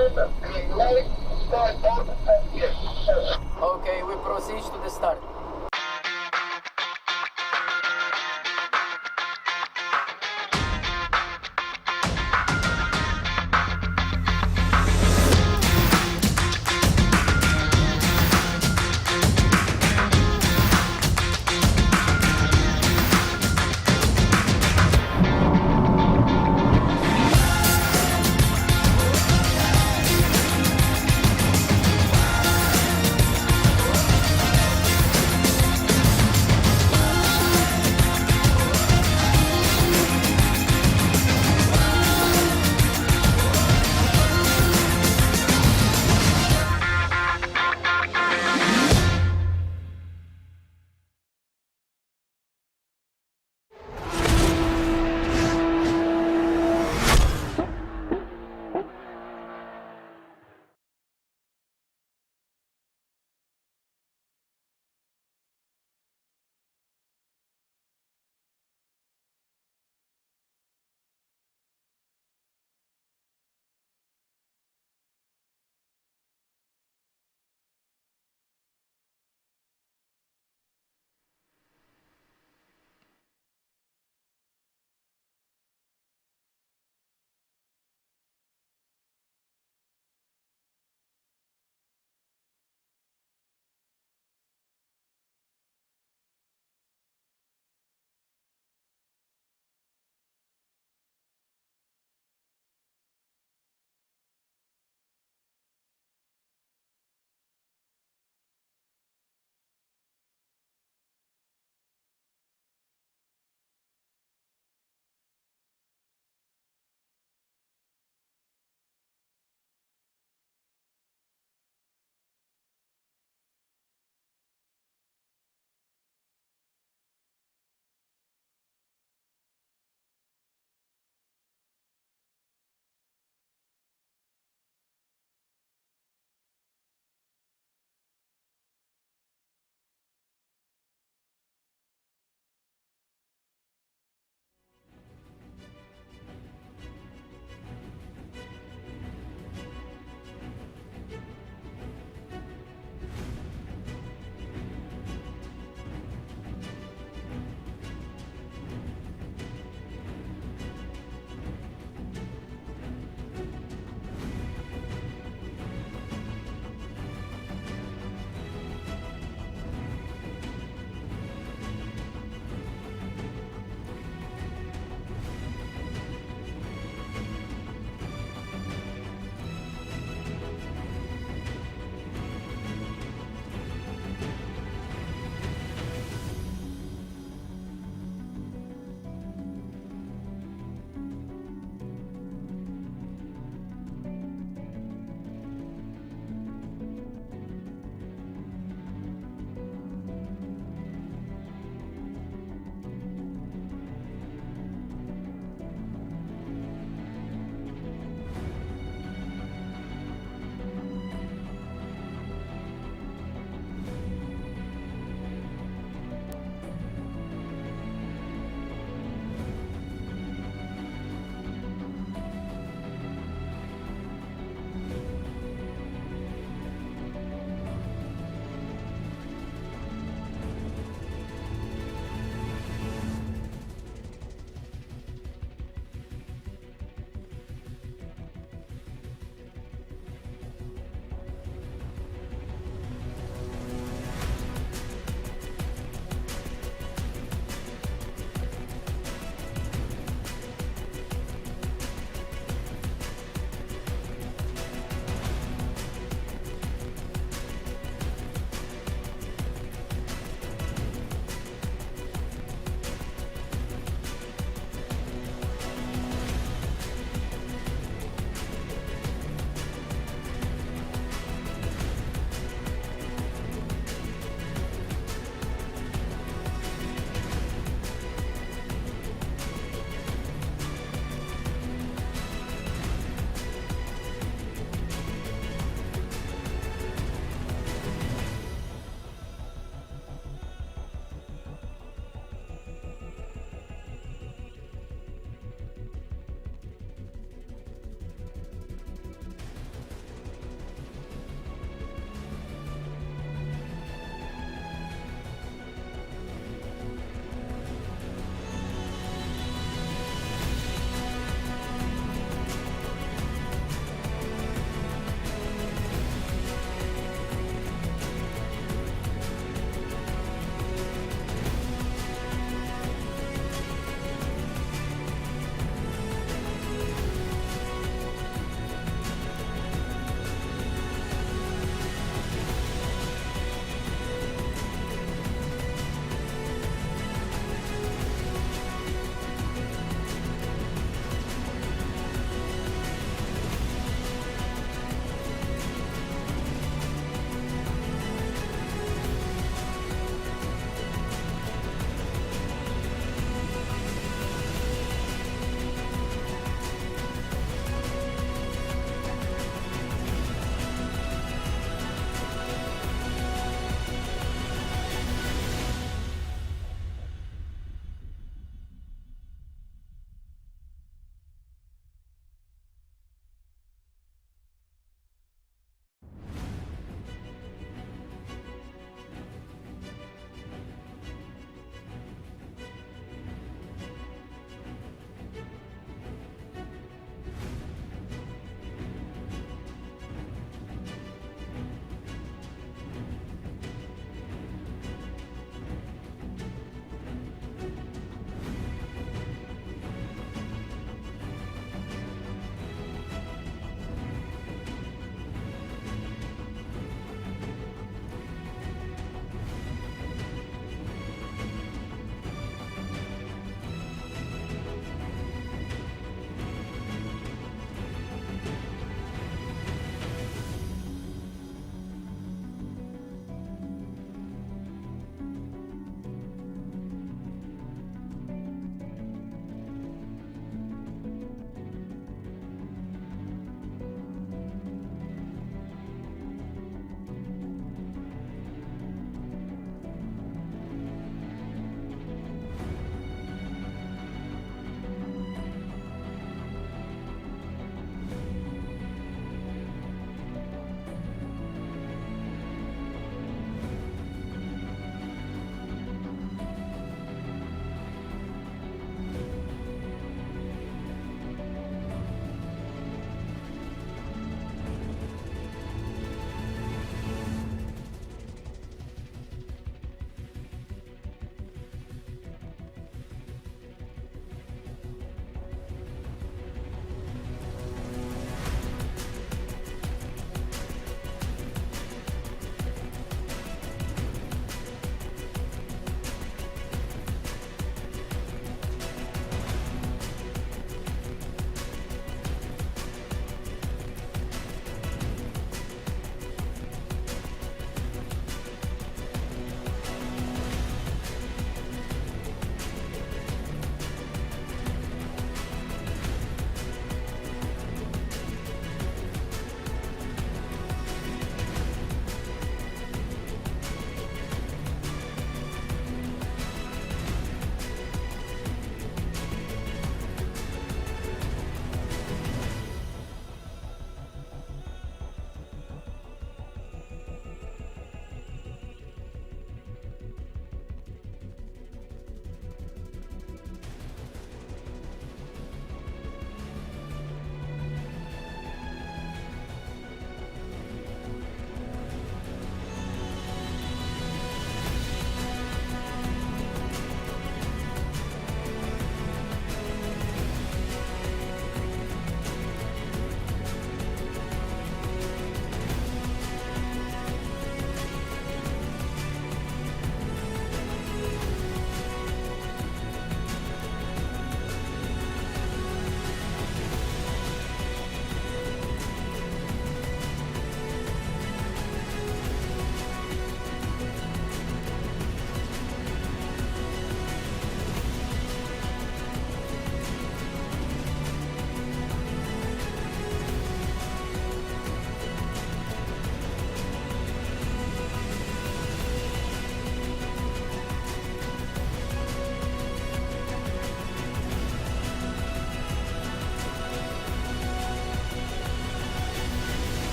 Okay, we proceed to the start.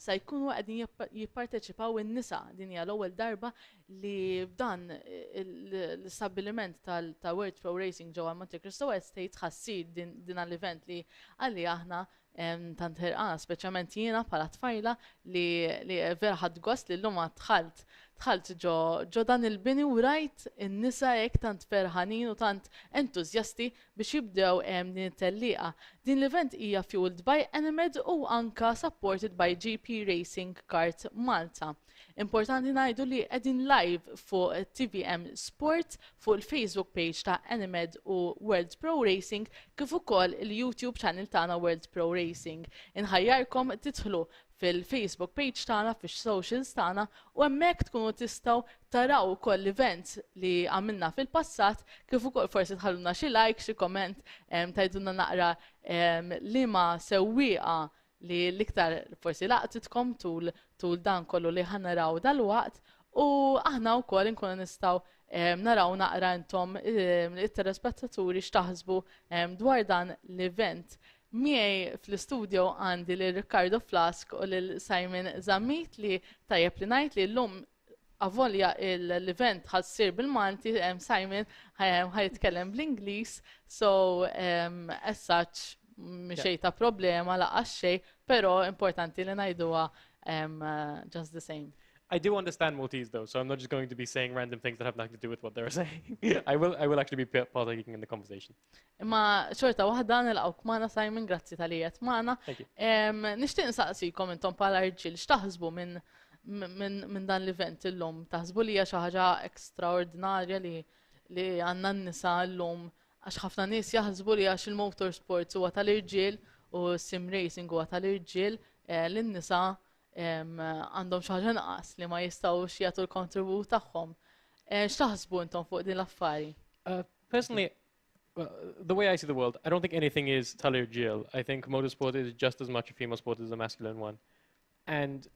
sa jkunu qegħdin jipparteċipaw in-nisa. Din hija l-ewwel darba li f'dan l-istabbiliment ta' World Pro Racing ġewwa Monte Cristo Estate ħassir din l-event li għalli aħna tant ħerqana, speċjalment jiena bħala tfajla li vera ħadd gost li llum dħalt ġo dan il-bini u rajt in-nisa hekk tant ferħanin u tant entużjasti biex jibdew din it-tellieqa. Din l-event hija fueled by Animed u anka supported by GP Racing Kart Malta. Importanti ngħidu li qegħdin live fuq TVM Sport fuq il-Facebook page ta' Animed u World Pro Racing kif ukoll il-YouTube channel tagħna World Pro Racing. Inħajjarkom tidħlu fil-Facebook page tagħna fix-socials tagħna u hemmhekk tkunu tistgħu taraw ukoll l-events li għamilna fil-passat kif ukoll forsi tħalluna xi like, xi comment, tgħidulna naqra liema sewwieqa li l-iktar forsi laqtitkom tul dan kollu li ħannaraw dal-waqt u aħna wkoll inkunu nistgħu naraw naqra intom it-telespettaturi x'taħsbu dwar dan l-event. Miej fl-studio għandi li Riccardo Flask u lil Simon Zammit li tajjeb li ngħid li llum avolja l-event ħassir bil-Malti, Simon ħajitkellem bl-Ingliż, so as such xej ta' problema laqas xej, però importanti li ngħiduha just the same. I do understand Maltese though, so I'm not just going to be saying random things that have nothing to do with what they're saying. I will actually be partaking in the conversation. Ma xorta waħda nilqgħu magħna Simon, grazzi tal-ijiet magħna. Nixtieq nsaqsikom intom bħala irġiel x'taħsbu minn dan l-event illum. Taħsbu li hija xi ħaġa ekstraordinarja li għandna n-nisa llum għax ħafna nies jaħsbu li għax il-motorsports huwa tal-irġiel u sim racing huwa tal-irġiel lin-nisa għandhom xi ħaġa naqas li ma jistgħux jagħtu l-kontribut tagħhom. X'taħsbu intom fuq din l-affari? Personally, the way I see the world, I don't think anything is tal-irġiel. I think motorsport is just as much a female sport as a masculine one. And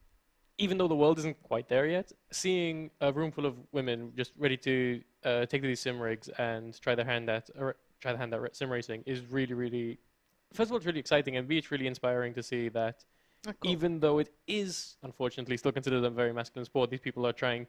even though the world isn't quite there yet, seeing a room full of women just ready to take to these sim rigs and try their hand at sim racing is really, really, first of all, it's really exciting, and B, it's really inspiring to see that even though it is, unfortunately, still considered a very masculine sport, these people are taking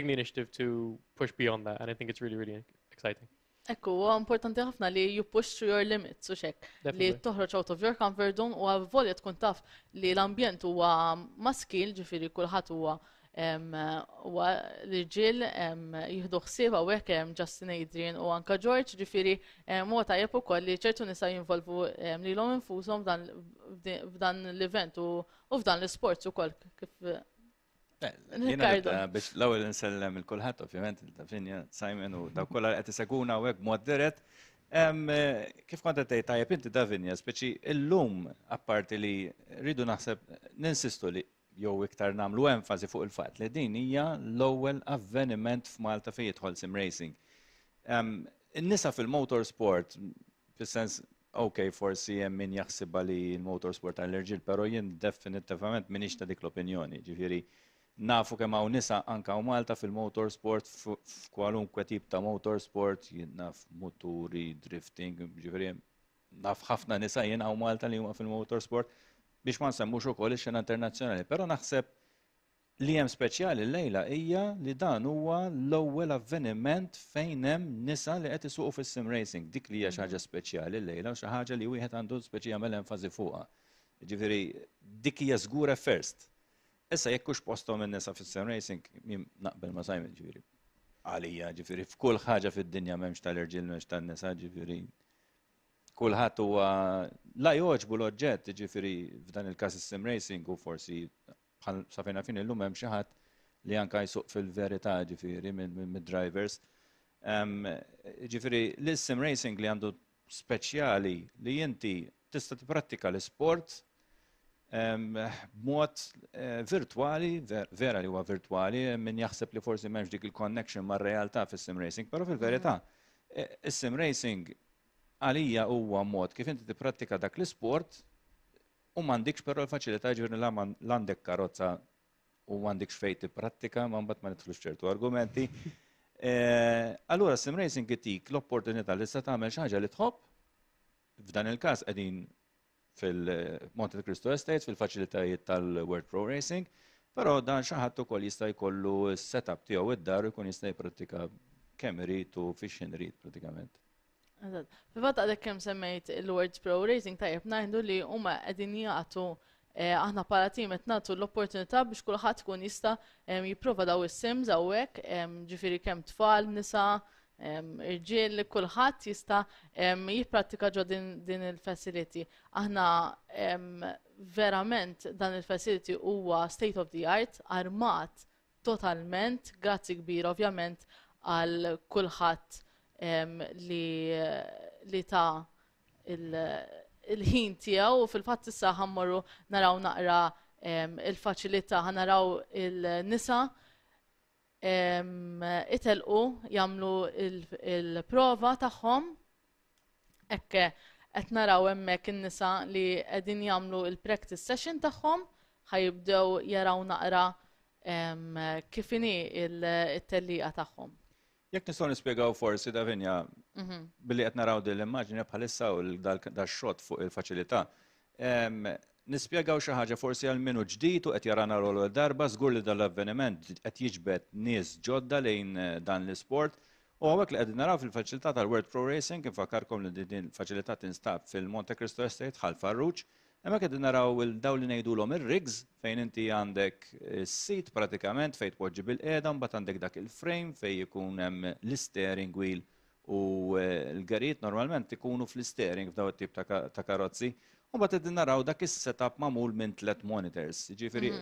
the initiative to push beyond that, and I think it's really, really exciting. Ekku, huwa importanti ħafna li you push to your limits u xek. Li toħroġ out of your comfort zone u għavolja tkun taf li l-ambjent huwa maskil, ġifieri kulħadd huwa l-irġiel jieħdu ħsieb hawnhekk hemm Justin Adrian u anke George, ġifieri huwa tajjeb ukoll li ċertu nisa jinvolvu lilhom infushom f'dan l-event u f'dan l-isports ukoll kif biex l-ewwel insellem il-kulħadd ovvjament il-Davinja, Simon u daw kollha qed iseguna hawnhekk mod dirett. Kif kont qed tgħid tajjeb inti Davinja, speċi illum apparti li rridu naħseb ninsistu li jew iktar nagħmlu enfasi fuq il-fatt li din hija l-ewwel avveniment f'Malta fejn jidħol sim racing. In-nisa fil-motorsport fis-sens forsi hemm min jaħsibha li l-motorsport għall-irġiel, però jien definitivament m'iniex ta' dik l-opinjoni. Ġifieri nafu kemm hawn nisa anke hawn Malta fil-motorsport f'kwalunkwe tip ta' motorsport, jien naf moturi, drifting, ġifieri naf ħafna nisa jien hawn Malta li huma fil-motorsport biex ma nsemmux ukoll ix-xena internazzjonali, però naħseb li hemm speċjali llejla hija li dan huwa l-ewwel avveniment fejn hemm nisa li qed isuqu fis-sim racing. Dik li hija xi ħaġa speċjali llejla u xi ħaġa li wieħed għandu speċi jagħmel enfasi fuqha. Ġifieri dik hija żgura first. Issa jekk hux posthom in-nisa fis-sim racing jien naqbel ma' Simon ġifieri. Għalija ġifieri f'kull ħaġa fid-dinja m'hemmx tal-irġiel m'hemmx tan-nisa ġifieri. Kulħadd huwa la jogħġbu l-oġġett, ġifieri f'dan il-każ is-sim racing u forsi bħal sa fejn fin illum hemm xi ħadd li anke jsuq fil-verità ġifieri mid-drivers. Ġifieri l-sim racing li għandu speċjali li inti tista' tipprattika l-isport b'mod virtwali, vera li huwa virtwali, min jaħseb li forsi m'hemmx dik il-connection mar-realtà fis-sim racing, però fil-verità is-sim racing għalija huwa mod kif inti tipprattika dak l-isport u m'għandikx però l-faċilità ġifieri l-għandek karozza u m'għandikx fejn tipprattika, ma mbagħad ma nidħlux ċertu argumenti. Allura sim racing itik l-opportunità li tista' tagħmel xi ħaġa li tħobb, f'dan il-każ qegħdin fil-Monte Cristo Estates, fil-faċilitajiet tal-World Pro Racing, però dan xi ħadd ukoll jista' jkollu s-setup tiegħu id-dar u jkun jista' jipprattika kemm irid u fix irid pratikament. Fil-fatt għadek kemm semmejt il-World Pro Racing tajjeb ngħidu li huma qegħdin jagħtu aħna bħala tim qed nagħtu l-opportunità biex kulħadd ikun jista' jipprova daw is-sims hawnhekk, ġifieri kemm tfal, nisa, irġiel, kulħadd jista' jipprattika ġo din il-facility. Aħna verament dan il-facility huwa state of the art, armat totalment, grazzi kbir ovvjament għal kulħadd li ta' il-ħin tiegħu u fil-fatt issa ħammorru naraw naqra il-faċilità, ħanaraw il-nisa itelqu jagħmlu il-prova tagħhom hekk qed naraw hemmhekk in-nisa li qegħdin jagħmlu il-practice session tagħhom ħajibdew jaraw naqra kif inhi it-tellieqa tagħhom. Jekk nistgħu nispjegaw forsi Davinja billi qed naraw din l-immaġni bħalissa u dal-xott fuq il-faċilità. Nispjegaw xi ħaġa forsi għal minu ġdid u qed jarana l darba żgur li dal-avveniment qed jiġbed nies ġodda lejn dan l-isport. U hawnhekk li qegħdin naraw fil-faċilità tal-World Pro Racing infakkarkom li din il-faċilità tinstab fil-Monte Cristo Estate ħal Farruġ. Hemmhekk qegħdin naraw dawn li ngħidulhom ir-rigs fejn inti għandek is-sit pratikament fejn tpoġġi bil-qiegħda mbagħad għandek dak il-frame fejn ikun hemm l-steering wheel u l-garijiet normalment ikunu fl-steering f'daw it-tip ta' karozzi. U mbagħad qegħdin naraw dak is-setup magħmul minn 3 monitors. Jiġifieri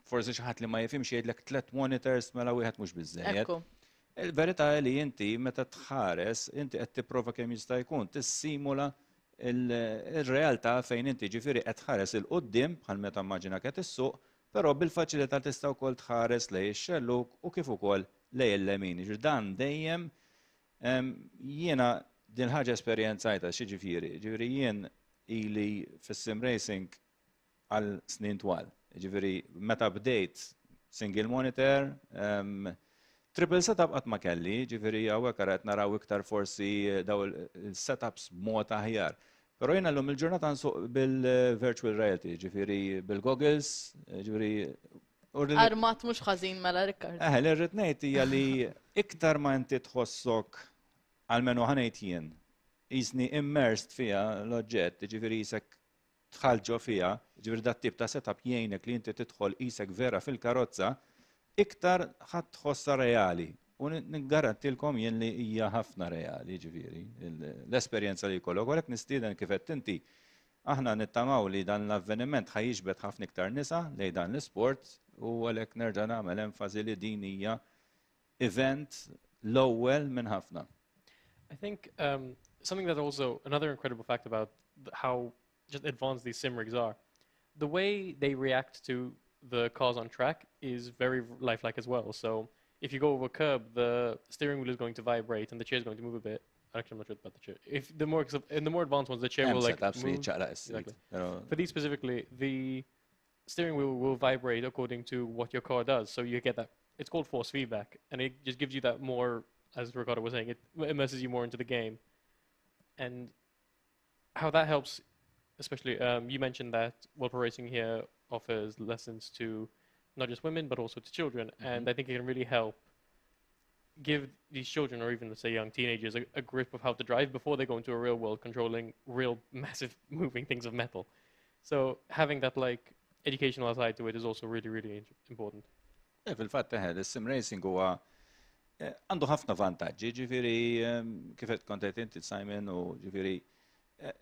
forsi xi ħadd li ma jifhimx jgħidlek 3 monitors mela wieħed mhux biżżejjed. Il-verità li inti meta tħares inti qed tipprova kemm jista' jkun tissimula il-realtà fejn inti ġifieri qed tħares il-qudiem bħal meta immaġina qed issuq, però bil-faċilità tista' wkoll tħares lejn ix-xelluk u kif ukoll lejn il-lemin. Dan dejjem jiena din ħaġa esperjenzajta xi ġifieri jien ili fis-sim racing għal snin twal. Ġifieri meta bdejt single monitor, triple setup qatt ma kelli, ġifieri hawnhekk qed naraw iktar forsi daw il-setups b'mod aħjar. Però jiena llum il-ġurnata nsuq bil-virtual reality, ġifieri bil-goggles, ġifieri armat mhux ħażin mela Rikkard. Li rrid ngħid hija li iktar ma inti tħossok għalmenu ħanejt jien jisni immersed fiha l-oġġett, ġifieri isek tħalġo fiha, ġifieri dat tip ta' setup jgħinek li inti tidħol isek vera fil-karozza, iktar ħadd tħossha reali. U niggarantilkom jien li hija ħafna reali, ġifieri, l-esperjenza li jkollok. Għalhekk nistieden kif qed inti aħna nittamaw li dan l-avveniment ħajjiġbed ħafna iktar nisa lejn dan l-isport u għalhekk nerġa' nagħmel enfasi li din hija event l-ewwel minn ħafna. I think something that also, another incredible fact about how just advanced these sim rigs are, the way they react to the cars on track is very lifelike as well. So if you go over a curb, the steering wheel is going to vibrate and the chair is going to move a bit. Actually, I'm not sure about the chair. In the more advanced ones, the chair will like move. Exactly. For these specifically, the steering wheel will vibrate according to what your car does. So you get that. It's called force feedback, and it just gives you that more, as Ricardo was saying, it immerses you more into the game. And how that helps, especially, you mentioned that World Pro Racing here offers lessons to not just women, but also to children. And I think it can really help give these children, or even, let's say, young teenagers, a grip of how to drive before they go into a real world controlling real massive moving things of metal. So having that, like, educational side to it is also really, really important. Fil-fatt il-sim racing huwa għandu ħafna vantaġġi, ġifieri kif qed kont qed inti Simon u ġifieri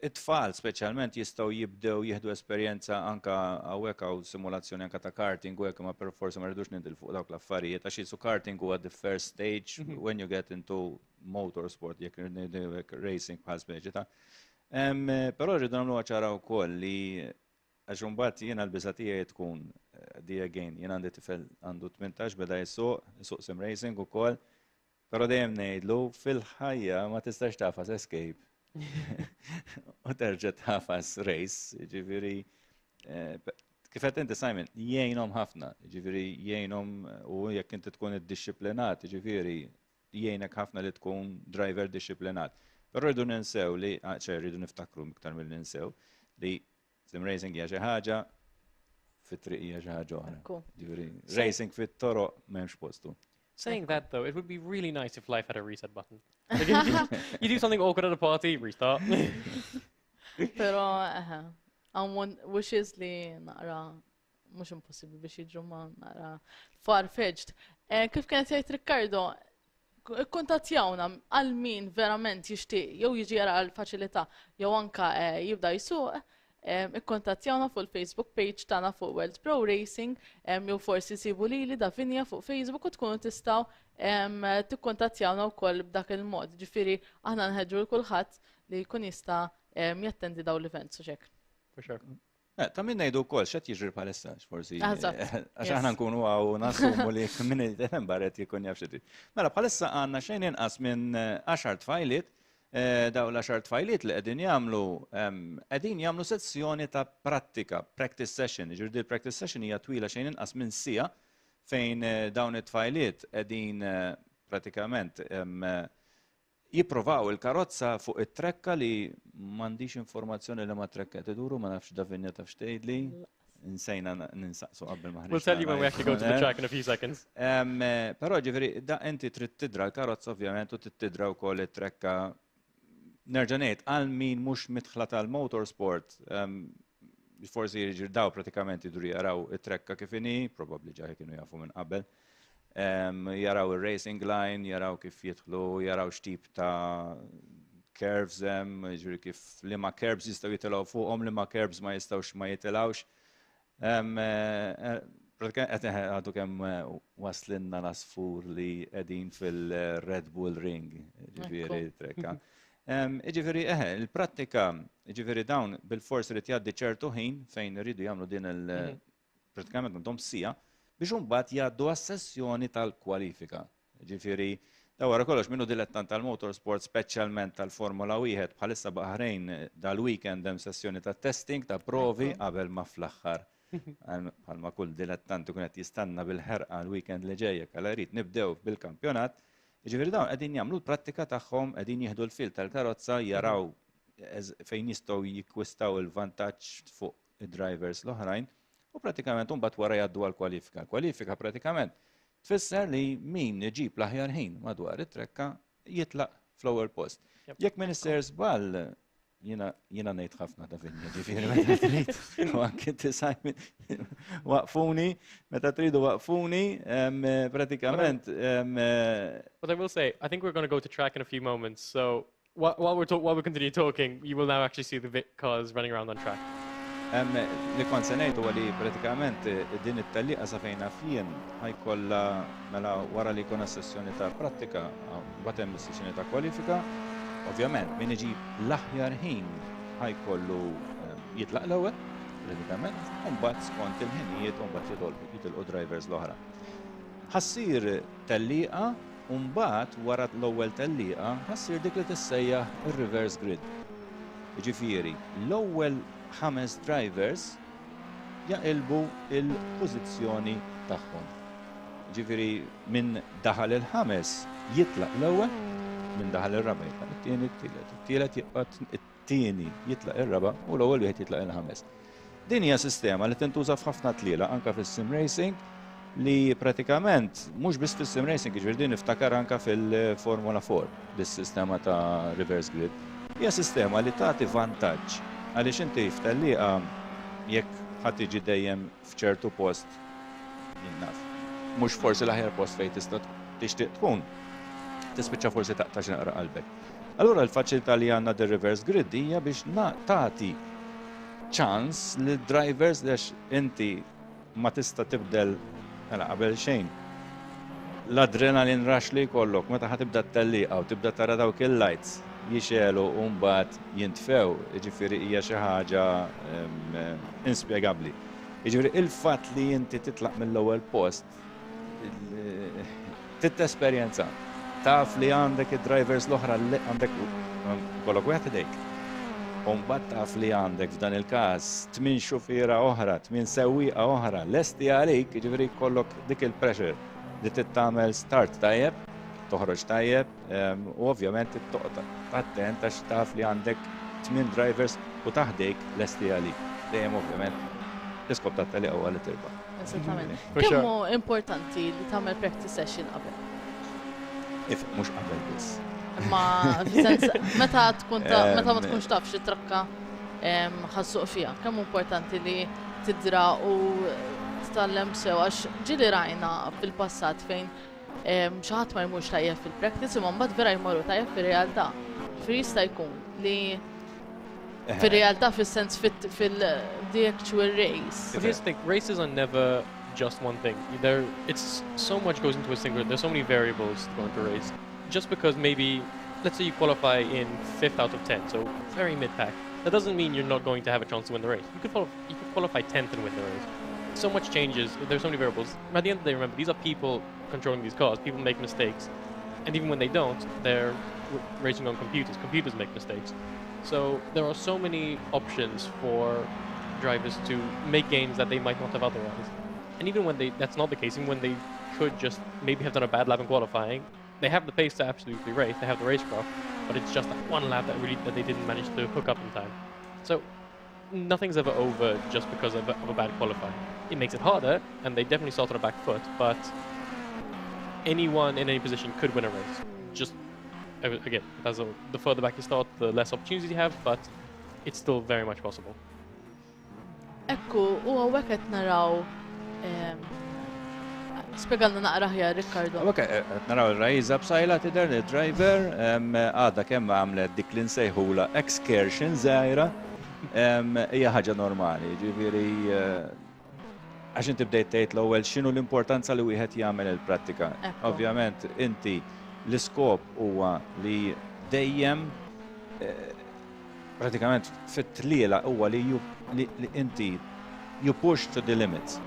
it-tfal speċjalment jistgħu jibdew jieħdu esperjenza anke hawnhekk hawn simulazzjoni anke ta' karting u hekk ma forsi ma rridux nidil fuq dawk l-affarijiet għax jisu karting huwa the first stage when you get into motorsport jekk racing bħal speċi ta'. Però rridu nagħmlu ċara wkoll li għax imbagħad jiena l-biża' tiegħi tkun di again, jien għandi tifel għandu 18 beda jisuq sim racing ukoll, però dejjem ngħidlu fil-ħajja ma tistax tafas escape. U terġa' tafas race, ġifieri kif qed inti Simon, jgħinhom ħafna, ġifieri jgħinhom u jekk inti tkun iddixxiplinat, ġifieri jgħinek ħafna li tkun driver dixxiplinat. Però rridu ninsew li rridu niftakru iktar milli ninsew li Sim racing hija xi ħaġa, fit-triq hija xi ħaġa oħra. Ekku. Ġifieri, racing fit-toroq m'hemmx postu. Saying that though, it would be really nice if life had a reset button. Like, you do something awkward at a party, restart. Pero, għan wishes li naqra, mux impossible biex jiġu ma naqra far-fetched. Kif kienet jgħid Riccardo, kontattjawna għal min verament jixtieq jew jiġi jara l-faċilità jew anka jibda jsuq, ikkontattjawna fuq il-Facebook page tagħna fuq World Pro Racing, jew forsi sibu lili Davinja fuq Facebook u tkunu tistgħu tikkontattjawna wkoll b'dak il-mod. Ġifieri aħna nħeġġu l kulħadd li jkun jista' jattendi dawn l-events u xek. For sure. Ta' minn ngħidu wkoll x'qed jiġri bħalissa forsi. Eżatt, Għax aħna nkunu għaw nassumu li minn il-barret jkun jaf xi trid. Mela bħalissa għandna xejn inqas minn 10 tfajliet, daw l-10 tfajliet li qegħdin jagħmlu sezzjoni ta' prattika, practice session. Ġirdi l-practice session hija twila xejn inqas minn sija fejn dawn it-tfajliet qegħdin pratikament jipprovaw il-karozza fuq it-trekka li m'għandix informazzjoni li ma trekket iduru, ma nafx Davinja tafx tgħidli. Insejna ninsaqsu qabel ma We'll tell you when we actually go to the track in a few seconds. Però ġifieri da inti trid tidra l-karozza ovvjament u trid tidra wkoll it-trekka. Nerġa' ngħid għal min mhux midħla tal-motorsport, forsi jiġirdaw pratikament iduru jaraw it-trekka kif inhi, probabbli ġa kienu jafu minn qabel. Jaraw il-racing line, jaraw kif jidħlu, jaraw x'tip ta' curves ġifieri kif liema curbs jistgħu jitilgħu fuqhom, liema curbs ma jistgħux ma jitilgħux. Pratikament għadu kemm waslinna l-asfur li qegħdin fil-Red Bull Ring, ġifieri trekka. Ġifieri il-prattika, ġifieri dawn bil-fors irid jgħaddi ċertu ħin fejn iridu jagħmlu din pratikament għandhom sija biex imbagħad jgħaddu għas-sessjoni tal-kwalifika. Ġifieri daw wara kollox minnu dilettant tal-motorsport, speċjalment tal-Formula 1 bħalissa Baħrejn dal-weekend hemm sessjoni ta' testing ta' provi qabel ma fl-aħħar. Bħalma kull dilettant ikun qed jistanna bil-ħerqa l-weekend li ġejjek għal jrid nibdew bil-kampjonat. Ġifieri dawn qegħdin jagħmlu l-prattika tagħhom, qegħdin jieħdu l-fil tal-karozza, jaraw fejn jistgħu jikkwistaw il-vantaġġ fuq id-drivers l-oħrajn u pratikament mbagħad wara jgħaddu għall-kwalifika. Kwalifika pratikament tfisser li min iġib l-aħjar ħin madwar it-trekka jitlaq fl-ewwel post. Jekk min isser żball jiena ngħid ħafna ta' Vinja, ġifieri meta trid u anke tisajmin waqfuni, meta tridu waqfuni pratikament. But I will say, I think we're going to go to track in a few moments. So while we continue talking, you will now actually see the cars running around on track. Li kont se ngħid huwa li pratikament din it-tellieqa sa fejn fien ħajkollha mela wara li jkun sessjoni ta' prattika mbagħad hemm is-sessjoni ta' kwalifika. Ovvjament min iġib l-aħjar ħin ħajkollu jitlaq l-ewwel pratikament u mbagħad skont il-ħinijiet u mbagħad jitilqu drivers l-oħra. Ħassir tellieqa u mbagħad wara l-ewwel tellieqa ħassir dik li tissejjaħ ir-reverse grid. Ġifieri l-ewwel 5 drivers jaqilbu il-pożizzjoni tagħhom. Ġifieri minn daħal il-5 jitlaq l-ewwel, minn daħal ir-raba' jitlaq it-tieni, it-tielet jibqa' it-tieni jitlaq ir-raba' u l-ewwel wieħed jitlaq il-5. Din hija sistema li tintuża f'ħafna tliela anke fis-sim racing li pratikament mhux biss fis-sim racing, ġifieri din niftakar anke fil-Formula 4 bis-sistema ta' reverse grid. Hija sistema li tagħti vantaġġ għaliex inti f'tellieqa jekk ħadd tiġi dejjem f'ċertu post jinnaf. Mhux forsi l-aħjar post fejn tista' tixtieq tkun. Tispiċċa forsi taqta' xi naqra qalbek. Allura l-faċilità li għandna dir-reverse grid hija biex tagħti ċans lid drivers għax inti ma tista' tibdel mela qabel xejn. L-adrenalin rush li jkollok meta ħatibda t-tellieqa u tibda tara dawk il-lights jixelu u mbagħad jintfew, jiġifieri hija xi ħaġa inspjegabbli. Jiġifieri il-fatt li inti titlaq mill-ewwel post titesperjenza. Taf li għandek id-drivers l-oħra li għandek kollok wieħed idejk. U mbagħad taf li għandek f'dan il-każ 8 xufiera oħra, 8 sewwieqa oħra lesti għalik, jiġifieri kollok dik il-pressure li tittamel start tajjeb, toħroġ tajjeb u ovvjament attent għax taf li għandek 8 drivers u taħdejk lesti għalik. dejjem ovvjament l-iskop tat-tali huwa li tirbaħ. Esattament. For sure. Kemmu importanti li tagħmel practice session qabel? Mhux qabel biss. Ma f'sens meta ma tkunx taf xi trakka ħassuq fiha. Kemm importanti li tidra u titgħallem sew għax ġieli rajna fil-passat fejn xi ħadd ma jmurx tajjeb fil-practice imma mbagħad vera jmorru tajjeb fir-realtà. Jista' jkun li fir-realtà fis-sens fil-the actual race. But here's the thing, races are never just one thing. It's so much goes into a single. There's so many variables to go into a race. Just because maybe, let's say you qualify in 5th out of 10, so very mid-pack. That doesn't mean you're not going to have a chance to win the race. You could qualify 10th and win the race. So much changes. There's so many variables. At the end of the day, remember, these are people controlling these cars. People make mistakes. And even when they don't, they're racing on computers. Computers make mistakes. So there are so many options for drivers to make gains that they might not have otherwise. And even when that's not the case, even when they could just maybe have done a bad lap in qualifying, they have the pace to absolutely race, they have the racecraft, but it's just that one lap that they didn't manage to hook up in time. So nothing's ever over just because of a bad qualifying. It makes it harder, and they definitely start on a back foot, but anyone in any position could win a race. Just, again, the further back you start, the less opportunities you have, but it's still very much possible. Ekku, u għawek qed naraw spiegalna naqra ħja, Riccardo. Ok, naraw il-rajza b'sajla tidher il-driver, għada kemm għamlet dik li nsejħula excursion żgħira, hija ħaġa normali, ġifieri għax inti bdejt tgħid l-ewwel x'inhu l-importanza li wieħed jagħmel il-prattika. Ovvjament inti l-iskop huwa li dejjem pratikament fit-tliela huwa li inti you push to the limits.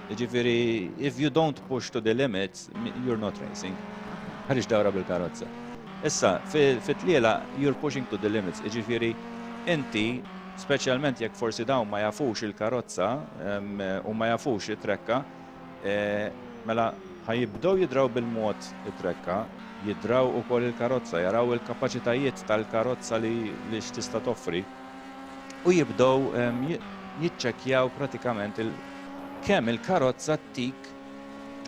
Ġifieri, if you don't push to the limits, you're not racing. Ħarix dawra bil-karozza. Issa, fit-tliela, you're pushing to the limits. Ġifieri, inti, speċjalment jekk forsi dawn ma jafux il-karozza u ma jafux it-trekka, mela ħajibdew jidraw bil-mod it-trekka, jidraw ukoll il-karozza, jaraw il-kapaċitajiet tal-karozza li x'tista' toffri u jibdew jiċċekkjaw pratikament kemm il-karozza tik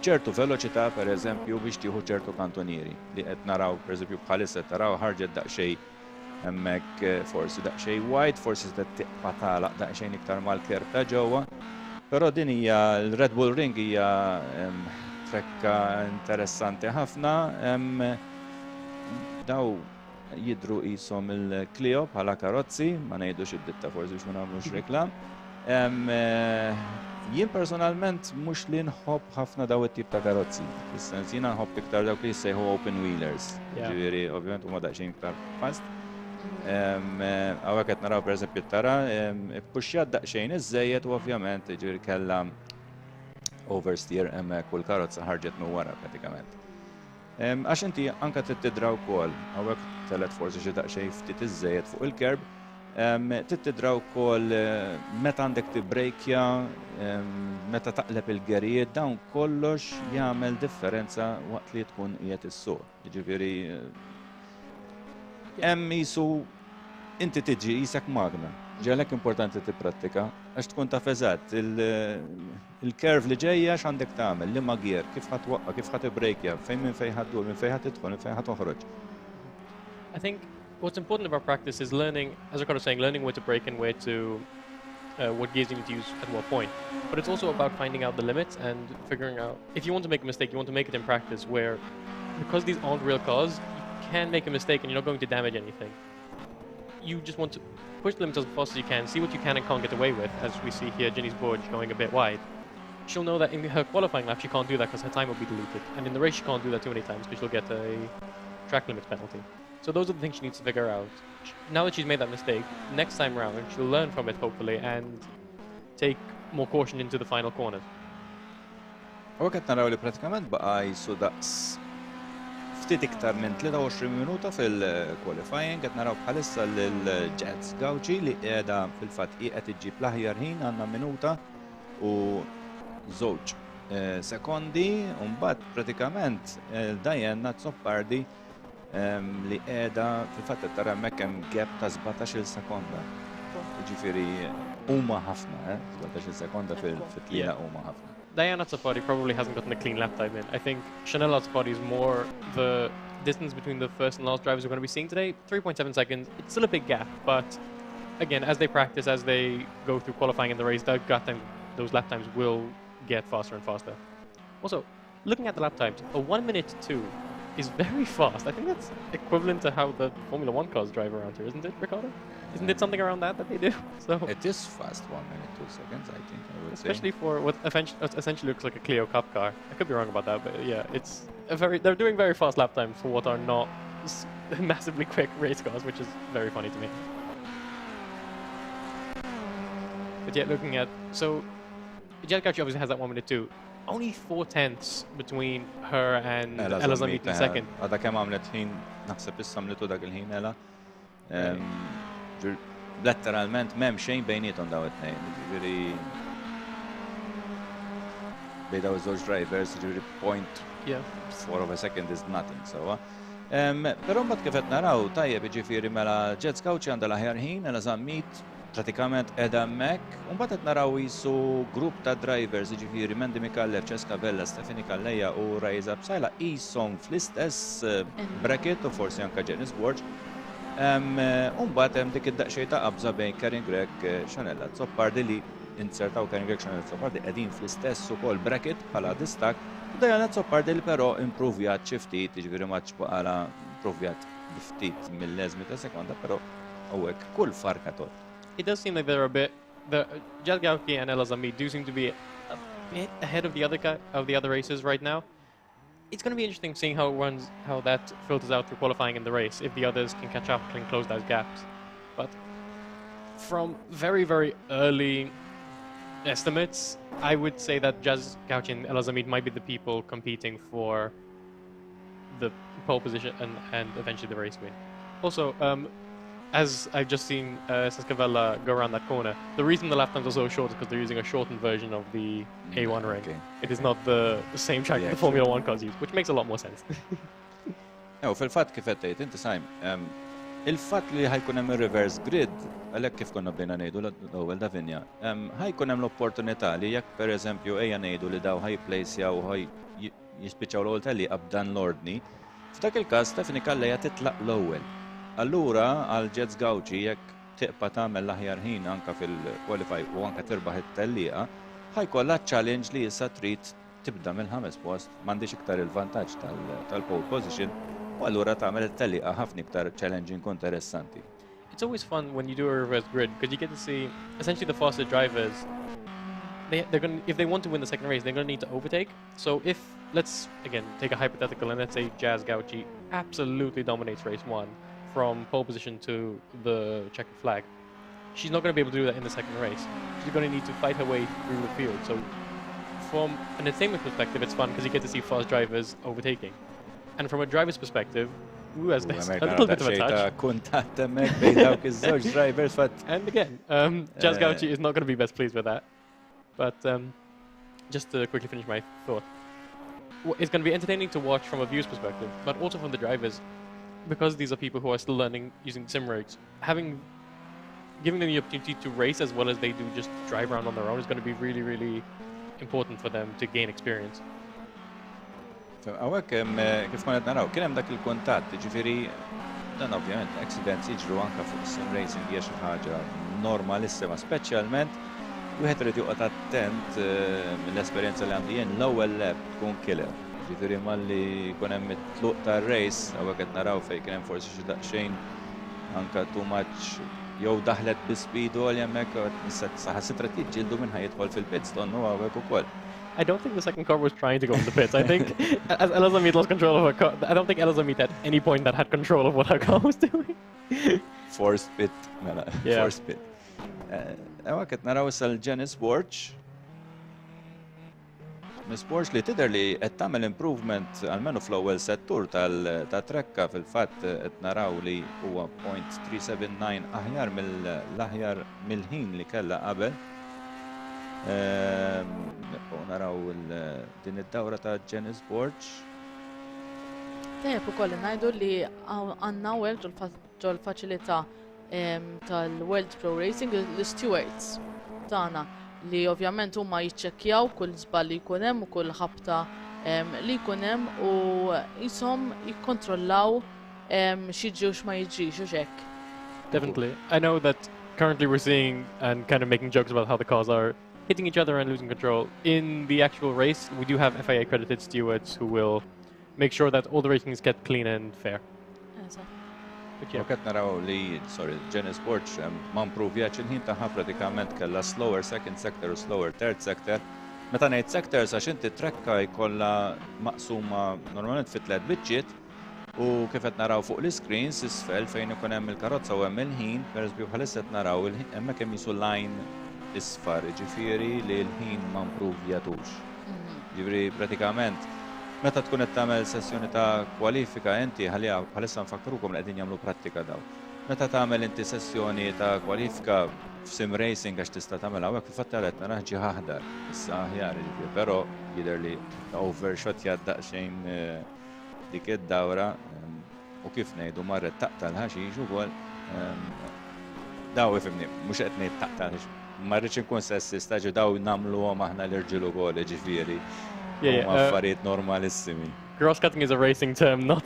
b'ċertu veloċità pereżempju biex tieħu ċertu kantonieri li qed naraw pereżempju bħalissa taraw ħarġet daqsxejn hemmhekk forsi daqsxejn wide, forsi se tiqpa' tagħlaq daqsxejn iktar mal-kerb ta' ġewwa, però din hija l-Red Bull Ring hija trekka interessanti ħafna, daw jidru qishom il-Clio bħala karozzi, ma ngħidux id-ditta forsi biex ma nagħmlux reklam. Jien personalment mhux li nħobb ħafna daw it-tip ta' karozzi. Fis-sens jiena nħobb iktar dawk li jissejħu open wheelers. Ġifieri ovvjament huma daqsxejn iktar fast. Hawnhekk qed naraw pereżempju tara ippuxxjat daqsxejn iżejjed u ovvjament ġifieri kellha oversteer hemmhekk u l-karozza ħarġet minn wara pratikament. Għax inti anke tidraw wkoll, hawnhekk telet forsi xi daqsxejn ftit iżejjed fuq il-kerb, tidraw wkoll meta għandek tibbrejkja, meta taqleb il-gerijiet, dawn kollox jagħmel differenza waqt li tkun qiegħed issuq. Jiġifieri hemm qisu inti tiġi qisek magna. Ġalhekk importanti tipprattika għax tkun taf eżatt il-kerv li ġejja x'għandek tagħmel, liema gier, kif ħatwaqqa, kif ħatibbrejkja, minn fejn ħaddur, minn fejn ħatidħol, minn fejn ħatoħroġ. I think what's important about practice is learning, as Ricardo was saying, learning where to brake and where to, what gears you need to use at what point. But it's also about finding out the limits and figuring out, if you want to make a mistake, you want to make it in practice where, because these aren't real cars, you can make a mistake and you're not going to damage anything. You just want to push the limits as fast as you can, see what you can and can't get away with, as we see here, Ginny's board going a bit wide. She'll know that in her qualifying lap, she can't do that because her time will be deleted. And in the race, she can't do that too many times because she'll get a track limits penalty. So those are the things she needs to figure out. Now that she's made that mistake, next time round, she'll learn from it, hopefully, and take more caution into the final corners. Hawnhekk qed naraw li pratikament baqa' jsu daqs ftit iktar minn 23 minuta fil-qualifying, qed naraw bħalissa lil-Jets Gawċi li qiegħda fil-fatt qed iġġib l-aħjar ħin għandna minuta u żewġ sekondi u mbagħad pratikament Diana Zoppardi li qiegħda fil-fatt qed tara hemmhekk hemm gap ta' 17-il sekonda. Jiġifieri huma ħafna, 17 sekonda fil-tlila huma ħafna. Diana Tzapati probably hasn't gotten a clean lap time in. I think Chanel Tzapati is more the distance between the first and last drivers we're going to be seeing today. 3.7 seconds. It's still a big gap, but again, as they practice, as they go through qualifying in the race, those lap times will get faster and faster. Also, looking at the lap times, a 1:02 is very fast. I think that's equivalent to how the Formula 1 cars drive around here, isn't it, Ricardo? Isn't it something around that they do? So It is fast, 1 minute, 2 seconds, I think, I would especially say. for what essentially looks like a Clio Cup car. I could be wrong about that, but yeah, it's they're doing very fast lap times for what are not massively quick race cars, which is very funny to me. But yeah, looking at, so Giancarlo obviously has that 1:02. Only 4/10 between her and Ella Zamit in second. Għada kem għamlet ħin, naħseb issa għamletu dak il-ħin Ella. Letteralment mem xejn bejnietom daw it-tnejn. Ġifieri bej daw iż-żewġ drivers, ġifieri 0.4 of a second is nothing, so. Però mbagħad kif qed naraw tajjeb jiġifieri mela Jet Skawċi għandha l-aħjar ħin, Ella Zamit pratikament qiegħda hemmhekk, u mbagħad qed naraw jisu grupp ta' drivers, jiġifieri Mendi Mikallev, Cesca Vella, Stefani Kalleja u Rajza Bsajla qishom fl-istess bracket u forsi anke Janice Borg. Mbagħad hemm dik id-daqsxejn ta' qabża bejn Karen Gregg, Chanella Tzoppardi li insertaw Karen Gregg, Chanella Tzoppardi qegħdin fl-istess ukoll bracket bħala distak, u Diana Tzoppardi li però improvjat xi ftit, jiġifieri maċ bħala improvjat ftit mill-leżmi ta' sekonda, però hawnhekk kull farka tot. It does seem like they're a bit. Jad Gauki and Ella Zamit do seem to be a bit ahead of the other races right now. It's going to be interesting seeing how that filters out through qualifying in the race, if the others can catch up, can close those gaps. But from very, very early estimates, I would say that Jazz Gauchi and Ella Zamit might be the people competing for the pole position and eventually the race win. Also, as I've just seen Cesca Vella go around that corner, the reason the lap times are so short is because they're using a shortened version of the A1 ring. Okay. It is not the same track that the Formula 1 cars use, which makes a lot more sense. Fil-fatt kif qed tgħid inti Sajm, il-fatt li ħajkun hemm reverse grid, għalhekk kif konna bdejna ngħidu l-ewwel Davinja, ħajkun hemm l-opportunità li jekk pereżempju ejja ngħidu li daw ħajplejsjaw u jispiċċaw l-ewwel tellieqa b'dan l-ordni, f'dak il-każ Stefani Kalleja titlaq l-ewwel. Allura għal Jet Gauchi jekk tiqpa tagħmel l-aħjar ħin anke fil-qualify u anke tirbaħ it-tellieqa, ħajkollha challenge li issa trid tibda mill-ħames post, m'għandix iktar il-vantaġġ tal-pole position, u allura tagħmel it-tellieqa ħafna iktar challenging u interessanti. It's always fun when you do a reverse grid because you get to see essentially the faster drivers. If they want to win the second race, they're going to need to overtake. So if, let's again take a hypothetical and let's say Jazz Gauchi absolutely dominates race 1 from pole position to the checkered flag, she's not going to be able to do that in the second race. She's going to need to fight her way through the field. So from an entertainment perspective, it's fun because you get to see fast drivers overtaking. And from a driver's perspective, who has this? A little bit of a touch. Drivers, and again, Jazz Gauchi is not going to be best pleased with that. But just to quickly finish my thought, it's going to be entertaining to watch from a viewer's perspective, but also from the drivers, because these are people who are still learning using sim rigs. Giving them the opportunity to race as well as they do just drive around on their own is going to be really, really important for them to gain experience. Għawek, kif konet naraw, kien hemm dak il-kuntatt, ġifieri dan ovvjament accidents jiġru anke fuq sim racing hija xi ħaġa normalissima, speċjalment wieħed irid joqgħod attent mill-esperjenza li għandi jien l-ewwel lap tkun killer. Ġifieri malli jkun hemm it-tluq tar-race, hawnhekk qed naraw fejn kien hemm forsi xi daqsxejn anke too much jew daħlet bi speed għolja hemmhekk saħansitra tiġġieldu minn ħajjidħol fil-pit stone u hawnhekk ukoll. I don't think the second car was trying to go in the pits. I think as Ella Zamit lost control of her car, I don't think Ella Zamit at any point that had control of what her car was doing. Forced pit, Yeah. forced pit. Hawnhekk qed naraw issa l-Janice Borg. Miss Borg li tidher li qed tagħmel improvement almenu fl-ewwel settur tat-trekka fil-fatt qed naraw li huwa 0.379 aħjar mill-aħjar mill-ħin li kellha qabel. Naraw din id-dawra ta' Janice Borg. Tajjeb ukoll ngħidu li għandna hawnhekk ġol faċilità tal-World Pro Racing l-stewards tagħna li ovvjament huma jiċċekkjaw kull żball li jkun hemm u kull ħabta li jkun hemm u jisom jikkontrollaw x'jiġri u x'ma jiġrix u hekk. Definitely. I know that currently we're seeing and kind of making jokes about how the cars are hitting each other and losing control. In the actual race, we do have FIA accredited stewards who will make sure that all the racing is kept clean and fair. But yeah. Qed naraw li, sorry, womeninesports ma improvjax il-ħin tagħha pratikament kellha slower second sector u slower third sector. Meta ngħid sectors għax inti trekka jkollha maqsuma normalment fit tliet biċċiet u kif qed naraw fuq l-screens isfel fejn ikun hemm il-karozza u hemm il-ħin, pereżempju bħalissa qed naraw hemmhekk hemm jisu line isfar, ġifieri li l-ħin ma improvjatux. Ġifieri pratikament meta tkun qed tagħmel sessjoni ta' kwalifika inti bħalissa nfakkarukom li qegħdin jagħmlu prattika daw. Meta tagħmel inti sessjoni ta' kwalifika f'sim racing għax tista' tagħmel hawnhekk fil-fatt qed naraħ ġie aħdar issa aħjar ġifieri, però jidher li overshot jaddaq xejn dik id-dawra u kif ngħidu marret taqta' l-ħaxix ukoll daw ifhimni mhux qed ngħid taqta' l-ħaxix. Ma rridx inkun sessista ġi daw nagħmluhom aħna l-irġiel ukoll ġifieri. Affarijiet normalissimi. Cross-cutting is a racing term, not...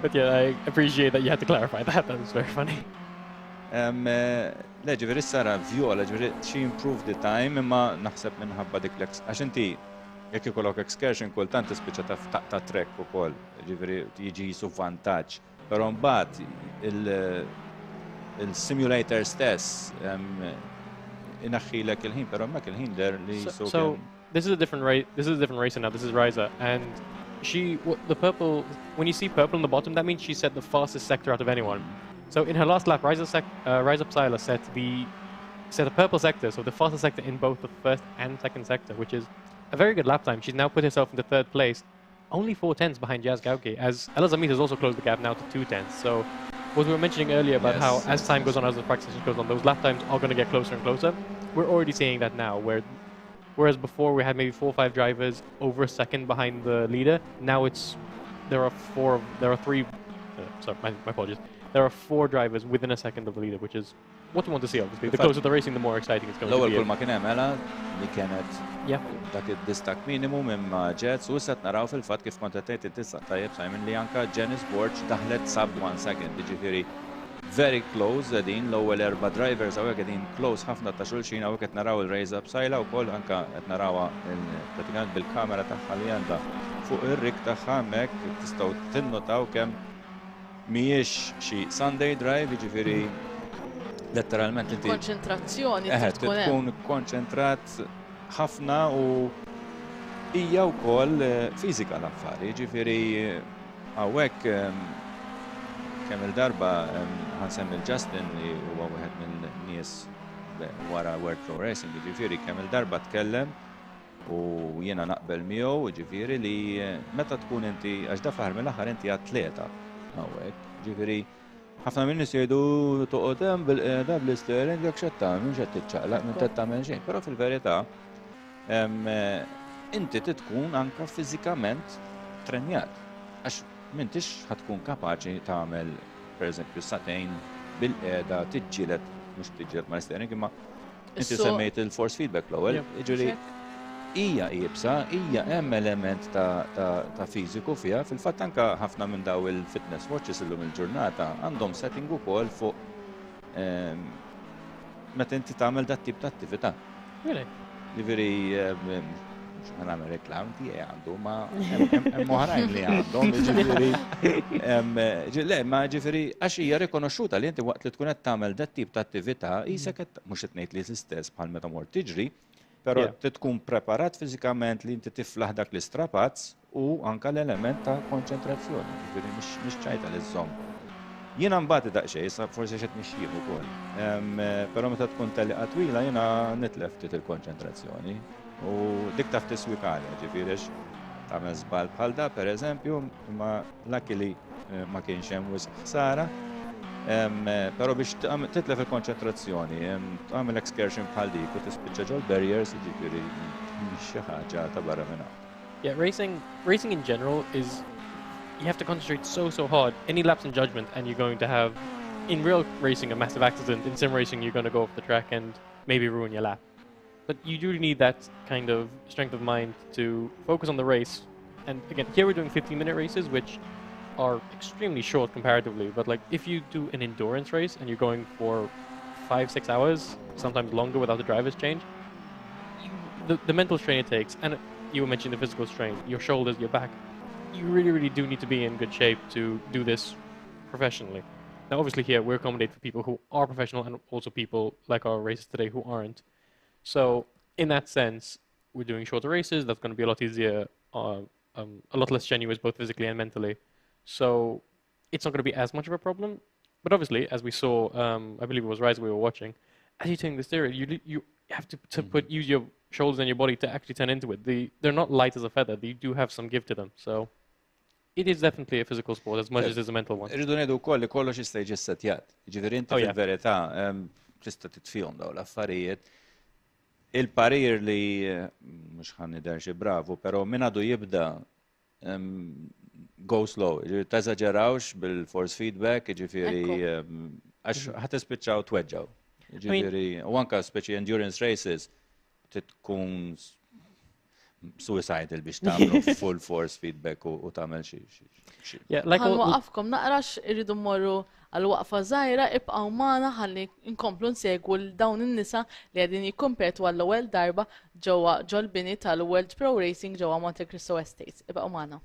But yeah, I appreciate that you had to clarify that. That was very funny. Le, ġifieri sara vjola, ġifieri she improved the time imma naħseb minħabba dik l-ex. Għax inti jekk ikollok excursion kultant tispiċċa ta' trek ukoll, ġifieri jiġi jisu vantaġġ. Però mbagħad il-simulator stess inaħħilek il-ħin, però hemmhekk il-ħin der li So this is a different race. This is a different racer now. This is Riza, and the purple. When you see purple on the bottom, that means she set the fastest sector out of anyone. So in her last lap, Riza Psyla set a purple sector, so the fastest sector in both the first and second sector, which is a very good lap time. She's now put herself into third place, only 4 tenths behind Jazz Gauke, as Ella Zamit has also closed the gap now to 2 tenths. So what we were mentioning earlier about how as time goes on, as the practice goes on, those lap times are going to get closer and closer. We're already seeing that now, whereas before we had maybe 4 or 5 drivers over a second behind the leader. Now there are 3. Sorry, my apologies. There are 4 drivers within a second of the leader, which is what we want to see. Obviously, the closer the racing, the more exciting it's going to be. L-ewwel kull ma kien hemm ela li kienet dak id-distak minimum imma Jets u issa naraw fil-fatt kif kont qed tgħid tajjeb Simon li anke womeninesports daħlet sub 1 second, jiġifieri very close qegħdin l-ewwel 4 drivers hawnhekk qegħdin close ħafna ta' xulxin hawnhekk qed naraw il-raise up Psyla wkoll anke qed narawha pratikament bil-kamera tagħha li għandha fuq ir-rik tagħha hemmhekk tistgħu tinnotaw kemm mhijiex xi Sunday drive, jiġifieri letteralment inti konċentrazzjoni tkun konċentrat ħafna u hija wkoll fiżika l-affari, jiġifieri hawnhekk kemm il-darba ħansemmi Justin li huwa wieħed mill-nies wara worldproracing, jiġifieri kemm il-darba tkellem u jiena naqbel miegħu, jiġifieri li meta tkun inti għax da fl-aħħar mill-aħħar inti atleta hawnhekk, jiġifieri ħafna minn nies jgħidu toqgħod hemm bil-qiegħda bl-isteering jekk x'qed tagħmel mhux qed tiċċaqlaq minn qed tagħmel xejn, però fil-verità inti tkun anke fiżikament trenjat għax m'intix ħatkun kapaċi tagħmel pereżempju satejn bil-qiegħda tiġġieled mhux tiġġieled mal-steering imma inti semmejt il-force feedback l-ewwel, jiġifieri hija qiebsa, hija hemm element ta' fiżiku fiha, fil-fatt anke ħafna minn daw il-fitness watches illum il-ġurnata għandhom setting ukoll fuq meta inti tagħmel dat tip ta' attività. Jiġifieri mhux ma nagħmel reklam tiegħi għandu ma hemm oħrajn li għandhom, jiġifieri le ma jiġifieri għax hija rikonoxxuta li inti waqt li tkun qed tagħmel dat tip ta' attività isek qed mhux qed ngħid li l-istess bħal meta mort tiġri, però tkun preparat fiżikament li inti tiflaħ dak l-istrapazz u anke l-element ta' konċentrazzjoni, jiġifieri mhix ċajta li żżomm. Jiena mbagħad daqsxejn, sa forsi x'qed nixjieħ ukoll. Però meta tkun telliqa twila jiena nitlef ftit il-konċentrazzjoni u dik taf tiswikalja, ġifieri tagħmel żball bħal da pereżempju, imma luckily ma kienx hemm wisq ħsara. Però biex titlef il-konċentrazzjoni, tagħmel excursion bħal dik u tispiċċa ġol barriers, jiġifieri mhix xi ħaġa ta' barra minn hawn. Yeah, racing in general is you have to concentrate so hard. Any lapse in judgment and you're going to have in real racing, a massive accident. In sim racing, you're going to go off the track and maybe ruin your lap. But you do need that kind of strength of mind to focus on the race. And again, here we're doing 15-minute races, which are extremely short comparatively. But like, if you do an endurance race and you're going for 5-6 hours, sometimes longer without the driver's change, the mental strain it takes, and you were mentioning the physical strain, your shoulders, your back, you really, really do need to be in good shape to do this professionally. Now, obviously here, we accommodate for people who are professional and also people like our races today who aren't. So, in that sense, we're doing shorter races. That's going to be a lot easier, a lot less strenuous, both physically and mentally. So, it's not going to be as much of a problem. But obviously, as we saw, I believe it was Rise we were watching, as you're taking the steroid, you have to use your shoulders and your body to actually turn into it. They're not light as a feather. They do have some give to them. So, it is definitely a physical sport as much as it's a mental one. Irridu ngħidu wkoll li kollox jista' jiġi setjat. Jiġifieri inti fil-verità tista' titfihom dawn l-affarijiet. Il-parir li mhux ħannider xi bravu, però min għadu jibda go slow. Teżaġerawx bil-force feedback, jiġifieri għax ħatispiċċaw tweġġaw. Jiġifieri u anke speċi endurance races tkun suicidal biex tagħmlu full force feedback u tagħmel xi. Ħanwaqafkom naqrax irridu mmorru għal waqfa żgħira ibqgħu magħna ħalli nkomplu nsegwu l dawn in-nisa li qegħdin jikkompetu għall-ewwel darba ġewwa l-bini tal-World Pro Racing ġewwa Monte Cristo Estates. Ibqgħu magħna.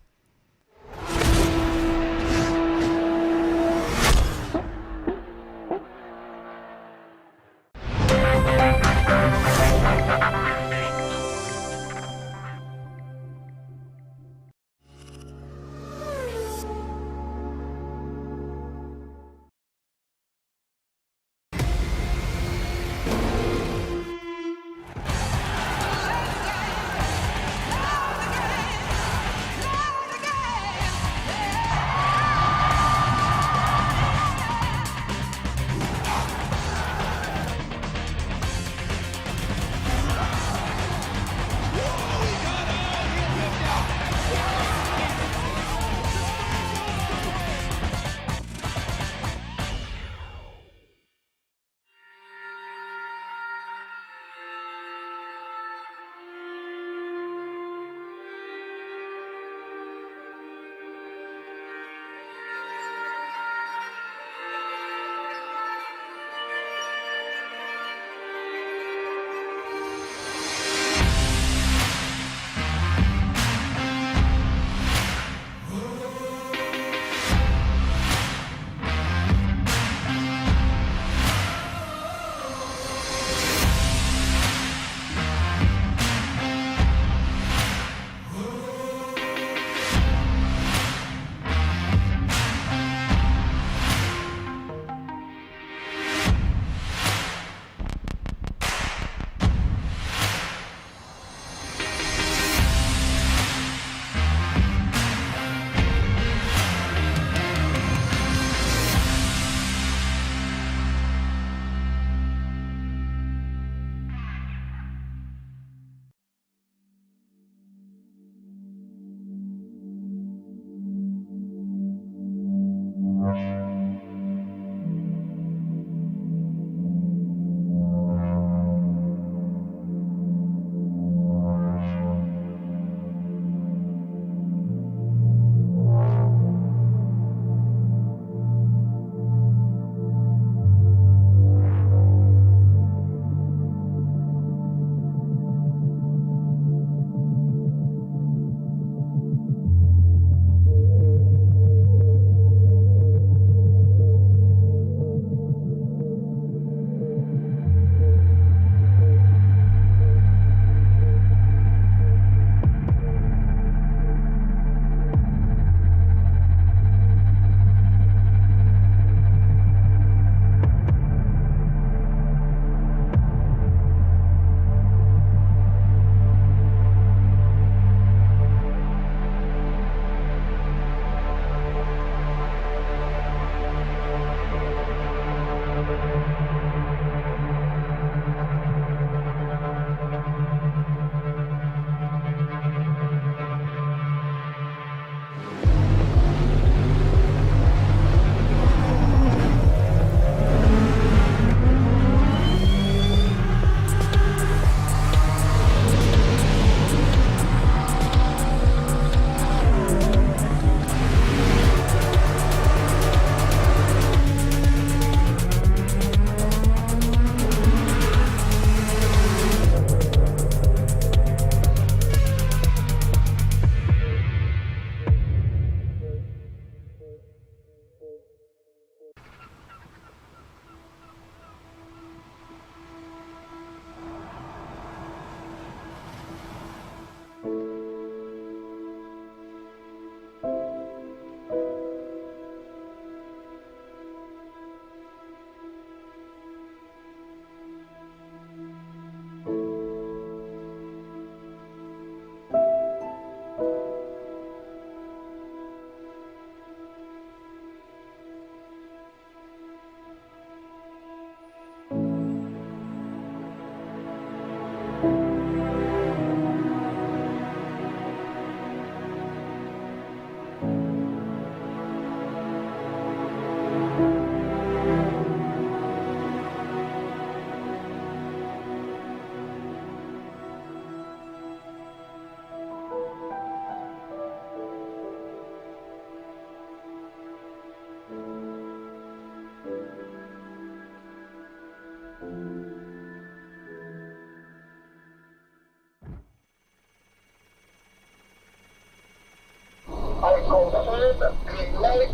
Okay,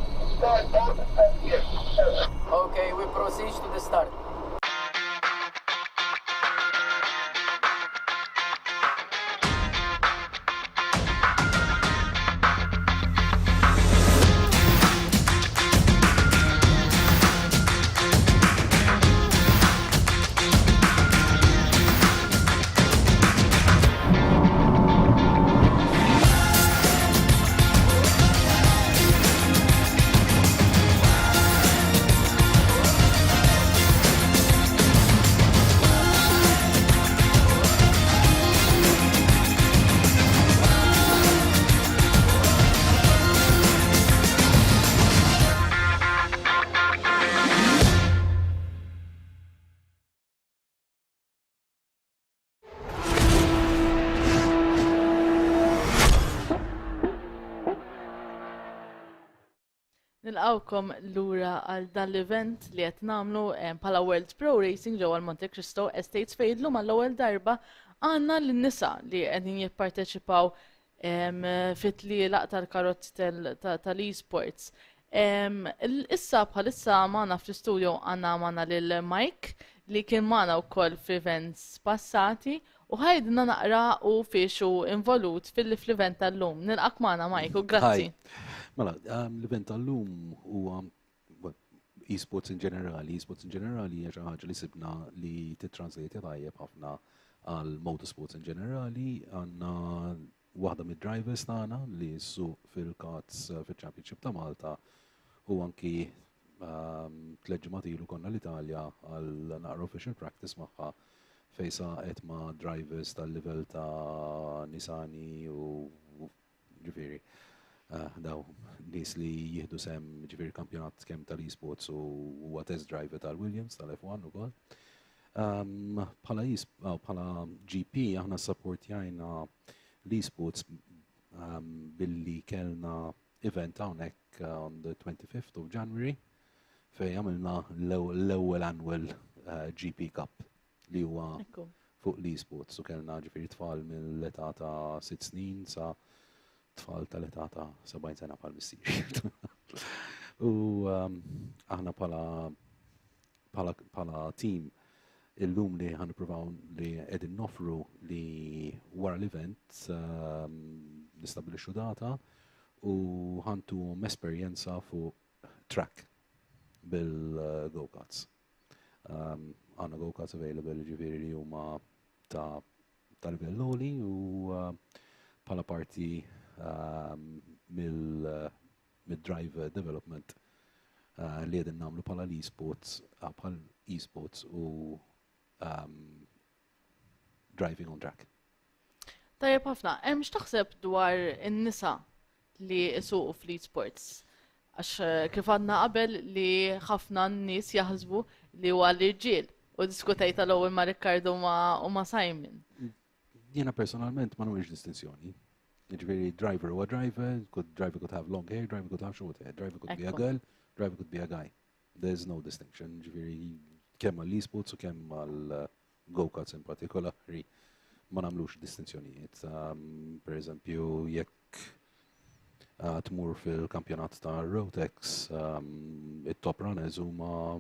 we proceed to the start. Nilqawkom lura għal dan l-event li qed nagħmlu bħala World Pro Racing ġewwa Monte Cristo Estates fejn llum għall-ewwel darba għandna lin-nisa li qegħdin jipparteċipaw fit-tlielaq tal-karozzi tal-esports. Issa bħalissa magħna fl-istudio għandna lil Mike li kien magħna wkoll f'events passati u ħajdna naqra u fiexu involut fil-event tal-lum. Nilqak magħna Mike u grazzi. Mela, l-event tal-lum huwa e-sports in ġenerali. E-sports in ġenerali hija xi ħaġa li sibna li titranslate tajjeb ħafna għal motorsports in ġenerali. Għandna waħda mid-drivers tagħna li ssuq fil-kats fil-Championship ta' Malta u anki tliet ġimgħat ilu konna l-Italja għal naqra official practice magħha fejn saqet ma' drivers tal-livell ta' Nisani u ġifieri. Daw nies li jieħdu sem ġifieri kampjonat kemm tal-esports u test driver tal-Williams tal-F1 ukoll. Bħala GP aħna supportjajna l-esports billi kellna event hawnhekk on the 25th of January fejn għamilna l-ewwel annual GP Cup li huwa fuq l-esports u kellna ġifieri tfal mill-età ta' 6 snin sa tfal tal-età ta' 70 sena bħal missier. U aħna bħala team illum li ħanipruvaw li qegħdin nofru li wara l-event nistabilixxu data u ħantuhom esperjenza fuq track bil-go-karts. Għandna go-karts available ġifieri li huma tal-livell loli u bħala parti mill-driver development li għedin namlu pala l-esports u driving on track. Tajjeb ħafna, hemm x'taħseb dwar in-nisa li jsuqu fl-esports? Għax kif għadna qabel li ħafna nies jaħsbu li huwa l-irġiel u diskutajta l-ewwel ma' Riccardo u ma' Simon. Jiena personalment ma nagħmilx distinzjoni. Ġifieri driver huwa driver could have long hair, driver could have short hair, driver could be a girl, driver could be a guy. There's no distinction. Ġifieri kemm għall-esports u kemm għall-go-karts in partikolari ma nagħmlux distinzjonijiet. Per eżempju, jekk tmur fil-kampjonat ta' Rotex, it-top runners huma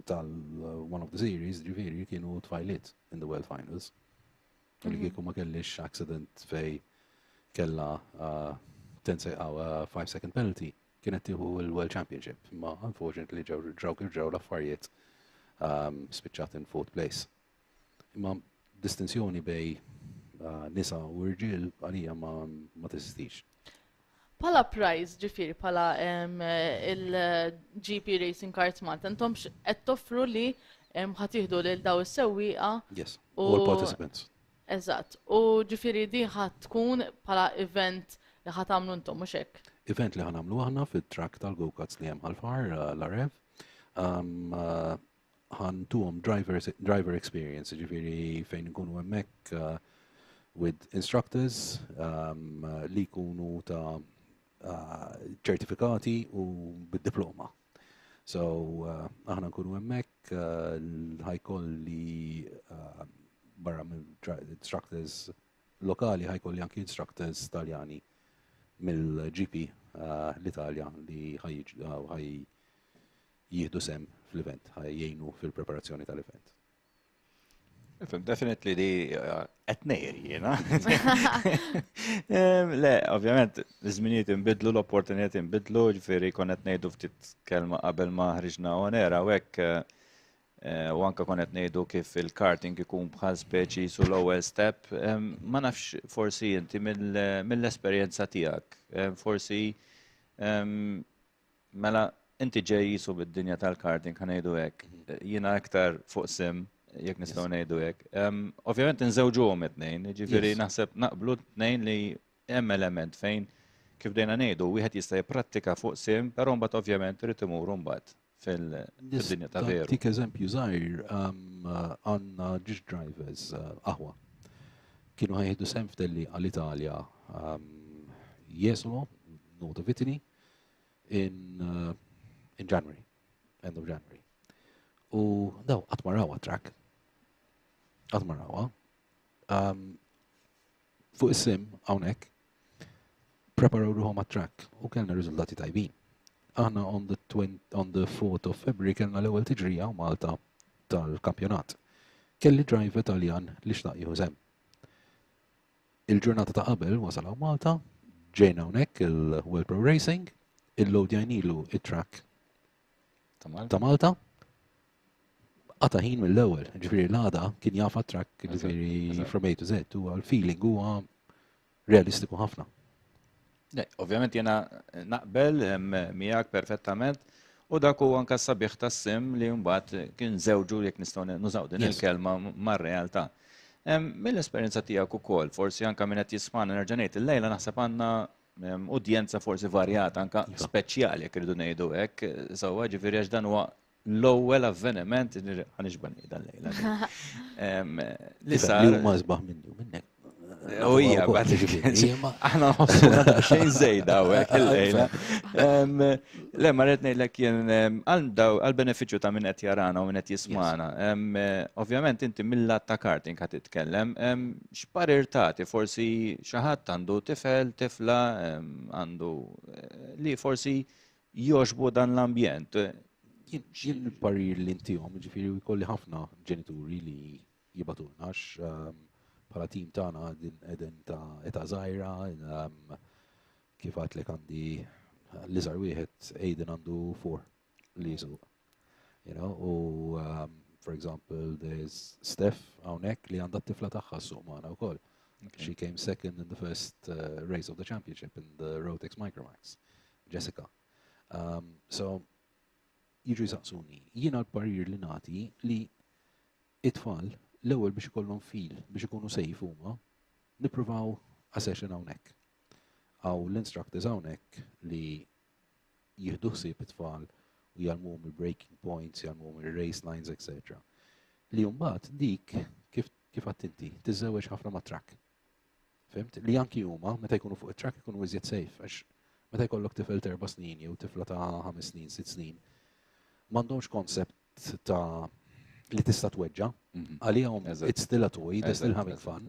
tal-one of the series, ġifieri kienu tfajliet in the World Finals. Li kieku ma kellix accident fej kella 5-second penalty kienet tieħu il-World Championship, ma unfortunately ġew l-affarijiet spiċċat in fourth place. Imma distinzjoni bej nisa u rġiel għalija ma teżistix. Pala prize ġifieri pala il-GP Racing Karts Malta, intom qed toffru li ħatieħdu lil daw is-sewwieqa. Yes, all participants. Eżatt, u ġifieri di tkun bħala event li ħatamlu intom mhux hekk. Event li ħanamlu aħna fit-track tal-go-karts li hemm ħalfar l-Arev. Ħantuhom driver experience, ġifieri fejn ikunu hemmhekk with instructors li jkunu ta' ċertifikati u bid-diploma. So aħna nkunu hemmhekk ħajkolli barra mill-instructors lokali ħajkolli anki instructors Taljani mill-GP l-Italja li ħaj jieħdu sem fl-event, ħaj jgħinu fil-preparazzjoni tal-event. Definitely di etnejri, jena. Le, ovvjament, l-żminijiet imbidlu, l-opportunijiet imbidlu, ġifiri konet nejdu ftit kelma qabel ma ħriġna onera, u hekk u anka konet nejdu kif il-karting ikun bħal speċi su l-ewwel step. Ma nafx forsi inti mill-esperjenza tiegħek, forsi mela inti ġej jisu bid-dinja tal-karting ħanejdu hekk. Jiena aktar fuq sim jekk nistgħu ngħidu hekk. Ovvjament inżewġuhom it-tnejn, jiġifieri naħseb naqblu t-tnejn li hemm element fejn kif dejna ngħidu wieħed jista' jipprattika fuq sim, però mbagħad ovvjament irid imur mbagħad fil-dinja ta' veru. Tik eżempju żgħir għandna ġiġ drivers aħwa. Kienu ħajħdu sem f'delli għall-Italja Jesolo, North of Italy, in January, end of January. U daw għatmarawa track. Għatmarawa. Fuq is-sim hawnhekk preparaw ruħhom għat-track u kellna riżultati tajbin. Aħna on the 4th of February kellna l-ewwel tiġrija Malta tal-kampjonat. Kelli driver Taljan li xtaq jieħu sem. Il-ġurnata ta' qabel wasal Malta, ġejna hawnhekk il-worldproracing, il-lowdjajnilu it-track ta' Malta. Għata ħin mill-ewwel, ġifieri l-għada kien jafa track ġifieri from A to Z u għal-feeling huwa realistiku ħafna. Ovvjament jena naqbel miegħek perfettament u dak huwa anke sabiħ tas-sim li mbagħad kien żewġu jekk nistgħu nużaw din il-kelma mar-realtà. Mill-esperjenza tiegħek ukoll, forsi anke min qed jisma'na nerġa' ngħid illejla naħseb għandna udjenza forsi varjata anke speċjali jekk irridu ngħidu hekk, sewwa ġifieri għax dan huwa l-ewwel avveniment ħaniġbad ngħid allejla. Li sar huma sbaħ minni u minnek. U hija aħna nħossuna xejn żejda hawnhekk illejla. Le ma rrid ngħidlek jien għall-benefiċċju ta' min qed jarana u min qed jisma'na. Ovvjament inti mill-lat ta' karting ħad titkellem, x'parir tagħti forsi xi ħadd għandu tifel, tifla, għandu li forsi jogħġbu dan l-ambjent. Jien parir li intihom, ġifieri jkolli ħafna ġenituri li jibatulna bħala tim tagħna qegħdin ta' età żgħira, kif għadlek għandi l-iżgħar wieħed Aiden għandu 4 li jisuq. U for example, there's Steph hawnhekk li għandha t-tifla tagħha ssuq magħna wkoll. She came second in the first race of the championship in the Rotex Micromax, Jessica. So jiġu jsaqsuni, jiena l-parir li nagħti li it-tfal l-ewwel biex ikollhom feel biex ikunu safe huma, nippruvaw a session hawnhekk. Aw l-instructors hawnhekk li jieħdu ħsieb it-tfal u jgħalmuhom il-breaking points, jgħalmuhom il-race lines, etc. Li mbagħad dik kif qatt inti tiżżewweġ ħafna ma' track. Fimt? Li anki huma meta jkunu fuq it-track ikunu iżjed safe għax meta jkollok tifel 4 snin jew tifla ta' 5 snin, 6 snin, m'għandhomx koncept ta' li tista' tweġġa' għalihom it's still a toy, they're still having fun.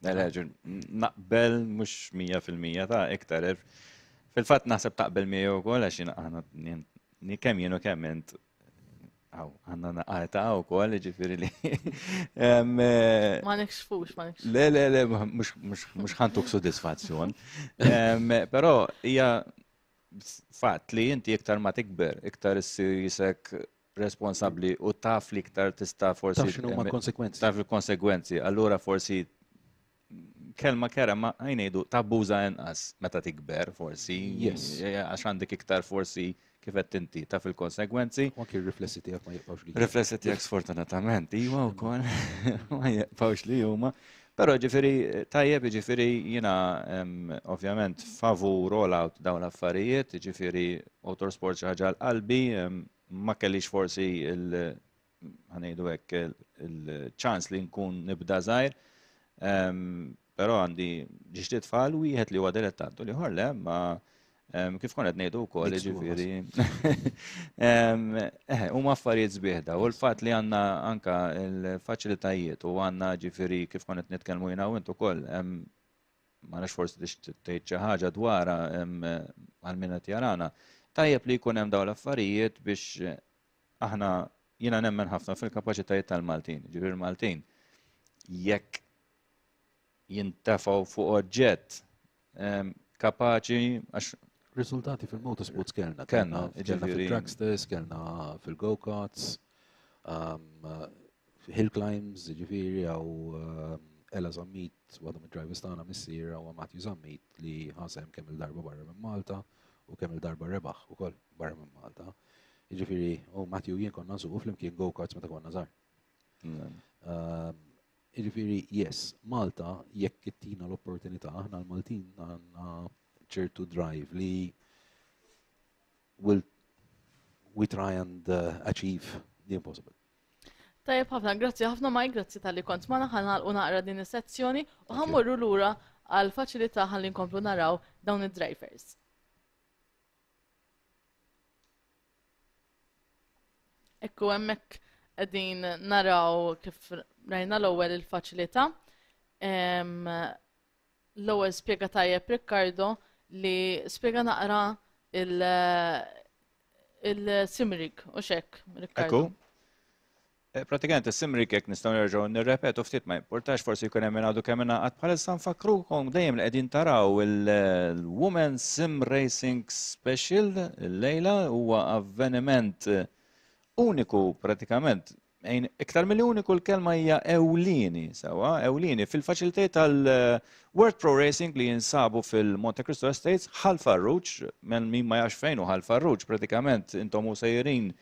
Naqbel mhux 100% ta' iktar. Fil-fatt naħseb taqbel miegħu wkoll għax aħna kemm jien u kemm int għandna naqata wkoll ġifieri li. Ma nikxfux, ma nikxfux. Le, mhux ħantuk sodisfazzjon. Però hija fatt li inti iktar ma tikber, iktar issir jisek responsabbli u taf li iktar tista' forsi Taf x'inhuma l-konsegwenzi. Taf il-konsegwenzi, allura forsi kelma kera ma ngħidu tabbuża inqas meta tikber forsi. Għax għandek iktar forsi kif qed inti taf il-konsegwenzi. Anke ir-riflessi tiegħek ma jibqgħux li. Riflessi tiegħek sfortunatament iwa wkoll ma jibqgħux li huma. Però ġifieri tajjeb ġifieri jiena ovvjament favur rollout dawn l-affarijiet, ġifieri motorsport xi ħaġa l-qalbi, ma kellix forsi ħanejdu hekk il-ċans li nkun nibda żgħir, però għandi ġixtiet tfal wieħed li huwa dilettantu li ħorle ma kif konet ngħidu wkoll ġifieri. Huma affarijiet żbieħda u l-fatt li għandna anke l-faċilitajiet u għandna ġifieri kif konet nitkellmu jiena u int ukoll ma nafx forsi tgħid xi ħaġa dwarha għal min qed jarana. Tajjeb li jkun hemm dawn l-affarijiet biex aħna jiena nemmen ħafna fil-kapaċitajiet tal-Maltin. Ġifier Maltin jekk jintefgħu fuq oġġett kapaċi għax Riżultati fil-motorsports kellna. Kellna, Kellna ġifieri- fil-dragsters, kellna fil-go-karts, hill climbs, ġifiri, għaw Ella Zammit, għadhom id-drivers tagħna missier, għaw Matthew Zammit li ħasem kemm il-darba barra minn Malta u kemm il-darba rebaħ ukoll barra minn Malta. Ġifiri, Matthew jien konna nsuqu flimkien go-karts meta konna żgħar. Ġifiri, yes, Malta jekk ittina l-opportunità aħna l-Maltin għandna ċertu drive li we try and achieve the impossible. Tajjeb ħafna, grazzi ħafna Mike, grazzi tal-li kont ma naħanal u naqra din is-sezzjoni u ħammurru lura għal faċilità ħalli nkomplu naraw dawn id-drivers. Ekku hemmhekk qegħdin naraw kif rajna l-ewwel il-faċilità. L-ewwel spjega tajjeb Riccardo li spjega naqra il-simrik u xek, Riccardo. Ekku. Pratikament is-simrik jekk nistgħu nerġgħu nirrepetu ftit ma importax forsi jkun hemm għadu kemm ingħaqad bħalissa nfakrukom dejjem li qegħdin taraw il-Women Sim Racing Special il-lejla huwa avveniment uniku pratikament. Iktar milli uniku l-kelma hija ewlieni sewwa, ewlieni fil-faċilitajiet tal-World Pro Racing li jinsabu fil-Monte Cristo Estates ħal Farruġ, min ma jax fejn hu ħal Farruġ pratikament intom hu sejrin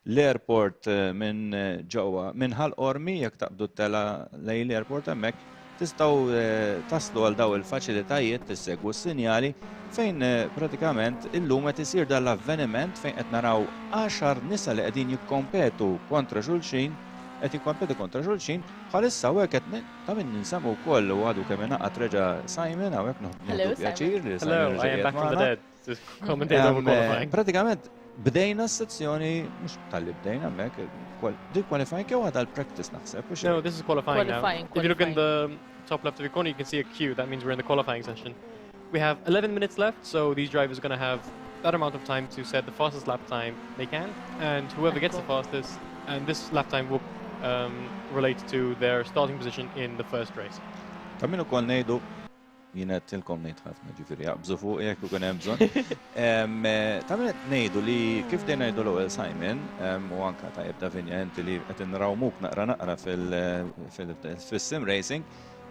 l-airport minn ġewwa minn ħal Ormi jekk taqbdu t-tela lejn l-airport hemmhekk tistgħu taslu għal daw il-faċilitajiet tissegwu s-sinjali fejn pratikament illum qed isir dan l-avveniment fejn qed naraw 10 nisa li qegħdin jikkompetu kontra xulxin qed jikkompetu kontra xulxin bħalissa hawnhekk qed ta' min ninsemmu wkoll u għadu kemm ingħaqad reġa' Simon hawnhekk nieħdu pjaċir li Hello, I am back from the dead. Just commentate over qualifying. Pratikament bdejna s-sezzjoni mhux tal-li bdejna hemmhekk di qualifying jew għadha l-practice naħseb. No, this is qualifying now. Qualifying, If you look in the top left of your corner, you can see a queue. That means we're in the qualifying session. We have 11 minutes left, so these drivers are going to have that amount of time to set the fastest lap time they can, and whoever gets the fastest, and this lap time will relate to their starting position in the first race. Ta' min ukoll ngħidu jiena tilkom ngħid ħafna ġifieri jaqbżu fuq jekk ikun hemm bżonn. Ta' min qed ngħidu li kif dejn ngħidu l-ewwel Simon u anke tajjeb Davinja inti li qed inrawmuk naqra fis-sim racing.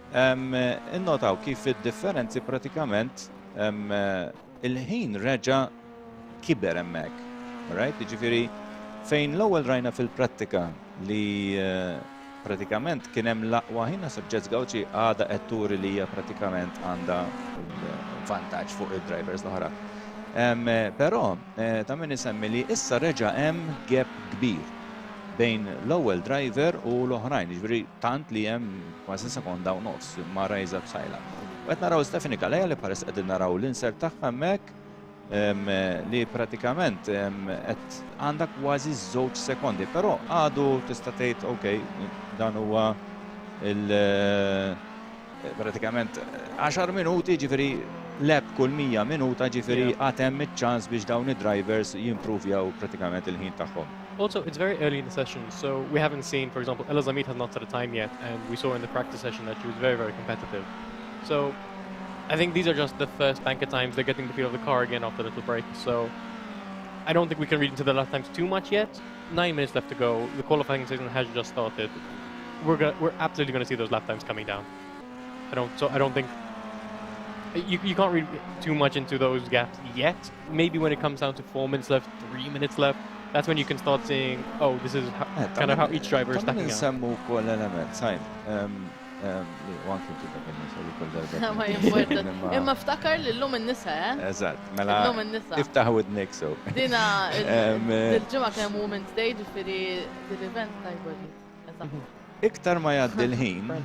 Innotaw kif id-differenzi pratikament il-ħin reġa' kiber hemmhekk. Right? Jiġifieri fejn l-ewwel rajna fil-prattika li pratikament kien hemm laqwa ħin naħseb Jets Gawċi għada qed turi li hija pratikament għandha vantaġġ fuq id-drivers l-oħra. Però ta' min isemmi li issa reġa' hemm gap kbir bejn l-ewwel driver u l-oħrajn, jiġifieri tant li hemm kważi sekonda u nofs ma' rajża b'sajla. Qed naraw Stephanie Galea li pares qegħdin naraw l-insert tagħha hemmhekk li pratikament qed għandha kważi żewġ sekondi, però għadu tista' tgħid okej, dan huwa pratikament 10 minuti ġifieri leb kull 100 minuta ġifieri għad hemm iċ-ċans biex dawn id-drivers jimprovjaw pratikament il-ħin tagħhom. Also, it's very early in the session, so we haven't seen, for example, Ella Zamit has not set a time yet, and we saw in the practice session that she was very, very competitive. So, I think these are just the first banker times. They're getting the feel of the car again after the little break. So, I don't think we can read into the lap times too much yet. 9 minutes left to go. The qualifying season has just started. We're absolutely going to see those lap times coming down. I don't think you can't read too much into those gaps yet. Maybe when it comes down to 4 minutes left, 3 minutes left, that's when you can start seeing, oh, this is kind of how each driver is stacking up. Nsemmu wkoll element, sajn. Ma jimporta. Imma ftakar li l-lum n-nisa, Eżatt, mela L-lum n-nisa. iftaħ widnek so. Dina il-ġimgħa kemm Women's Day ġifieri l-event tajba li. Iktar ma jgħaddi l-ħin,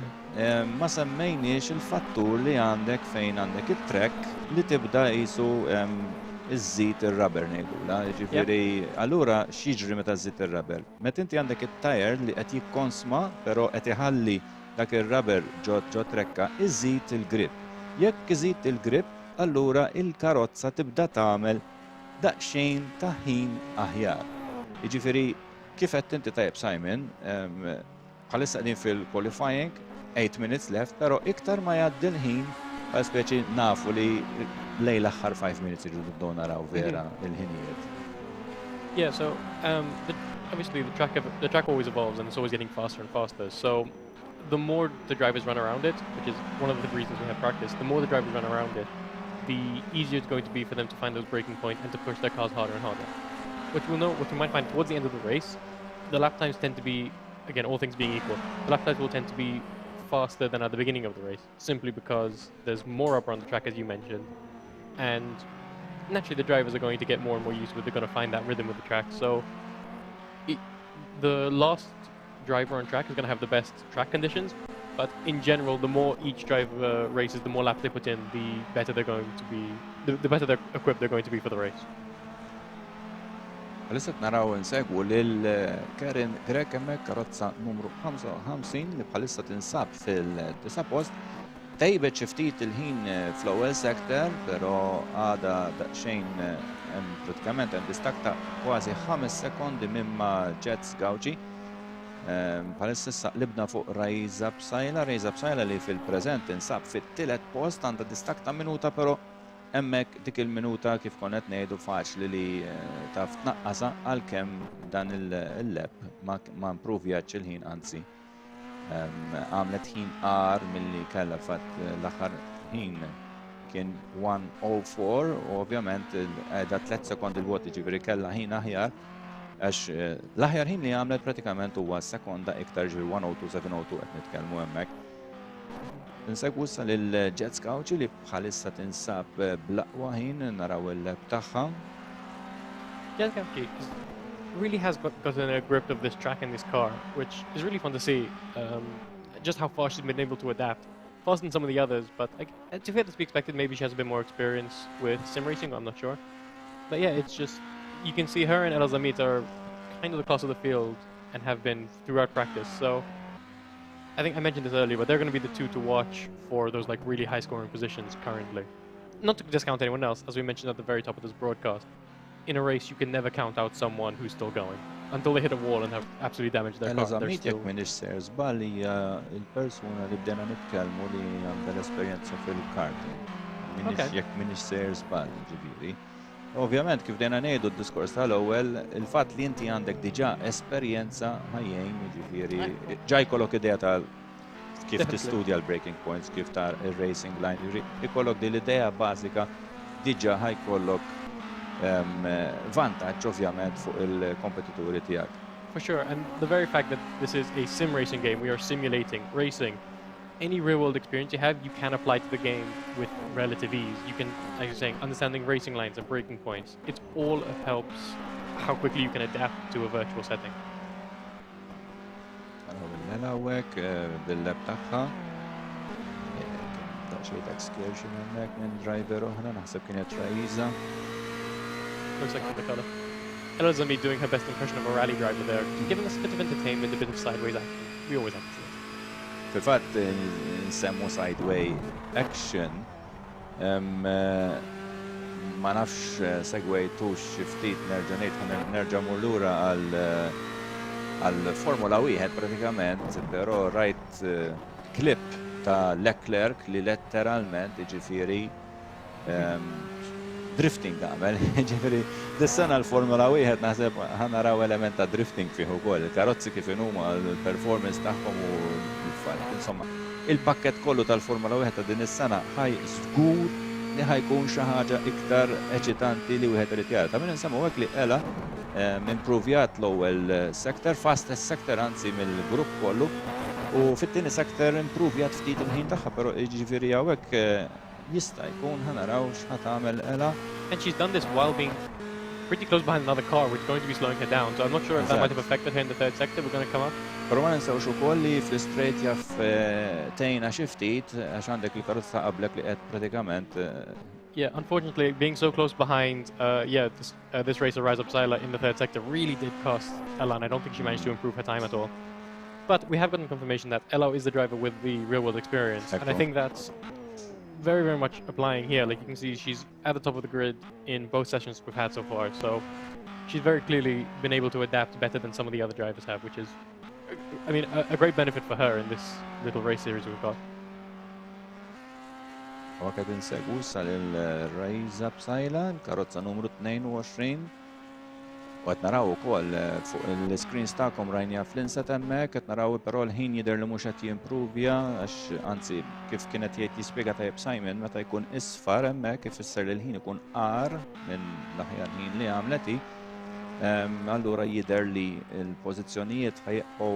ma semmejniex il-fattur li għandek fejn għandek it-trek li tibda qisu iż-żid ir-rubber ngħidula. Ġifieri, allura x'jiġri meta żżid ir-rubber? Meta inti għandek it-tajer li qed jikkonsma, però qed iħalli dak ir-rubber ġo trekka iżid il-grip. Jekk iżid il-grip, allura il-karozza tibda tagħmel daqsxejn ta' ħin aħjar. Jiġifieri kif qed inti tajjeb Simon, bħalissa qegħdin fil-qualifying, 8 minutes left, però iktar ma jgħaddi l-ħin għal speċi nafu li lej l-aħħar 5 minutes irridu naraw vera il-ħinijiet. Yeah, so obviously the track always evolves and it's always getting faster and faster. So the more the drivers run around it, which is one of the reasons we have practice, the more the drivers run around it, the easier it's going to be for them to find those braking points and to push their cars harder and harder. What we might find towards the end of the race, the lap times tend to be, again, all things being equal, the lap times will tend to be faster than at the beginning of the race, simply because there's more rubber on the track, as you mentioned, and naturally the drivers are going to get more and more used to it. They're going to find that rhythm with the track. So the last driver on track is going to have the best track conditions, but in general, the more each driver races, the more laps they put in, the better they're going to be, the better they're equipped they're going to be for the race. Għalisat naraw nsegwu l-Karen Grek hemmhekk karozza numru 55 li bħalissa tinsab fil-9 post. Tejbet xi ftit il-ħin fl-ewwel sektor, però għada daqsxejn pratikament hemm distak ta' kważi 5 sekondi mimma Jets Gauci. Bħalissa issa qlibna fuq Rajza Bsajla li fil-preżent insab fit-tielet post għandha distak ta' minuta, però hemmhekk dik il-minuta kif konet ngħidu faċli li taf tnaqqasa għalkemm dan il-lep ma improvjax il-ħin, anzi għamlet ħin qar milli kellha fatt l-aħħar ħin kien 1:04 u ovvjament qiegħda 3 sekondi l-vot, jiġifieri kellha ħin aħjar għax l-aħjar ħin li għamlet pratikament huwa sekonda iktar ġifieri 1:02.702 qed nitkellmu hemmhekk. Nsegwu issa lil-Jets Gauci li bħalissa tinsab bl-aqwa ħin naraw il-lep tagħha. Jets Gauci really has gotten a grip of this track and this car, which is really fun to see. Just how far she's been able to adapt. Faster than some of the others, but to be expected, maybe she has a bit more experience with sim racing, I'm not sure. But yeah, it's just, you can see her and El Zamit are kind of the class of the field and have been throughout practice. So I think I mentioned this earlier, but they're going to be the two to watch for those like really high scoring positions currently. Not to discount anyone else, as we mentioned at the very top of this broadcast. In a race, you can never count out someone who's still going until they hit a wall and have absolutely damaged their car. They're still... minix ser żball hija l-persuna li bdejna nitkellmu li għandha l-esperjenza fil-karting. Jekk minix ser żball, ġifieri. Ovvjament kif bdejna ngħidu d-diskors tal-ewwel, il-fatt li inti għandek diġà esperjenza ħajjejn, ġifieri ġaj jkollok idea tal kif tistudja l-breaking points, kif tar il-racing line, ikollok din l-idea bażika diġà ħajkollok vantaġġ ovvjament fuq il-kompetituri tiegħek. For sure, and the very fact that this is a sim racing game, we are simulating racing. Any real world experience you have, you can apply to the game with relative ease. You can, like you're saying, understanding racing lines and breaking points. It all helps how quickly you can adapt to a virtual setting. Għawek bil-lab tagħha. Daqsxejn excursion hemmhekk minn driver oħra, naħseb kienet Raiza. Looks like the colour. El Zamit doing her best impression of a rally driver there, giving us a bit of entertainment, a bit of sideways action. We always have to see it. Fil-fatt nsemmu sideway action ma nafx segwejtux xi ftit nerġa' mur lura għal Formula 1 pratikament, però rajt klip ta' Leclerc li letteralment jiġifieri drifting għamel, ġifiri, dis-sena l-Formula 1 naħseb ħanaraw element ta' drifting fih ukoll, il-karozzi kif huma, l-performance tagħhom u l-affarijiet. Insomma, il-pakket kollu tal-Formula 1 ta' din is-sena ħaj żgur li ħajkun xi ħaġa iktar eċitanti li wieħed irid jara. Ta' min insemmu hekk li ela improvjat l-ewwel sector, fastest sector anzi mill-grupp kollu, u fit-tieni sector improvjat ftit il-ħin tagħha, però jiġifieri hawnhekk jista' jkun ħanaraw x'ħad tagħmel ela. And she's done this while being pretty close behind another car, which is going to be slowing her down. So I'm not sure if that might have affected her in the third sector. We're going to come up. Però ma ninsewx ukoll li fl-straight jaff tejna xi ftit għax għandek il-karozza qablek li qed pratikament. Yeah, unfortunately, being so close behind, this racer, Rise Up Sila, in the third sector really did cost Ella, and I don't think she managed to improve her time at all. But we have gotten confirmation that Ella is the driver with the real-world experience, and I think that's very, very much applying here. Like you can see, she's at the top of the grid in both sessions we've had so far. So she's very clearly been able to adapt better than some of the other drivers have, which is, I mean, a great benefit for her in this little race series we've got. وقت insegwu sal-Rajza Bsajla, karozza numru 22. Għat naraw ukoll fuq l-screens ta'kom rajnija fl-inset hemmhekk, qed naraw però l-ħin jidher li mhux qed jimprovja għax anzi kif kienet jgħid jispjega tajjeb Simon meta jkun isfar hemmhekk ifisser li l-ħin ikun qar minn l-aħjar ħin li għamleti. Allura jidher li l-pożizzjonijiet ħajqgħu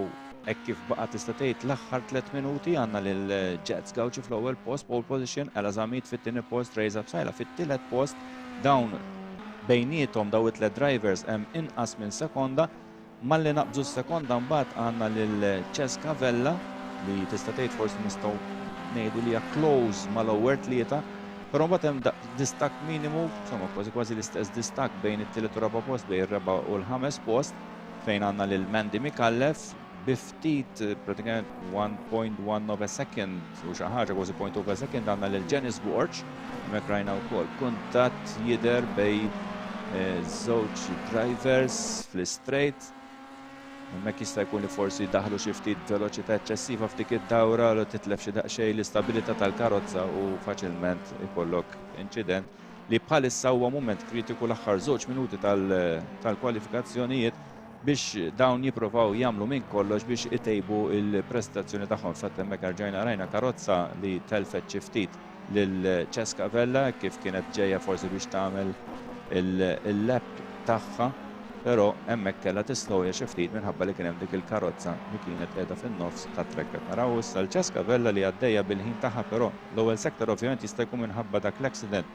hekk kif baqa' tista' tgħid l-aħħar 3 minuti għandna lil Jets Gauci fl-ewwel post, pole position, Ela Zamit fit-tieni post, Rajza Bsajla fit-tielet post, dawn bejnietom daw it-tlet drivers hemm inqas minn sekonda, malli naqbżu s-sekonda mbagħad għandna lil Cesca Vella li tista' tgħid forsi nistgħu ngħidu li hija close mal-ewwel tlieta, però mbagħad hemm distak minimu, insomma kważi l-istess distak bejn it-tielet u raba' post bejn ir-raba' u l-ħames post fejn għandna lil Mandy Mikallef bi ftit pratikament 1.1 of a second u xi ħaġa kważi 0.2 of a second għandna lil Janice Borch hemmhekk rajna wkoll kuntatt jidher bejn żewġ drivers fl-straight. Hemmhekk jista' jkun li forsi daħlu xi ftit veloċità eċċessiva f'dik id-dawra u titlef xi daqsxejn l-istabilità tal-karozza u faċilment ikollok inċident li bħalissa huwa mument kritiku l-aħħar żewġ minuti tal-kwalifikazzjonijiet biex dawn jippruvaw jagħmlu minn kollox biex itejbu il-prestazzjoni tagħhom. Fatt hemmhekk rġajna rajna karozza li telfet xi ftit lil Cesca Vella kif kienet ġejja forsi biex tagħmel il-lap tagħha, però hemmhekk kellha tislowja xi ftit minħabba li kien hemm dik il-karozza li kienet qiegħda fin-nofs tat-trekk. Qed naraw issa l-Cesca Vella li għaddejja bil-ħin tagħha, però l-ewwel sektor ovvjament jista' jkun minħabba dak l-accident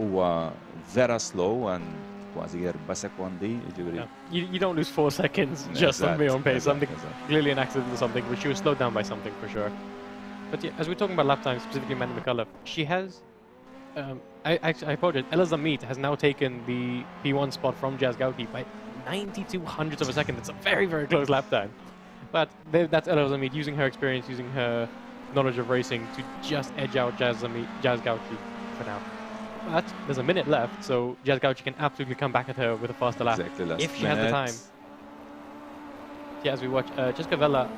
huwa vera slow and kważi 4 sekondi, jiġifieri. You don't lose 4 seconds just on your own pace. Something clearly an accident or something, but she was slowed down by something for sure. But yeah, as we're talking about lap time, specifically Mandy Mikallef, she has I apologize. Ela Zamit has now taken the P1 spot from Jazz Gauci by 92 hundredths of a second. It's a very, very close lap time. But that's Ela Zamit using her experience, using her knowledge of racing to just edge out Jazz Gauci for now. But there's a minute left, so Jazz Gauci can absolutely come back at her with a faster lap if she has the time. Yeah, as we watch Cesca Vella,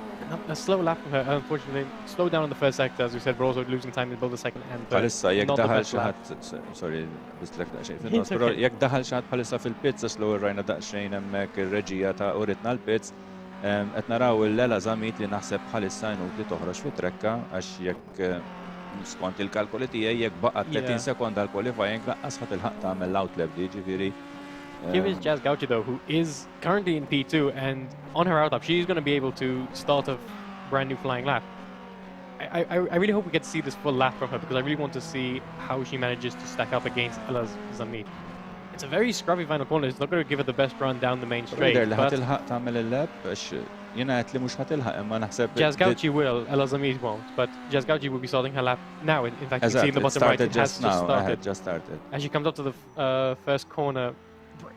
a slow lap from her, unfortunately. Slowed down in the first sector, as we said, but also losing time in both the second and third. Palissa, jek daħal xaħat, sorry, bislek daqxejn, pero jek daħal xaħat palissa fil-pizza slow rajna daqxejn emmek il-reġija ta' uritna l-pizz. Et naraw il-Ela Zamit li naħseb bħalissa jnut li toħroġ fit-trekka, għax jek skont il-kalkoli tiegħi jek baqa 30 sekonda l-qualifying laqqas ħadd il-ħaq tagħmel l-outlap di ġifieri. Here is Jazz Gauci though, who is currently in P2, and on her outlap, she's going to be able to start a brand new flying lap. I really hope we get to see this full lap from her, because I really want to see how she manages to stack up against Ela Zamit. It's a very scruffy final corner. It's not going to give her the best run down the main straight. Jazz Gauci will, Ela Zamit won't. But Jazz Gauci will be starting her lap now. In fact, you can see in the bottom right, it has just started. As she comes up to the first corner,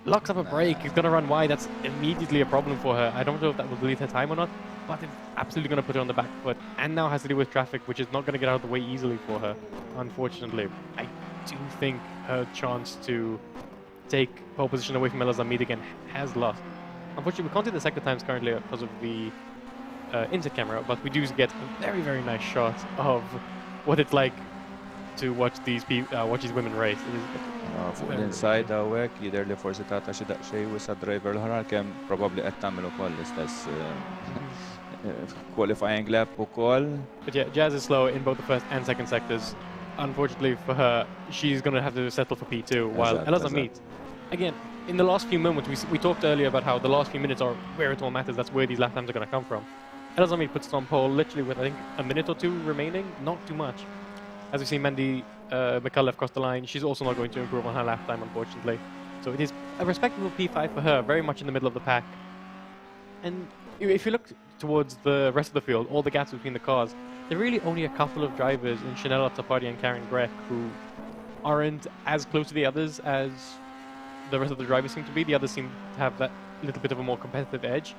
locks up a brake, he's going to run wide. That's immediately a problem for her. I don't know if that will delete her time or not, but it's absolutely going to put her on the back foot, and now has to deal with traffic, which is not going to get out of the way easily for her, unfortunately. I do think her chance to take pole position away from Ela Zamit again has lost. Unfortunately, we can't do the sector times currently because of the inset camera, but we do get a very, very nice shot of what it's like to watch these women race. Fuq l-inside għawek, jider li forsi tata xi daqsxejn wisa driver l-ħarar kemm probabbli qed tagħmel ukoll l-istess qualifying lap ukoll. But yeah, Jazz is slow in both the first and second sectors. Unfortunately for her, she's going to have to settle for P2, while Ela Zamit, again, in the last few moments, we talked earlier about how the last few minutes are where it all matters. That's where these lap times are going to come from. Ela Zamit puts it on pole literally with, I think, a minute or two remaining, not too much. As we see Mandy Mikallef cross the line, she's also not going to improve on her lap time, unfortunately. So it is a respectable P5 for her, very much in the middle of the pack. And if you look towards the rest of the field, all the gaps between the cars, there are really only a couple of drivers in Chanel Tapari and Karen Grech who aren't as close to the others as the rest of the drivers seem to be. The others seem to have that little bit of a more competitive edge.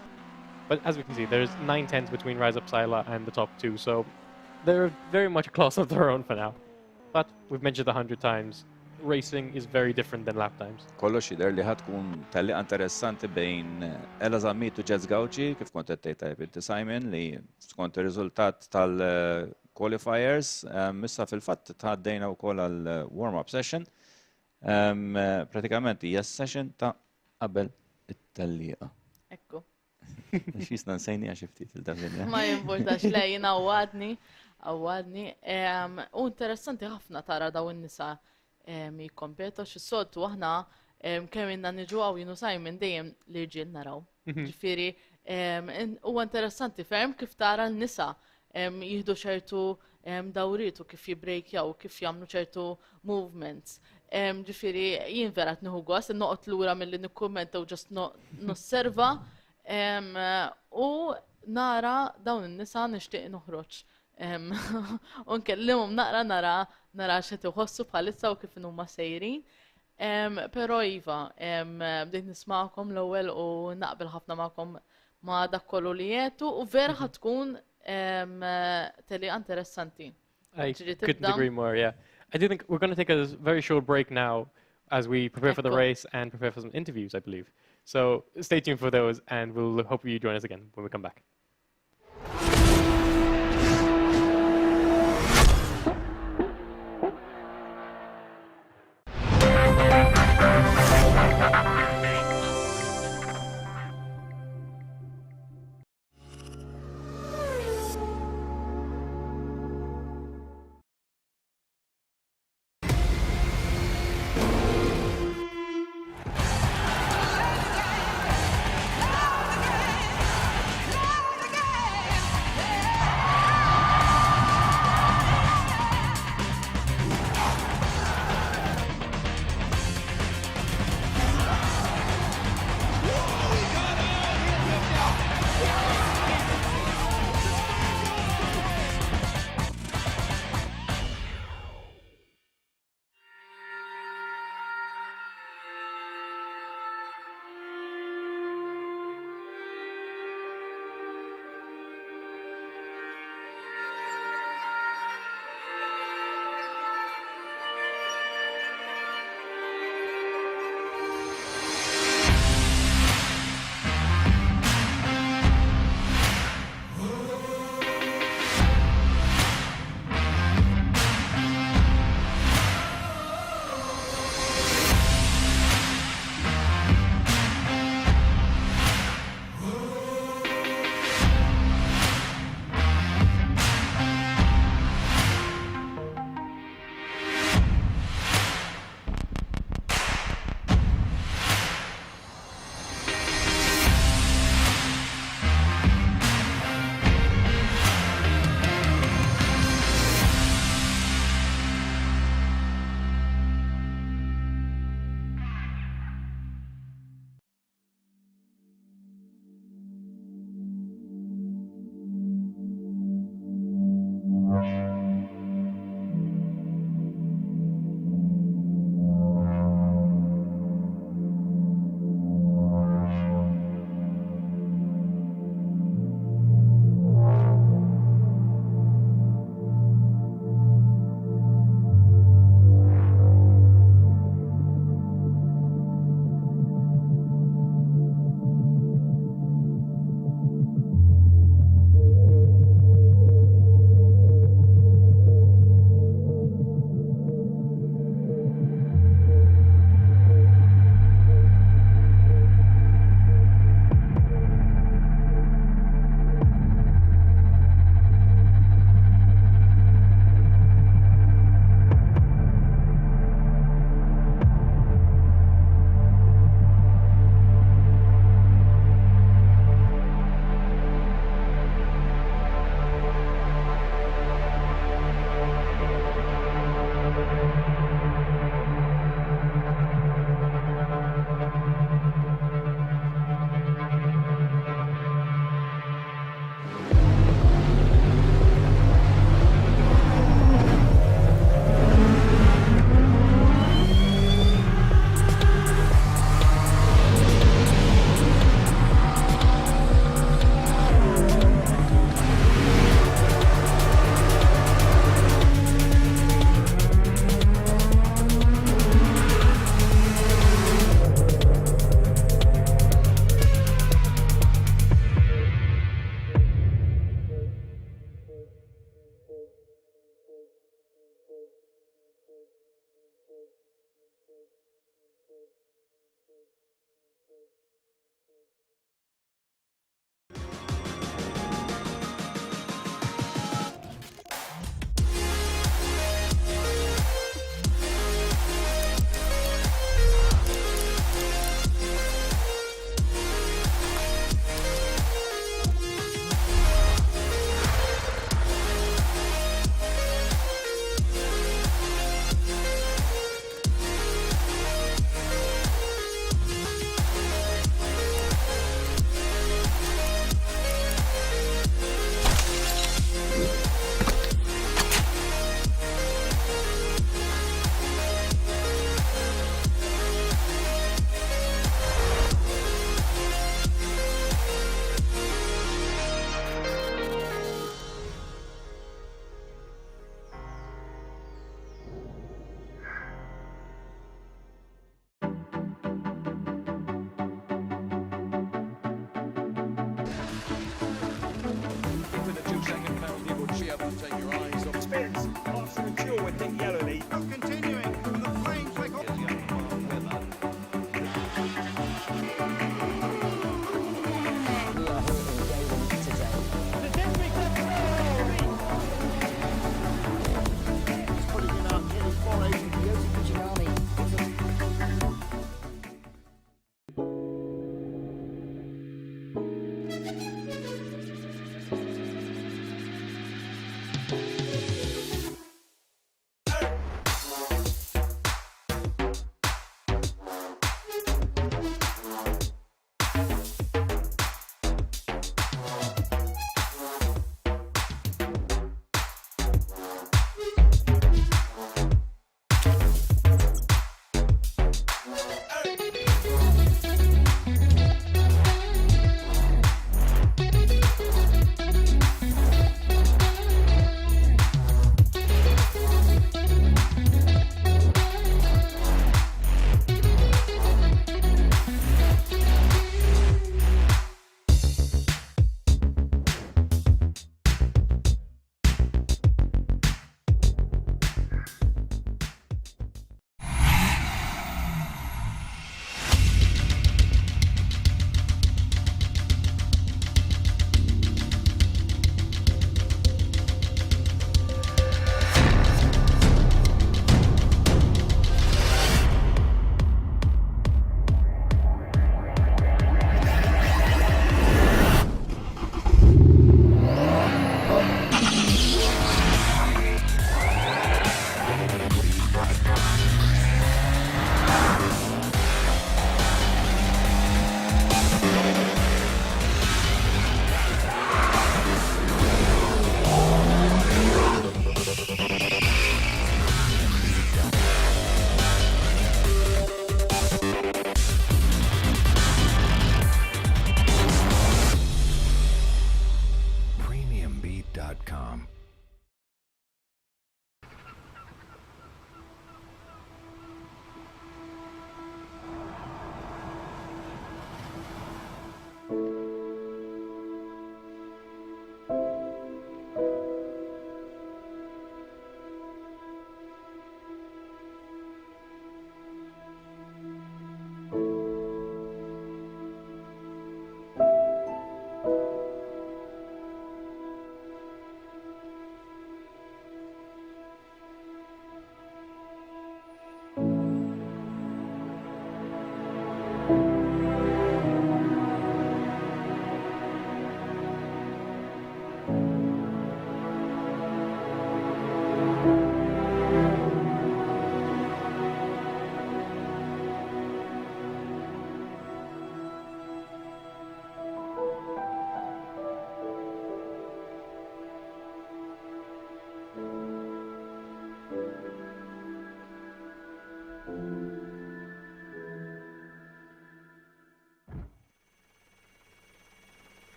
But as we can see, there's 9/10 between Rise Up Sila and the top two, so they're very much a class of their own for now. but we've mentioned 100 times, racing is very different than lap times. Kollox jidher li ħatkun tal-liqa interessanti bejn Ella Zammit u Jez Gauci, kif kont qed tgħid inti Simon, li skont ir-riżultat tal-qualifiers, issa fil-fatt tħaddejna wkoll għal warm-up session. Pratikament hija session ta' qabel it-tellieqa. Ekku. X'jisna nsejni għax ftit il-Davinja. Ma jimportax lejn għawadni. U interessanti ħafna tara daw in-nisa jikkompetu xis-soltu aħna kemm inna niġu għaw jienu Simon dejjem li ġil naraw. Ġifieri huwa interessanti ferm kif tara l-nisa jieħdu ċertu dawriet u kif jibbrejkjaw, kif jagħmlu ċertu movements. Ġifieri jien vera qed nieħu gost noqgħod lura milli nikkummenta u ġust nosserva u nara dawn in-nisa nixtieq noħroġ. Unkellimhom nara x'qed iħossu bħalissa u kif huma sejrin. Però iva, bdejt nisma'kom l-ewwel u naqbel ħafna magħkom ma' dak kollu li jetu u vera ħatkun telliqa interessanti. I couldn't agree more, yeah. I do think we're going to take a very short break now as we prepare for the race and prepare for some interviews, I believe. So stay tuned for those and we'll hope you join us again when we come back.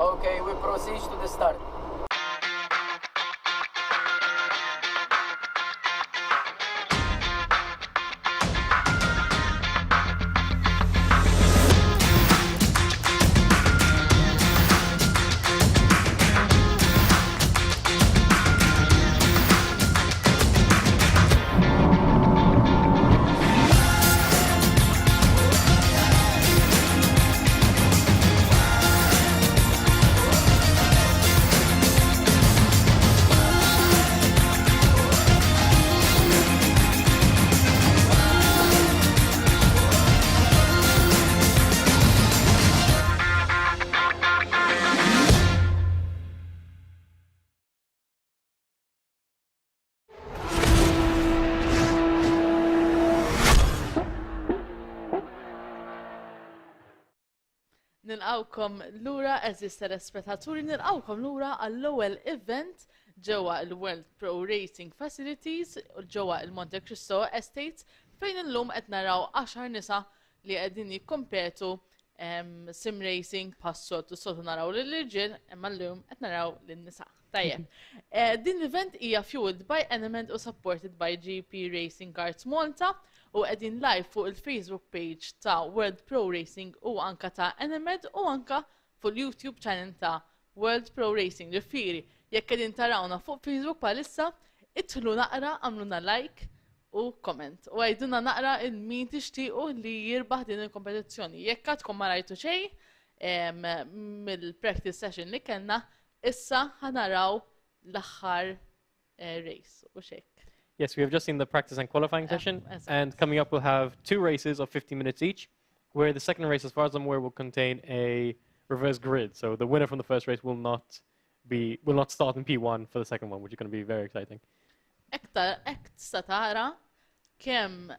Okay, we proceed to the start. Nilqawkom lura eżis telespettaturi, nilqawkom lura għall-ewwel event ġewwa il-World Pro Racing Facilities ġewwa il-Monte Cristo Estates fejn illum qed naraw 10 nisa li qegħdin jikkompetu sim racing pas-soltu soltu naraw lill-irġiel imma llum qed naraw lin-nisa. Tajjeb. Din l-event hija fueled by Element u supported by GP Racing Cards Malta u qegħdin live fuq il-Facebook page ta' World Pro Racing u anka ta' Element u anka fuq il-YouTube channel ta' World Pro Racing. Ġifieri, jekk qegħdin tarawna fuq Facebook bħalissa, idħlu naqra, għamluna like u comment. U għajduna naqra il-min tixtiequ li jirbaħ din il-kompetizzjoni. Jekk għadkom ma rajtu xejn mill-practice session li kellna, issa ħanaraw l-aħħar race u xek. Yes, we have just seen the practice and qualifying session, and coming up we'll have 2 races of 50 minutes each, where the second race, as far as I'm aware, will contain a reverse grid. So the winner from the first race will not start in P1 for the second one, which is going to be very exciting. Ek tista' tara kemm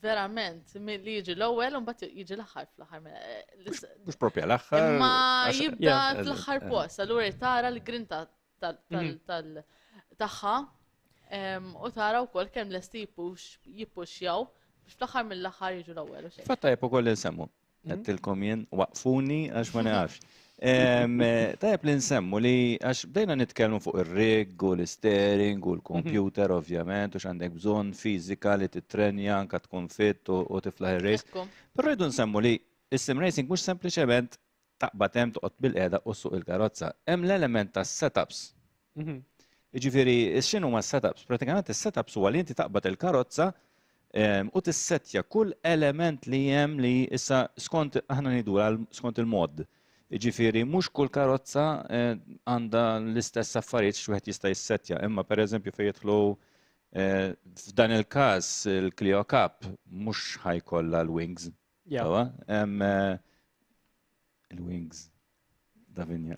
verament li jiġi l-ewwel u mbagħad jiġi l-aħħar fl-aħħar. Mhux propja l-aħħar. Imma jibda fl-aħħar post, allura tara l-grinta tagħha u tara wkoll kemm lesti jippuxjaw biex fl-aħħar mill-aħħar jiġu l-ewwel. Fatta jep ukoll insemmu. Qedtilkom jien waqfuni għax ma nafx. Tajab li nsemmu li għax bdejna nitkellmu fuq ir-rig u l-steering u l-computer ovvjament u x'għandek bżonn fiżika li titrenja anke tkun fit u tiflaħ ir-race. Però rridu nsemmu li is-sim racing mhux sempliċement taqbad hemm toqgħod bil-qiegħda u suq il-karozza. Hemm l-element tas-setups. Jiġifieri x'inhu ma setups? Pratikament is-setups huwa li inti taqbad il-karozza u tissettja kull element li hemm li issa skont aħna ngħidu skont il-mod. Ġifieri mhux kull karozza għandha l-istess affarijiet x'wieħed jista' jissettja, imma pereżempju fejn jidħlu f'dan il-każ il-Clio Cup mhux ħajkollha l-wings. Hemm il-wings. Davinja.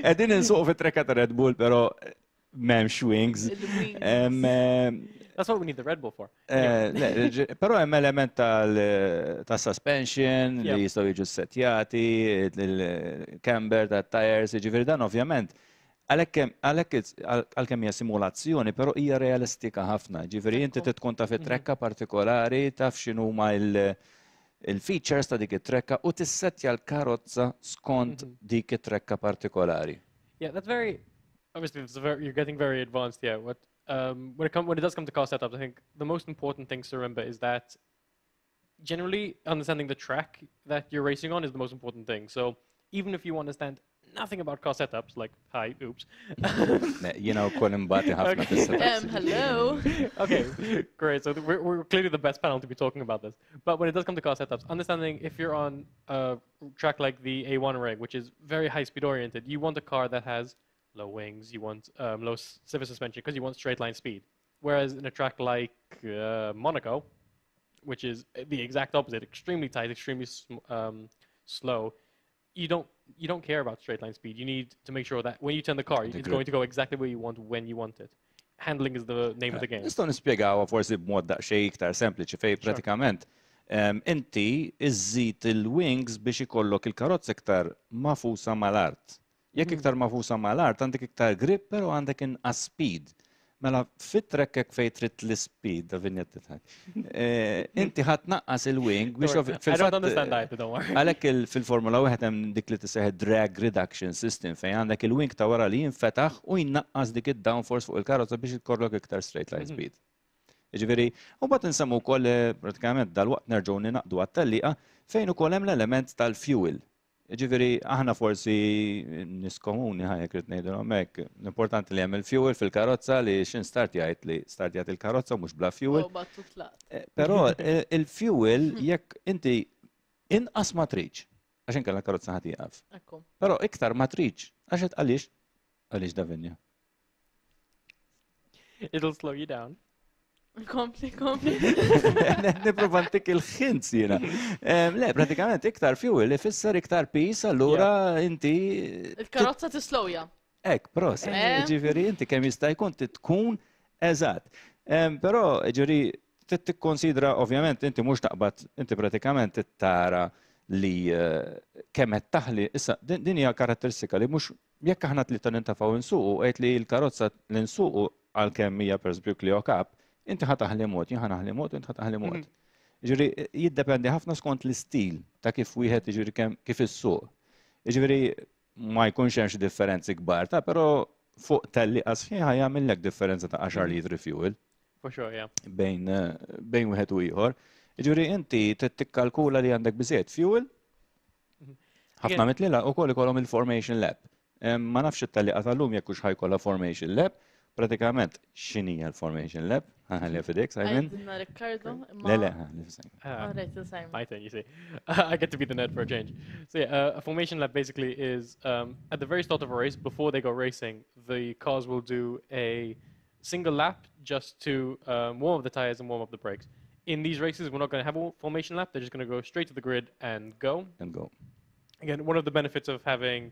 Qegħdin insuqu fit-trekka ta' Red Bull, però m'hemmx wings. That's what we need the Red Bull for. Però hemm element ta' suspension li jistgħu jiġu settjati, il-camber ta' tires, jiġifieri dan ovvjament għalkemm hija simulazzjoni, però hija realistika ħafna. Jiġifieri inti tkun taf it-trekka partikolari, taf x'inhuma il-features ta' dik it-trekka u tissettja l-karozza skont dik it-trekka partikolari. Yeah, that's very obviously you're getting very advanced here. When it does come to car setups, I think the most important things to remember is that generally understanding the track that you're racing on is the most important thing. So even if you understand nothing about car setups, like, hi, oops. Hello. Okay, great. So we're clearly the best panel to be talking about this. But when it does come to car setups, understanding if you're on a track like the A1 rig, which is very high-speed oriented, you want a car that has low wings, you want low stiff suspension because you want straight line speed. Whereas in a track like Monaco, which is the exact opposite, extremely tight, extremely slow, you don't care about straight line speed. You need to make sure that when you turn the car, it's going to go exactly where you want when you want it. Handling is the name of the game. Nistgħu nispjegaw forsi b'mod daqsxejn iktar sempliċi fejn pratikament inti iżżid il-wings biex ikollok il-karozza iktar mafusa mal-art. Jekk iktar mafusa mal-art, għandek iktar grip, però għandek inqas speed. Mela, fit-trekkek fej trid l-speed, da vinjet titħak. Inti ħat naqqas il-wing biex I don't understand that, but don't worry. Għalek fil-Formula 1 hemm dik li tisseħ drag reduction system fejn għandek il-wing ta' wara li jinfetaħ u jinnaqqas dik id-downforce fuq il-karozza biex tkollok iktar straight line speed. Ġifieri, u bat nsemmu wkoll pratikament dal-waqt nerġgħu ninaqdu għat-tellieqa fejn ukoll hemm l-element tal-fuel. Ġifieri, aħna forsi nis komuni ħajja krid ngħidu hemmhekk. L-importanti li hemm il-fuel fil-karozza li xin start jgħid li start jgħid il-karozza mhux bla fuel. Però il-fuel jekk inti inqas ma triġ għax inkella l-karozza ħadd jieqaf. Però iktar ma triġ għax għaliex Davinja. It'll slow you down. Kompli. Niprofa ntik il-ħinz jiena. Le, pratikament iktar fuel ifisser iktar pis, allura inti. Il-karozza tislowja. Pros. Ġifieri inti kemm jista' jkun tkun eżatt. Però ġifieri tikkonsidra ovvjament inti mhux taqbad, inti pratikament tara li kemm qed taħli. Issa din hija karatteristika li mhux jekk aħna tlieta nintafgħu nsuqu qed li l-karozza li nsuqu għalkemm hija pereżempju Clio Cup, inti ħataħli mod, jien ħanaħli mod, inti ħataħli mod. Ġifieri jiddependi ħafna skont l-istil ta' kif wieħed jiġri kif is-suq. Ġifieri ma jkunx hemm xi differenzi kbar ta' però fuq tellieqa sħiħa jagħmellek differenza ta' 10 litri fuel. For sure, yeah. Bejn wieħed u ieħor. Ġifieri inti tikkalkula li għandek biżejjed fuel. Ħafna mitliela wkoll ikollhom il-formation lap. Ma nafx it-tellieqa tal-lum jekk hux ħajkollha formation lap. Pratikament, x'inhi l-formation lab? Ħalli fidek, Simon? Riccardo. Le, my turn, you see. I get to be the nerd for a change. So yeah, a formation lap basically is at the very start of a race, before they go racing, the cars will do a single lap just to warm up the tires and warm up the brakes. In these races, we're not going to have a formation lap. They're just going to go straight to the grid and go. Again, one of the benefits of having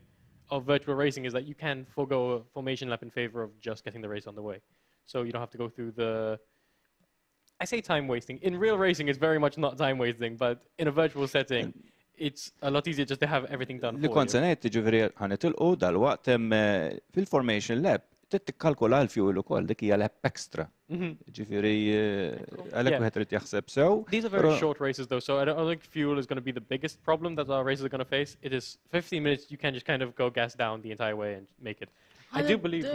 virtual racing is that you can forego a formation lap in favor of just getting the race on the way. So you don't have to go through I say time wasting. In real racing, it's very much not time wasting, but in a virtual setting, it's a lot easier just to have everything done for you. Li konsenet, ġifieri ħanitilqu dal-waqt fil-formation lap, tikkalkula l-fuel ukoll dik hija lap extra. Ġifieri għalhekk wieħed irid jaħseb sew. These are very short races though, so I don't think fuel is going to be the biggest problem that our races are going to face. It is 15 minutes, you can just kind of go gas down the entire way and make it. I do believe...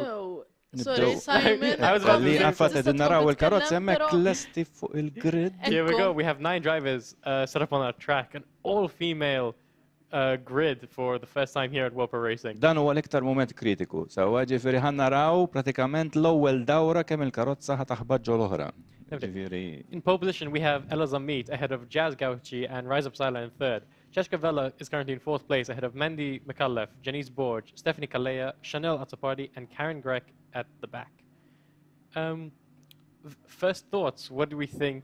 Sorry, Simon. I was about to Għafat id naraw il-karozza hemmhekk lesti fuq il-grid. Here we go, we have 9 drivers set up on our track, an all-female grid for the first time here at worldproracing. Dan huwa l-iktar moment kritiku. Sewwa ġifieri ħannaraw pratikament l-ewwel dawra kemm il-karozza ħataħbad ġol oħra. In pole position, we have Ella Zamit ahead of Jazz Gauci and Rise Up Sila in third. Czeska Vella is currently in fourth place ahead of Mandy McAuliffe, Janice Borge, Stephanie Kalea, Chanel Atapardi, and Karen Grech at the back. First thoughts, what do we think?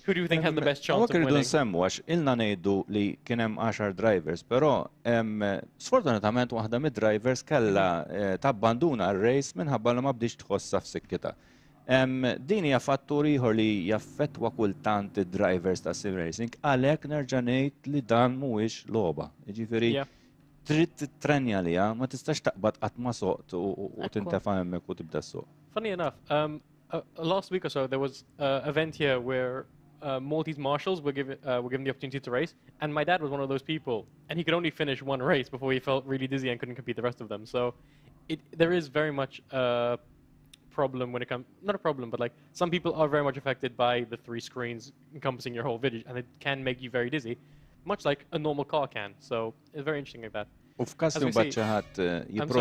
Who do you think has the best chance of winning? Irridu nsemmu għax ilna ngħidu li kien hemm 10 drivers, però sfortunatament waħda mid-drivers kellha tabbanduna r-race minħabba li ma bdix tħossha f'sikkitha. Din hija fattur ieħor li jaffettwa kultant id-drivers ta' sim racing, għalhekk nerġa' ngħid li dan mhuwiex logħba. Jiġifieri trid titrenja liha, ma tistax taqbad qatt ma soqt u tintefa' hemmhekk u tibda suq. Funny enough, last week or so there was an event here where Maltese marshals were given the opportunity to race, and my dad was one of those people, and he could only finish one race before he felt really dizzy and couldn't compete the rest of them. So there is very much a problem when it comes, not a problem, but like some people are very much affected by the 3 screens encompassing your whole video, and it can make you very dizzy, much like a normal car can. So it's very interesting like that. I'm sorry,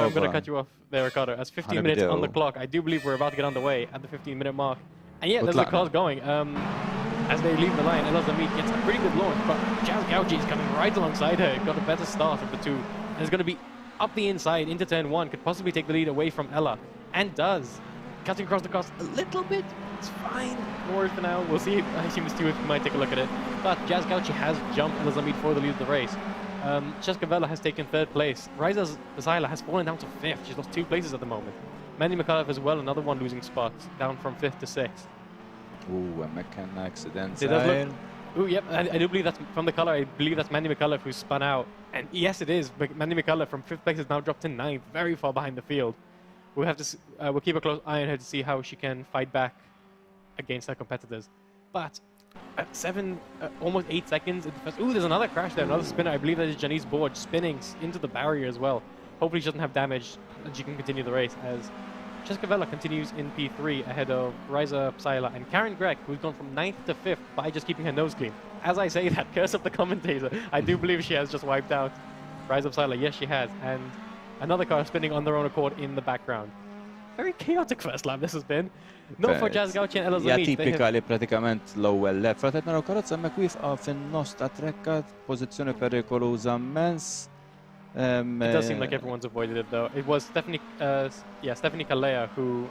I'm going to cut you off there, Ricardo. As 15 minutes on the clock, I do believe we're about to get underway at the 15-minute mark. And yeah, there's the cars going. As they leave the line, Ella Zamit gets a pretty good launch, but Jazz Gauci is coming right alongside her. Got a better start of the two. And is going to be up the inside into turn 1, could possibly take the lead away from Ella. And does. Cutting across the course a little bit. It's fine. No worries for now. We'll see. I assume Stewart might take a look at it. But Jazz Gauci has jumped Ella Zamit for the lead of the race. Czeska Vella has taken 3rd place. Risa Zaila has fallen down to 5th. She's lost 2 places at the moment. Mandy McAuliffe as well, another one losing spots, down from 5th to 6th. Ooh, a mechanic accident. Ooh, yep, I do believe that's from the color. I believe that's Mandy McAuliffe who spun out. And yes, it is. But Mandy McAuliffe from 5th place has now dropped to 9th, very far behind the field. we'll have to we'll keep a close eye on her to see how she can fight back against her competitors. But at almost 8 seconds in the first, there's another crash there, another spinner. I believe that is Janice Borg spinning into the barrier as well. Hopefully she doesn't have damage and she can continue the race as Jessica Vella continues in P3 ahead of Riza Psyla and Karen Gregg, who's gone from 9th to 5th by just keeping her nose clean. As I say that, curse of the commentator, I do believe she has just wiped out Riza Psyla. Yes, she has. And another car spinning on their own accord in the background. Very chaotic first lap this has been. Not for Jazz Gauci and Ella Zamit. Tipika li pratikament l-ewwel lap. Fatet naraw karozza hemmhekk wieqfa fin-nofs ta' trekka, pożizzjoni perikoluża immens. It does seem like everyone's avoided it though. It was Stephanie Kalea who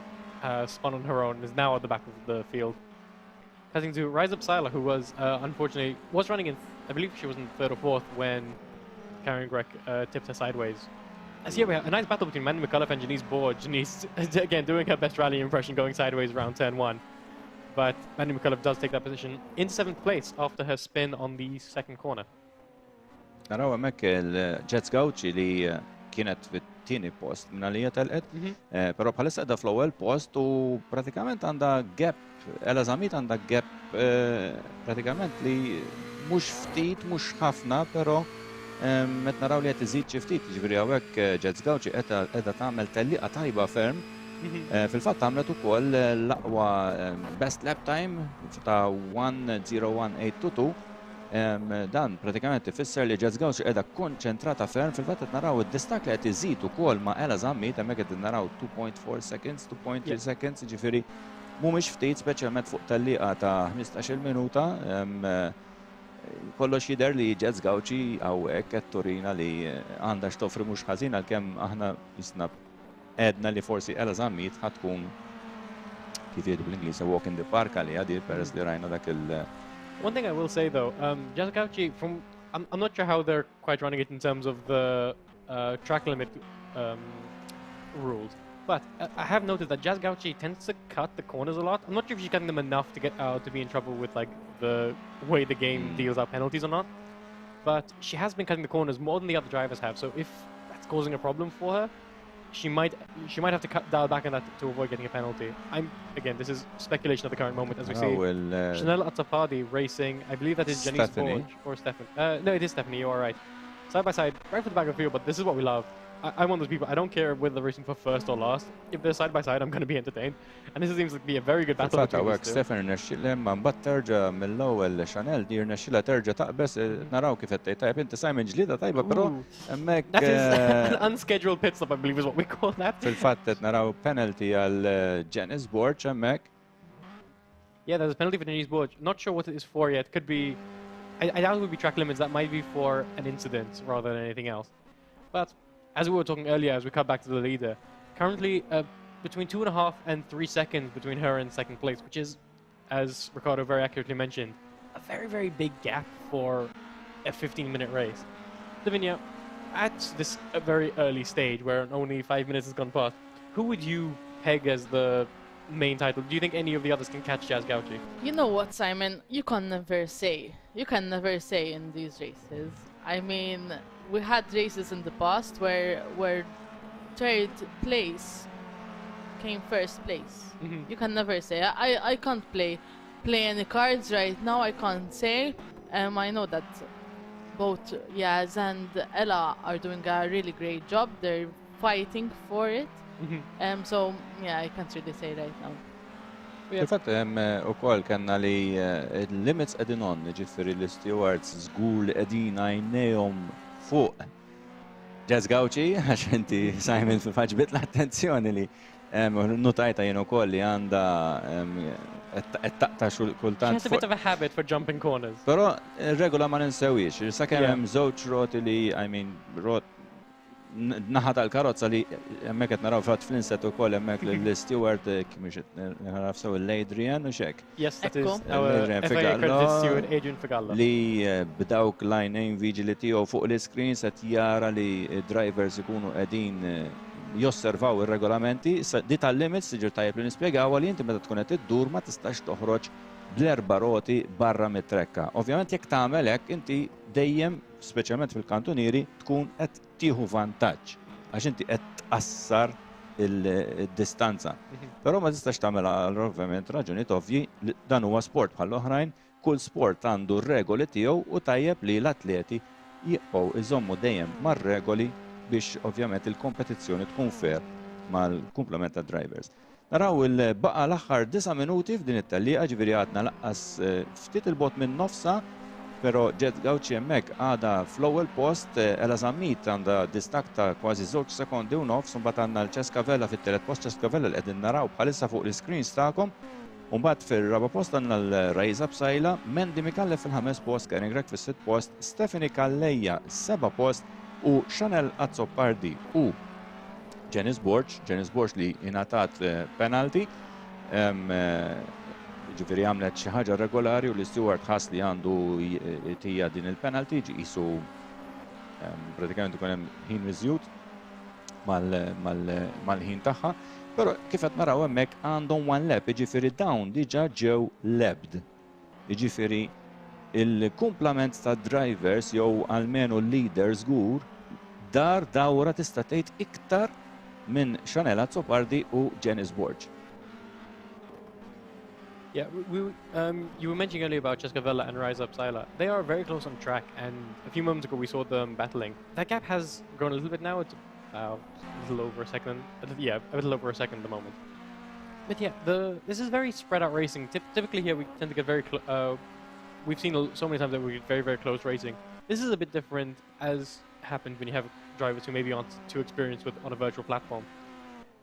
spun on her own and is now at the back of the field. Passing to Rise Up Psyla, who was unfortunately running in, I believe she was in 3rd or 4th when Karen Gregg tipped her sideways. As here we have a nice battle between Mandy McCullough and Janice Borg. Janice again doing her best rally impression, going sideways around turn 1. But Mandy McCullough does take that position in 7th place after her spin on the 2nd corner. Naraw hemmhekk il-Jazz Gauci li kienet fit-tieni post minn li telqet, però bħalissa qiegħda fl-ewwel post u pratikament għandha gap, Ella Zamit għandha gap pratikament li mhux ftit, mhux ħafna, però qed naraw li qed iżid xi ftit, jiġifieri hawnhekk Jazz Gauci qiegħda tagħmel tellieqa tajba ferm. Fil-fatt għamlet ukoll l-aqwa best lap time ta' 1:01.822. Dan pratikament ifisser li Jazz Gauci qiegħda konċentrata ferm, fil-fatt qed naraw id-distak li qed iżid ukoll ma' Ella Zamit hemmhekk qed naraw 2.4 seconds, 2.3 seconds, jiġifieri mhumiex ftit speċjalment fuq tellieqa ta' 15-il minuta. Kollox jidher li Jazz Gauci hawnhekk qed turina li għandha x'toffri mhux ħażin għalkemm aħna jisna għedna li forsi Ella Zamit ħatkun kif jgħidu bl-Ingliż a walk in the park għalija di peress li rajna dak il- One thing I will say though, Jazz Gauci, I'm not sure how they're quite running it in terms of the track limit rules, but I have noticed that Jazz Gauci tends to cut the corners a lot. I'm not sure if she's cutting them enough to get out to be in trouble with like the way the game deals out penalties or not, but she has been cutting the corners more than the other drivers have. So if that's causing a problem for her, she might have to dial back on that to avoid getting a penalty. Again, this is speculation at the current moment as we see. Chanel Atzapadi racing, I believe that is Janice Borg or Stephanie. No, it is Stephanie, you are right. Side by side, right for the back of the field, but this is what we love. I'm one of those people, I don't care whether they're racing for first or last. If they're side by side, I'm going to be entertained. And this seems to be a very good battle between these two. Stephanie nexxilha imma mbagħad terġa' mill-ewwel Chanel dir nexxilha terġa' taqbes naraw kif qed tajjeb inti Simon ġlieda tajba, però hemmhekk That is an unscheduled pit stop, I believe is what we call that. fil-fatt qed naraw penalty għal Janice Borg hemmhekk. Yeah, there's a penalty for Janice Borg. Not sure what it is for yet. Could be, I doubt it would be track limits. That might be for an incident rather than anything else. But as we were talking earlier, as we cut back to the leader, currently between 2.5 and 3 seconds between her and 2nd place, which is, as Ricardo very accurately mentioned, a very, very big gap for a 15-minute race. Lavinia, at this very early stage where only 5 minutes has gone past, who would you peg as the main title? Do you think any of the others can catch Jazz Gauci? You know what, Simon? You can never say. You can never say in these races. I mean, we had races in the past where 3rd place came 1st place. You can never say. I can't play any cards right now. I can't say. I know that both Yaz and Ella are doing a really great job. They're fighting for it. So yeah, I can't really say right now. Fil-fatt hemm ukoll kellna li il-limits qegħdin on, jiġifieri l-stewards żgur li qegħdin għajnejhom fuq Jazz Gauci għax inti Simon fil-fatt ġbit l-attenzjoni li notajta jien ukoll li għandha qed taqta' kultant. She has a bit of a habit for jumping corners. Però ir-regola ma ninsewwiex, sakemm hemm żewġ roti li rot naħa tal-karozza li hemmhekk qed naraw fatt fl-inset ukoll hemmhekk l-steward kif naf sew l-Adrian u xek. Yes, that is our FIA accredited steward Adrian Figalla. Li b'dawk line-name vigili tiegħu fuq l-screens qed jara li drivers ikunu qegħdin josservaw ir-regolamenti. Di tal-limits tiġi tajjeb li nispjegawha li inti meta tkun qed iddur ma tistax toħroġ bl-4 roti barra mit-trekka. Ovvjament jekk tagħmel hekk inti dejjem speċjalment fil-kantunieri tkun qed tieħu vantaġġ għax inti qed tqassar il-distanza. Però ma tistax tagħmilha għal ovvjament raġunijiet ovvji li dan huwa sport bħal oħrajn, kull sport għandu r-regoli tiegħu u tajjeb li l-atleti jibqgħu iżommu dejjem mar-regoli biex ovvjament il-kompetizzjoni tkun fair mal-kumplament ta' drivers. Naraw il-baqa l-aħħar 9 minuti f'din it-tellieqa ġifieri għadna laqqas ftit il-bot minn nofsa, però Jet Gauci hemmhekk għadha fl-ewwel post, Ela Zammit għandha distak ta' kważi 2 sekondi u nofs, u mbagħad għandna l-Cescavella fit-tielet post, Cescavella li qegħdin naraw bħalissa fuq l-screens tagħkom, u mbagħad fir-raba' post għandna l-Rajza Bsajla, Mendi Mikallef fil-5 post, Karen Grek fis-6 post, Stephanie Kalleja 7 post u Chanel Azzopardi u Janice Borch li ingħatat penalty, ġifieri għamlet xi ħaġa regolari u l-isteward ħass li għandu tija din il-penalty qisu pratikament ikun hemm ħin miżjud mal-ħin tagħha, però kif qed naraw hemmhekk għandhom one lap, jiġifieri dawn diġà ġew lapped. Jiġifieri il-kumplament ta' drivers jew almenu leaders żgur dar dawra tista' tgħid iktar minn Chanel Azzopardi u Janice Borch. Yeah, you were mentioning earlier about Cescavella and Rise Up Sila. They are very close on track, and a few moments ago we saw them battling. That gap has grown a little bit now. It's about a little over a second. Yeah, a little over a second at the moment. But yeah, this is very spread out racing. Typically here we tend to get very we've seen so many times that we get very, very close racing. This is a bit different, as happens when you have drivers who maybe aren't too experienced on a virtual platform.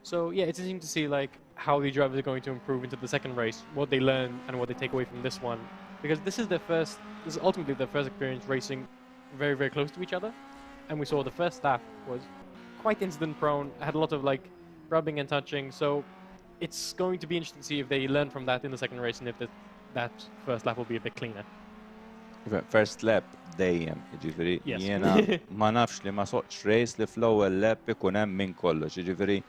So yeah, it's interesting to see like how the drivers are going to improve into the second race, what they learn and what they take away from this one, because this is ultimately their first experience racing very, very close to each other. And we saw the first lap was quite incident prone, had a lot of like rubbing and touching. So it's going to be interesting to see if they learn from that in the second race and if that first lap will be a bit cleaner. First lap dejjem, ġifieri jiena ma nafx li ma soqx race li fl-ewwel lap ikun hemm minn kollox, ġifieri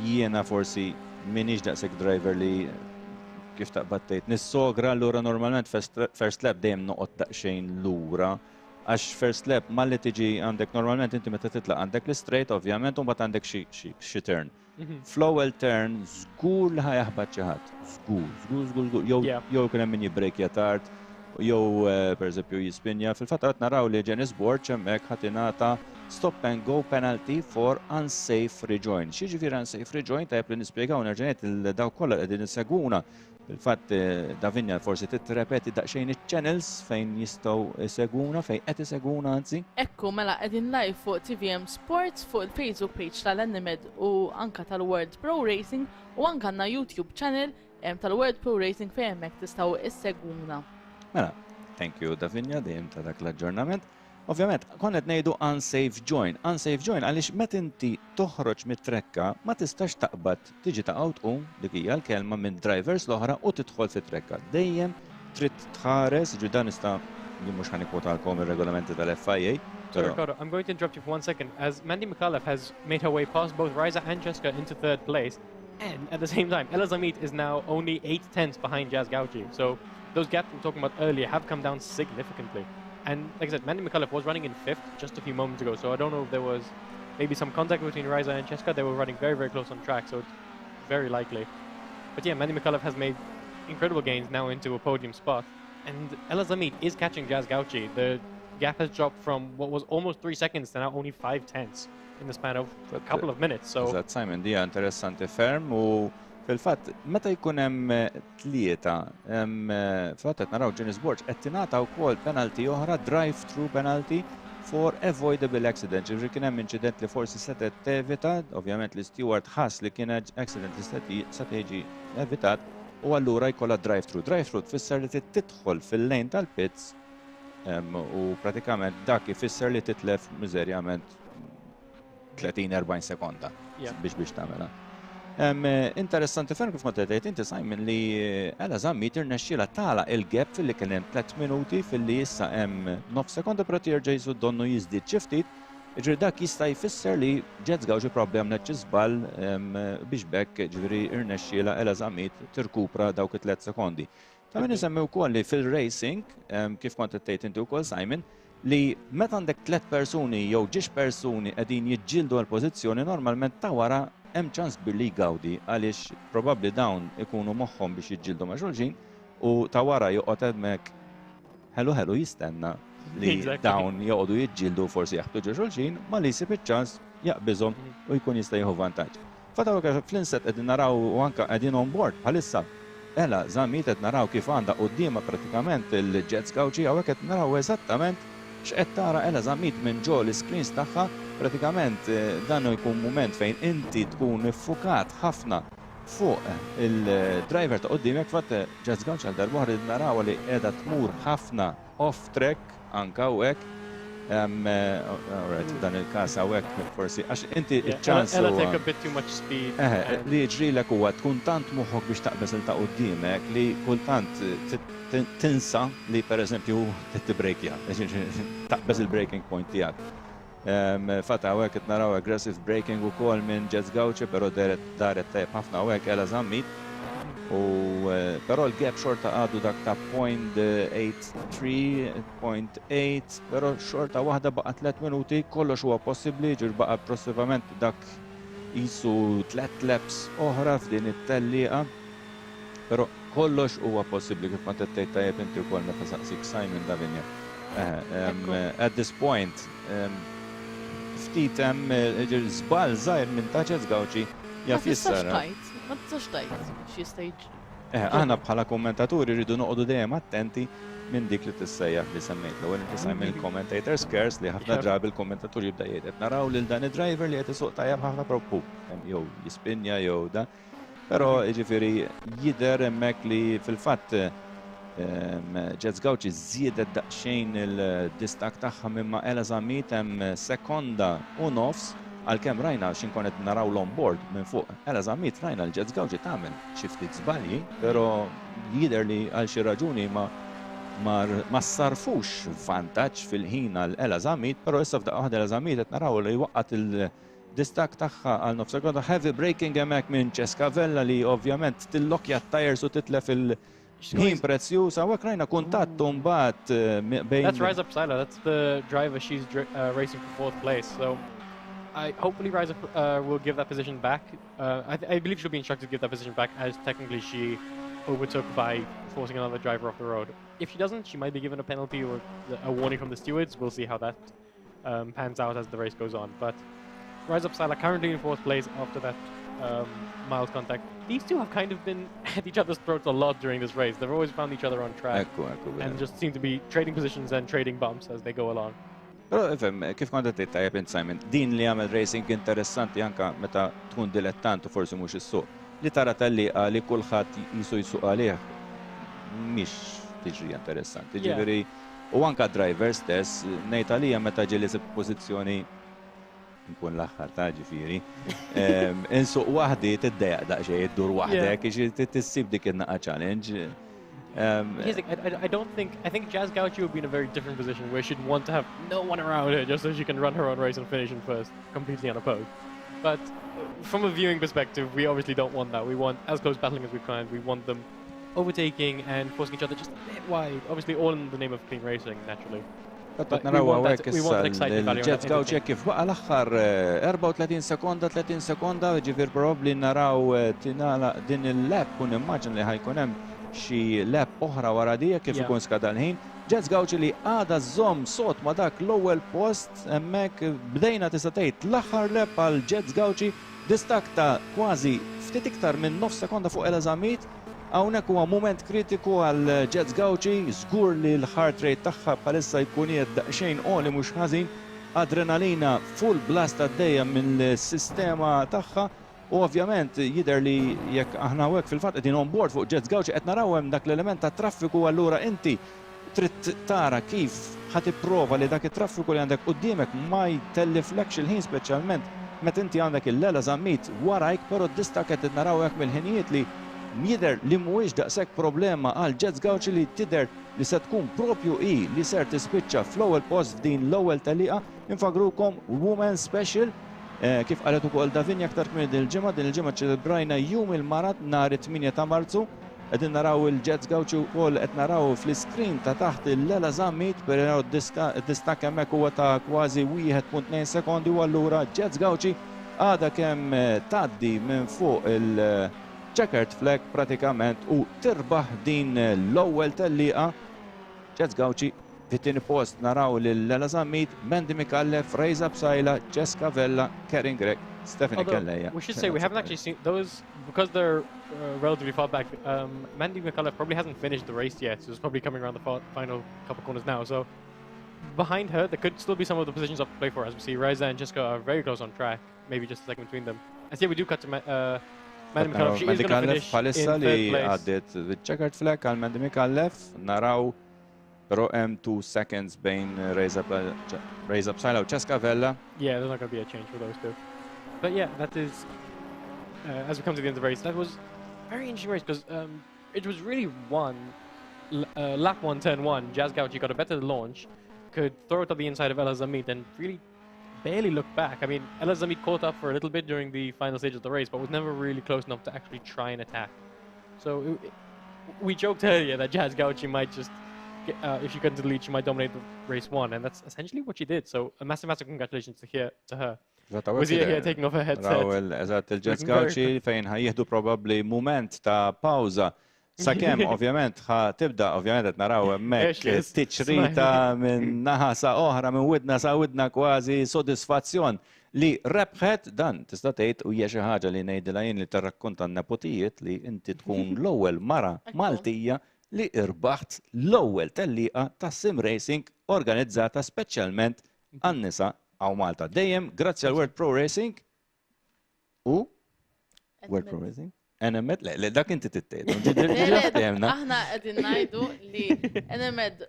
jiena forsi minix daqshekk driver li kif taqbad tgħid nissogra allura normalment first lap dejjem noqgħod daqsxejn lura għax first lap malli tiġi għandek normalment inti meta titlaq għandek l-straight ovvjament u mbagħad għandek xi turn. Fl-ewwel turn żgur li ħajaħbad xi ħadd. Żgur. Jew kien hemm min jibbrejkja tard, jew pereżempju jispinja. Fil-fatt qed naraw li Janice Borch hemmhekk ħadd ingħata stop and go penalty for unsafe rejoin. Xi ġifieri unsafe rejoin tajjeb li nispjegaw nerġa' ngħid dawk kollha qegħdin isegwuna. Fil-fatt Davinja forsi titrepeti daqsxejn iċ-channels fejn jistgħu isegwuna, fejn qed isegwuna anzi. Ekku mela qegħdin live fuq TVM Sports fuq il-Facebook page tal-Animed u anka tal-World Pro Racing u anka għandna YouTube channel tal-World Pro Racing fejn hemmhekk tistgħu issegwuna. Mela, thank you Davinja dejjem ta' dak l-aġġornament. Ovvjament, konnet ngħidu unsafe join. Unsafe join għaliex meta inti toħroġ mit-trekka ma tistax taqbad tiġi taqgħu tqum dik hija l-kelma minn drivers l-oħra u tidħol fit-trekka. Dejjem trid tħares, ġi dan nista' li mhux ħanikwotalkom ir-regolamenti tal-FIA. Sorry, Ricardo, I'm going to interrupt you for 1 second. As Mandy Mikallef has made her way past both Riza and Jessica into third place, and at the same time, Ela Zammit is now only 8/10 behind Jazz Gauci. So those gaps we were talking about earlier have come down significantly. And like I said, Mandy Mikallef was running in 5th just a few moments ago, so I don't know if there was maybe some contact between Riza and Jessica. They were running very, very close on track, so it's very likely. But yeah, Mandy Mikallef has made incredible gains now into a podium spot. And Ela Zammit is catching Jazz Gauci. The gap has dropped from what was almost 3 seconds to now only 5/10 in the span of a couple of minutes. So Eżatt, Simon, dija interessanti ferm u fil-fatt meta jkun hemm tlieta fil-fatt qed naraw Janice Borch qed tingħata wkoll penalty oħra drive-through penalty for avoidable accident. Ġifri kien hemm inċident li forsi setet tevita, ovvjament l-steward ħass li kien accident li seta' jiġi evitat u allura jkollha drive-through. Drive-through tfisser li tidħol fil-lejn tal-pits u pratikament dak ifisser li titlef miżerjament 30-40 sekonda biex tagħmelha. Interessanti ferm kif ma tgħid inti Simon li Ela Zammit irnexxiela tagħlaq il-gap fil-li kien hemm 3 minuti fil-li issa hemm 9 sekonda però jerġa' jsud donnu jiżdied xi ftit. Ġifieri dak jista' jfisser li Jazz Gauci probbli għamlet xi żball biex bekk ġifieri irnexxiela Ela Zammit tirkupra dawk it-3 sekondi. Ta' min isemmi wkoll li fil-racing, kif kont tgħid inti wkoll Simon, li meta għandek 3 persuni jew 10 persuni qegħdin jiġġieldu għal pożizzjoni normalment ta' wara hemm ċans kbir li jgawdi għaliex probabbli dawn ikunu moħħhom biex jiġġieldu ma' xulxin u ta' wara joqgħod hemmhekk ħelu jistenna li dawn joqogħdu jiġġieldu forsi jaħtieġu xulxin ma li jsib iċ-ċans jaqbiżhom u jkun jista' jieħu vantaġġ. Fataw fl-inset qegħdin naraw u anke qegħdin on board bħalissa Ela, żammiet qed naraw kif għandha qudiema pratikament il-jet skawċi hawnhekk qed naraw eżattament x'qed tara ela żammiet minn ġo l-screens tagħha pratikament dan jkun mument fejn inti tkun iffukat ħafna fuq il-driver ta' quddiemek fatt jet skawċ għal darba oħra naraw li qiegħda tmur ħafna off track anke u hekk. Dan il-każ hawnhekk forsi għax inti ċ-ċans Ella take a bit too much speed. li jiġrilek huwa tkun tant moħħok biex taqbeż il ta' quddiemek li kultant tinsa li pereżempju tibbrejkja, taqbeż il-breaking point tiegħek. Fata hawnhekk qed naraw aggressive braking ukoll minn jet skawċi, però daret tajjeb ħafna hawnhekk ela żammit. Però l-gap xorta għadu dak ta' 0.83, 0.8, però xorta waħda baqa 3 minuti, kollox huwa possibbli, ġur baqa prossimament dak jisu 3 laps oħra f'din it-tellieqa. Però kollox huwa possibbli kif ma tgħid tajjeb inti wkoll meta saqsik Simon Davinja. At this point, ftit hemm żball żgħir minn ta' jet skawċi jaf jissara. Ma tistax tajt x'jista' jiġri. Aħna bħala kommentaturi rridu noqogħdu dejjem attenti minn dik li tissejjaħ li semmejt l-ewwel inti semmi l-commentator scarce li ħafna drabi l-kommentatur jibda jgħid naraw lil dan id-driver li qed isuq tajjeb ħafna proppu jew jispinja jew da. Però jiġifieri jidher hemmhekk li fil-fatt jet skawċi żiedet daqsxejn il-distak tagħha mimma ela żammit hemm sekonda u nofs għalkemm rajna x'inkun qed naraw l-on-board minn fuq. Ela żammit rajna l-jet skawċi tagħmel xi ftit żbalji, però jidher li għal xi raġuni ma sarfux vantaġġ fil-ħin għal ela żammit, però issa f'daqqa waħda ela żammit qed naraw li waqqat il-distak tagħha għal nof sekonda heavy braking hemmhekk minn Cescavella li ovvjament tillokja t-tires u titlef il-ħin prezzjuż. Hawnhekk rajna kuntatt mbagħad bejn. That's Rise Up Sila. That's the driver. She's racing for 4th place. So hopefully Rise Up will give that position back. I believe she'll be instructed to give that position back as technically she overtook by forcing another driver off the road. If she doesn't, she might be given a penalty or a warning from the stewards. We'll see how that pans out as the race goes on. But Rise Up Sila currently in 4th place after that mild contact. These two have kind of been at each other's throats a lot during this race. They've always found each other on track and just seem to be trading positions and trading bumps as they go along. Però ifhem kif kont qed tajjeb int Simon, din li għamel racing interessanti anke meta tkun dilettant u forsi mhux is-suq. Li tara tellieqa li kulħadd jisu jsuq għalih mhix tiġri interessanti. Ġifieri u anke driver stess ngħid għalija meta ġieli pożizzjoni nkun l-aħħar ta' ġifieri. Insuq waħdi tiddejjaq daqsxejn iddur waħdek tissib dik in-naqa challenge. I think Jazz Gauchi would be in a very different position where she'd want to have no one around her just so she can run her own race and finish in first, completely unopposed. But from a viewing perspective, we obviously don't want that. We want as close battling as we can. We want them overtaking and forcing each other just a bit wide. Obviously, all in the name of clean racing, naturally. But naraw għawek il-jet skawċi kif baqa l-axħar 34 sekonda, 30 sekonda, ġifir probabli naraw din il-lap kun immaġin li ħajkun hemm xi lap oħra wara dija kif ikun skada l-ħin. Jet skawċi li għada żomm sot ma dak l-ewwel post hemmhekk bdejna tista' tgħid l-aħħar lap għal jet skawċi distak ta' kważi ftit iktar minn nofs sekonda fuq ela żammit. Hawnhekk huwa mument kritiku għal jet skawċi, żgur li l-heart rate tagħha bħalissa jkun qiegħed daqsxejn qoli mhux ħażin, adrenalina full blast għaddejja mill-sistema tagħha. U ovvjament jidher li jekk aħna hekk fil-fatt qegħdin on board fuq jet skawċi qed naraw hemm dak l-element ta' traffiku allura inti trid tara kif ħadd ipprova li dak it-traffiku li għandek quddiemek ma jtelliflekx il-ħin speċjalment meta inti għandek il-lela żammit warajk, però distak qed naraw hekk mill-ħinijiet li jidher li mhuwiex daqshekk problema għal jet skawċi li tidher li se tkun propju li ser tispiċċa fl-ewwel post f'din l-ewwel tellieqa. Infagrukom Women Special. Kif qalet ukoll Davinja aktar kmini din il-ġimgħa ċelebrajna jum il-marat nhar 8 ta' Marzu Qegħdin naraw il-Jets Gauchi wkoll qed naraw fl-iskrin ta' taħt il-Lela Zammit per id-distak hemmhekk huwa ta' kważi 1.2 sekondi u allura Jets Gauchi għada kemm tgħaddi minn fuq il-checkered flag pratikament u tirbaħ din l-ewwel tellieqa. Jets Gauchi fit-tieni post naraw lil-Lela Zammit, Mandy Mikallef, Reza Bsajla, Jessica Vella, Karen Gregg, Stephanie Kelleja. We should say we haven't actually seen those because they're relatively far back. Mandy McCullough probably hasn't finished the race yet, so it's probably coming around the final couple corners now. So behind her, there could still be some of the positions up to play for. As we see, Reza and Jessica are very close on track, maybe just a second between them. And see, we do cut to Mandy McCullough. She is going to finish in third place. Għaddit with-checkered flag għal Mandy Mikallef, naraw però hemm 2 seconds bejn Reza Bsajla u Jessica Vella. Yeah, there's not going to be a change for those two. But yeah, that is, as we come to the end of the race, that was a very interesting race because it was really lap 1:10.1. Jazz Gauchi got a better launch, could throw it to the inside of Ella Zammit and really barely look back. I mean, Ella Zammit caught up for a little bit during the final stage of the race, but was never really close enough to actually try and attack. So we joked earlier that Jazz Gauchi might just, if she got into the lead, she might dominate the race 1, and that's essentially what she did. So a massive, massive congratulations to her. Was here taking off her headset. Eżatt il-Jets Gauchi fejn ħajjieħdu probably moment ta' pawza. Sakemm ovvjament tibda ovvjament qed naraw hemmhekk tiċrita minn naħa sa oħra minn widna sa widna kważi sodisfazzjon li rebħet dan tista' tgħid u hija xi ħaġa li ngħidilha jien li tirrakkonta n-nepotijiet li inti tkun l-ewwel mara Maltija li irbaħt l-ewwel tellieqa ta' sim racing organizzata speċjalment għan-nisa għaw Malta. Dejjem, grazzi għal World Pro Racing u World Pro Racing? NMED? Le, dak inti tittejt. Aħna għedin najdu li NMED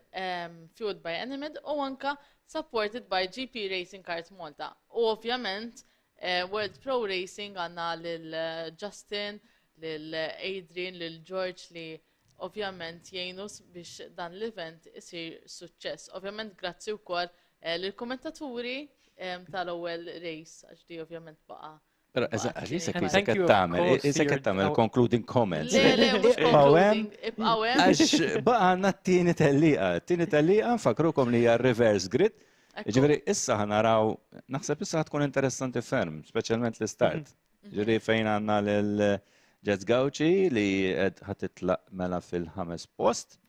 fueled by NMED u anka supported by GP Racing Cars Malta. U ovvjament World Pro Racing għanna lil-Justin, lil-Adrian, lil-George li ovvjament jgħinus biex dan l-event isir suċċess. Ovvjament grazzi u kol l-kommentaturi tal-ewwel race, għax di ovvjament baqa. Però isek qed tagħmel concluding comments. Le, mhux concluding, ibqgħu hemm. Għax baqa għandna t-tieni tellieqa. T-tieni tellieqa nfakrukom li hija reverse grid. Ġifieri issa ħanaraw, naħseb issa tkun interessanti ferm, speċjalment l-istart. Ġifieri fejn għandna lil Jets Gauchi li ħatitlaq mela fil-5 post.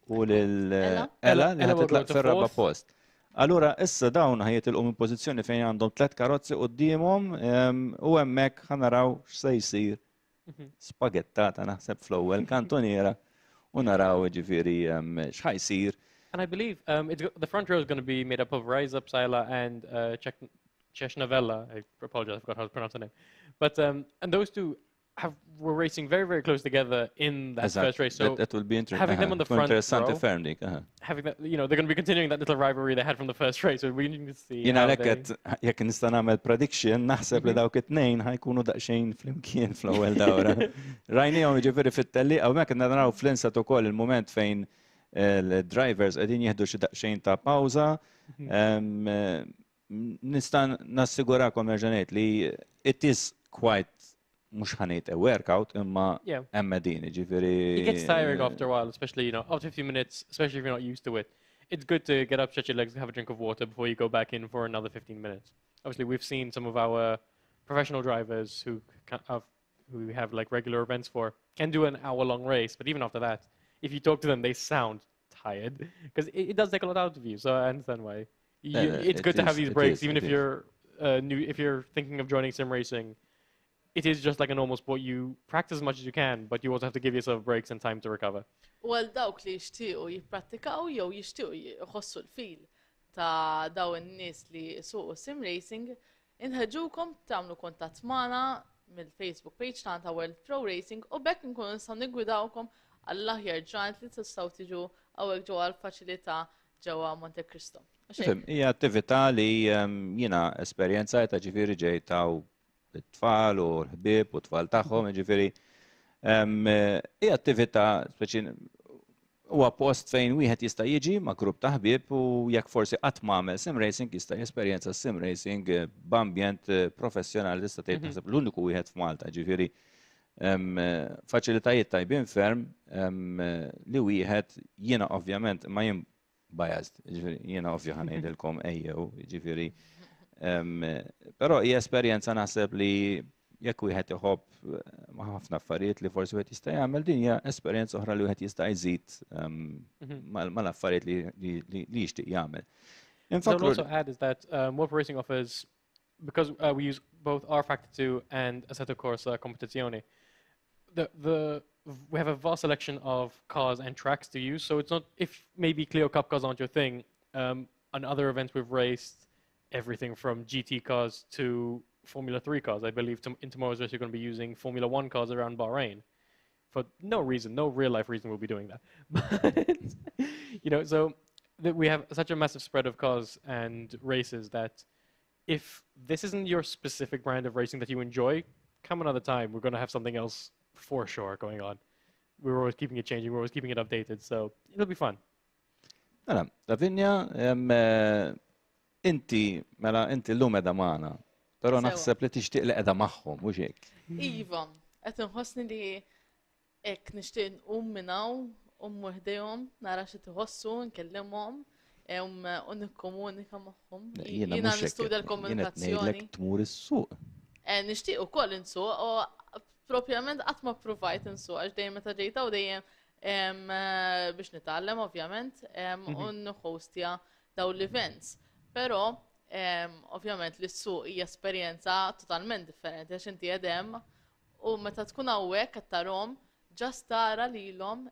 U lil Ella li ħatitlaq fir-4 post. Allura, issa dawn ħajitilqu minn pożizzjoni fejn għandhom 3 karozzi qudiemhom u hemmhekk ħanaraw x'se jsir. Spagettata naħseb fl-ewwel kantoniera u naraw ġifieri x'ħajsir. And I believe the front row is going to be made up of Reza Bsajla and Cheshnavella. I apologize, I forgot how to pronounce her name. But and those two were racing very, very close together in that first race. So that will be interesting. Having them on the front row, having that, they're going to be continuing that little rivalry they had from the first race. So we need to see. Jekk nista' nagħmel prediction, naħseb li dawk it-tnejn ħajkunu daqsxejn flimkien fl-ewwel dawra. Rajnihom jiġifieri fit-tellieqa u hemmhekk naraw fl-insat ukoll il-mument fejn il-drivers qegħdin jieħdu xi daqsxejn ta' pawża. Nista' nassigurakom nerġa' li it is quite mux ħanejt a workout imma emma din ġifieri. It gets tiring after a while, especially after 15 minutes, especially if you're not used to it. It's good to get up, stretch your legs, have a drink of water before you go back in for another 15 minutes. Obviously, we've seen some of our professional drivers who we have like regular events for can do an hour-long race, but even after that, if you talk to them, they sound tired because it does take a lot out of you. So I understand why. It's good to have these breaks, even if you're new, if you're thinking of joining sim racing. It is just like a normal sport. You practice as much as you can, but you also have to give yourself breaks and time to recover. Well, dawk li jixtiequ jipprattikaw jew jixtiequ jħossu l-fil ta' daw in-nies li suqu sim racing, inħeġġukom tagħmlu kuntatt magħna mill-Facebook page ta' World Pro Racing u bekk nkunu nistgħu niggwidawkom għall-aħjar ġranet li tistgħu tiġu hawnhekk ġewwa l-faċilità ġewwa Monte Cristo. Hija attività li jiena esperjenzajta ġifieri ġejtaw it-tfal u l-ħbieb u t-tfal tagħhom, ġifieri hija attività speċi huwa post fejn wieħed jista' jiġi ma' grupp ta' ħbieb u jekk forsi qatt m'għamel sim racing jista' jesperjenza sim racing b'ambjent professjonali tista' tgħid naħseb l-uniku wieħed f'Malta, ġifieri faċilitajiet tajbin ferm li wieħed jiena ovvjament ma jien biased, jiena ovvju ħanejdilkom ejjew, ġifieri. Però hija esperjenza naħseb li jekk wieħed iħobb ma' ħafna affarijiet li forsi wieħed jista' jagħmel, din hija esperjenza oħra li wieħed jista' jżid mal-affarijiet li jixtieq jagħmel. So I'll also add is that World Pro Racing offers, because we use both R Factor 2 and Assetto Corsa Competizione, we have a vast selection of cars and tracks to use. So it's not, if maybe Clio Cup cars aren't your thing, on other events we've raced everything from GT cars to Formula 3 cars. I believe in tomorrow's race you're going to be using Formula 1 cars around Bahrain. For no reason, no real life reason we'll be doing that. But, you know, so we have such a massive spread of cars and races that if this isn't your specific brand of racing that you enjoy, come another time. We're going to have something else for sure going on. We're always keeping it changing. We're always keeping it updated. So it'll be fun. Davinja, inti l-lum edha maħna, pero naħseb li tixtieq li edha maħħom, mhux hekk. Iva, qed inħossni li hekk nixtieq nqum minnaw, waħdejhom, nara xi tħossu, nkellimhom, u nikkomunika magħhom. Jiena nistudja l-komunikazzjoni. Tmur is-suq. Nixtieq ukoll insuq, u propjament qatt ma provajt insuq għax dejjem meta ġejta u dejjem biex nitgħallem ovvjament u nħostja dawn l-events. Però ovvjament li s-suq hija esperjenza totalment differenti għax inti qegħdem u meta tkun hawnhekk qed tarahom ġast tara lilhom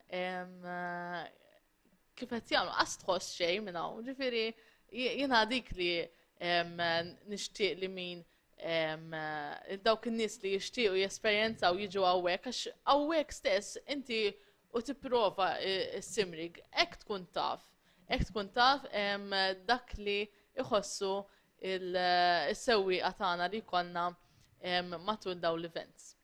kif qed jagħmlu qas tħoss xejn minn hawn. Ġifieri jiena dik li nixtieq li min dawk in-nies li jixtiequ jesperjenzaw jiġu hawnhekk għax hawnhekk stess inti u tipprova s-simrig hekk tkun taf dak li iħossu il-sewwieqa tagħna li jkollna matul dawn l-events.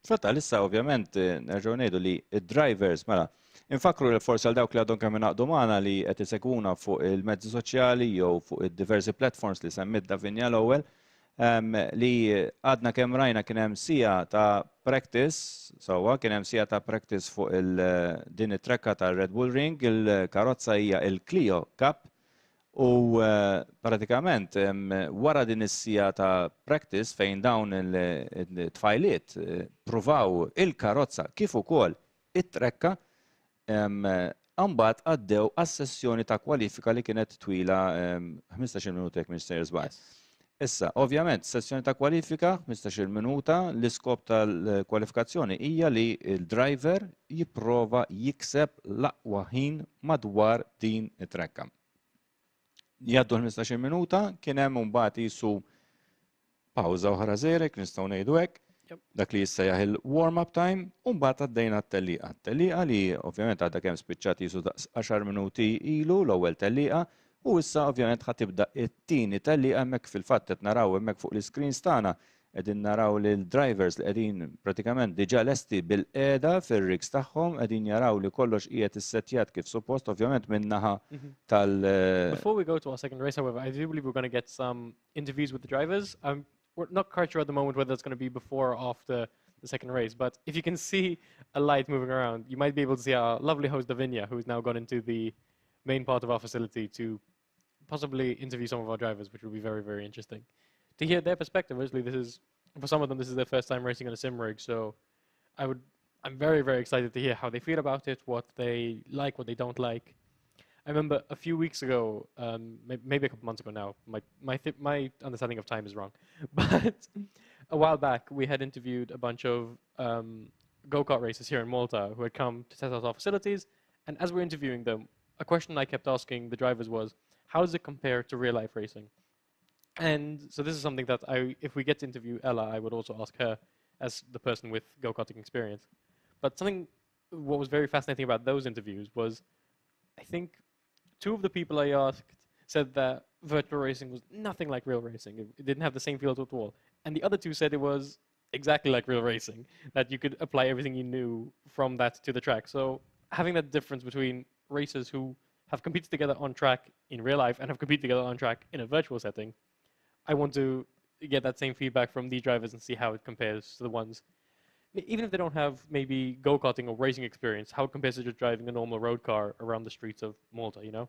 Fatta, issa ovvjament nerġgħu ngħidu li id-drivers mela infakru li forsi għal dawk li għadhom kemm inaqdu magħna li qed isegwuna fuq il-mezzi soċjali jew fuq id-diversi platforms li semmit Davinja l-ewwel li għadna kemm rajna kien hemm sija ta' practice, sewwa kien hemm sija ta' practice fuq din it-trekka ta' Red Bull Ring, il-karozza hija il-Clio Cup u pratikament wara din is-sija ta' practice fejn dawn it-tfajliet pruvaw il-karozza kif ukoll it-trekka mbagħad għaddew għas-sessjoni ta' kwalifika li kienet twila 15 minuti jekk Mr. Żball. Issa, ovvjament, sessjoni ta' kwalifika 15 minuta, l-iskop tal-kwalifikazzjoni hija li l-driver jipprova jikseb l-aqwa ħin madwar din it-trekka. Jgħaddu l-15 minuta, kien hemm mbagħad jisu pawża oħra żgħira, nistgħu ngħidu hekk, dak li jissejjaħ il-warm-up time, u mbagħad għaddejna t-tellieqa. Tellieqa li ovvjament għadha kemm spiċċat jisu 10 minuti ilu l-ewwel tellieqa, u issa ovvjament ħatibda it-tieni tellieqa hemmhekk fil-fatt qed naraw hemmhekk fuq l-iskreens tagħna qegħdin naraw lil drivers li qegħdin pratikament diġà lesti bil-qiegħda fir-rigs tagħhom qegħdin jaraw li kollox qiegħed issettjat kif suppost ovvjament min-naħa tal Before we go to our second race, however, I do believe we're going to get some interviews with the drivers. We're not quite sure at the moment whether it's going to be before or after the second race, but if you can see a light moving around, you might be able to see our lovely host Davinia, who's now gone into the main part of our facility to possibly interview some of our drivers, which will be very, very interesting. To hear their perspective, obviously for some of them, this is their first time racing on a sim rig, so I'm very, very excited to hear how they feel about it, what they like, what they don't like. I remember a few weeks ago, maybe a couple months ago now, my understanding of time is wrong, but a while back, we had interviewed a bunch of go-kart racers here in Malta who had come to test out our facilities, and as we're interviewing them, a question I kept asking the drivers was, how does it compare to real-life racing? And so this is something that if we get to interview Ella, I would also ask her as the person with go-karting experience. But what was very fascinating about those interviews was, I think, two of the people I asked said that virtual racing was nothing like real racing. It didn't have the same feel to it at all. And the other two said it was exactly like real racing, that you could apply everything you knew from that to the track. So having that difference between racers who have competed together on track in real life and have competed together on track in a virtual setting, I want to get that same feedback from these drivers and see how it compares to the ones even if they don't have maybe go-karting or racing experience, how it compares to just driving a normal road car around the streets of Malta, you know?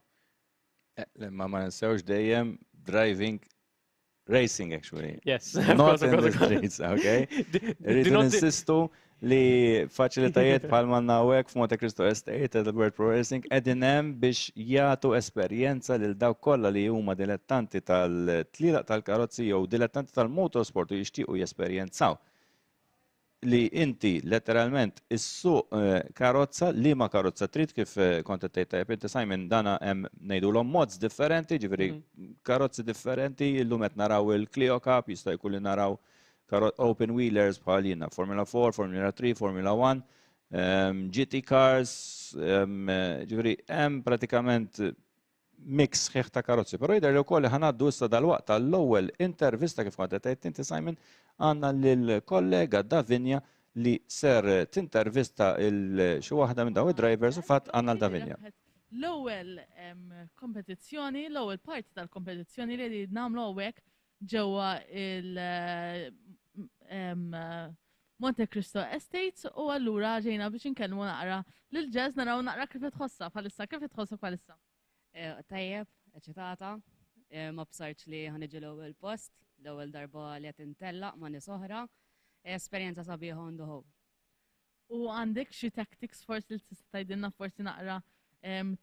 Ma nsewx dejjem driving racing actually. Yes, Not in the of course. streets, okay? Do Rridu not ninsistu li faċilitajiet bħal manna għek f'Monte Cristo Estate ed World Pro Racing edin hemm biex jagħtu esperjenza lil dawk kollha li huma dilettanti tal-tlielaq tal-karozzi jew dilettanti tal-motorsport u jixtiequ jesperjenzaw li inti letteralment issuq karozza li ma karozza trid kif kont qed tgħid inti Simon dana hemm ngħidulhom mods differenti, ġifieri karozzi differenti, illum qed naraw il-Clio Cup, jista' jkun li naraw open wheelers bħal jiena Formula 4, Formula 3, Formula 1, GT cars, ġifieri hemm pratikament mix ħieħ ta' karozzi. Però jidher li wkoll ħanaddu issa dal-waqt tal-ewwel intervista kif kont qed tgħid inti Simon għandna lill-kollega Davinja li ser tintervista xi waħda minn daw id-drivers u fatt għandna l-Davinja. L-ewwel kompetizzjoni, l-ewwel parti tal-kompetizzjoni li nagħmlu hawnhekk ġewwa Monte Cristo Estates u allura ġejna biex inkellmu naqra lil Jazz naraw naqra kif tħossha bħalissa, kif tħossha bħalissa. Tajjeb, eċitata, ma bsarċ li ħaniġi l-ewwel post, l-ewwel darba li qed intellaq ma' nies oħra, esperjenza sabiħa on the whole. U għandek xi tactics forsi li tista' tgħidilna forsi naqra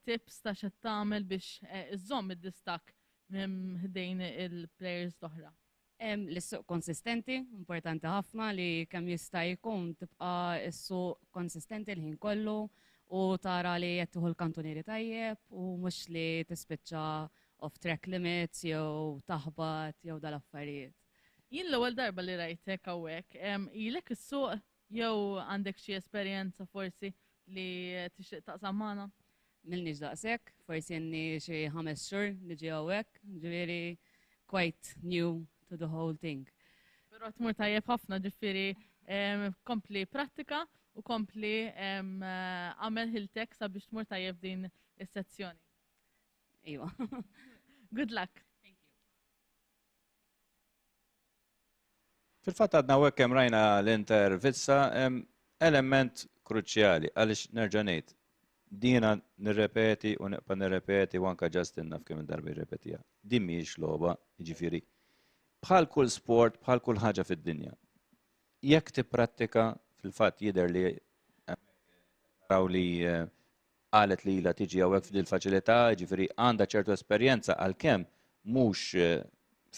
tips ta' x'qed tagħmel biex iżomm id-distak minn ħdejn il-plejers l-oħra. L-issuq konsistenti, importanti ħafna li kemm jista' jkun tibqa' is-suq konsistenti l-ħin kollu u tara li qed tieħu l-kantunieri tajjeb u mhux li tispiċċa off-track limits jew taħbat jew dal-affarijiet. Jien l-ewwel darba li rajtek hawnhekk, ilek is-suq jew għandek xi esperjenza forsi li tixtieq taqsam magħna? Milniex daqshekk, forsi jenni xi 5 xhur niġi hawnhekk, ġifieri quite new to the whole thing. Però tmur tajjeb ħafna ġifieri kompli prattika u kompli għamel ħiltek sabiex tmur tajjeb din is-sezzjoni. Iwa. Good luck. Thank you. Fil-fatt għadna hekk kemm rajna l-intervista element kruċjali għaliex nerġa' ngħid. Dina nirrepeti u neqpa nirrepeti u anke Justin naf kemm il-darba jirrepetiha. Din mhijiex logħba, jiġifieri. Bħal kull sport, bħal kull ħaġa fid-dinja. Jekk tipprattika fil-fatt jidher li naraw li qalet li la tiġi hawnhekk f'dil faċilità, ġifieri għandha ċertu esperjenza għalkemm mhux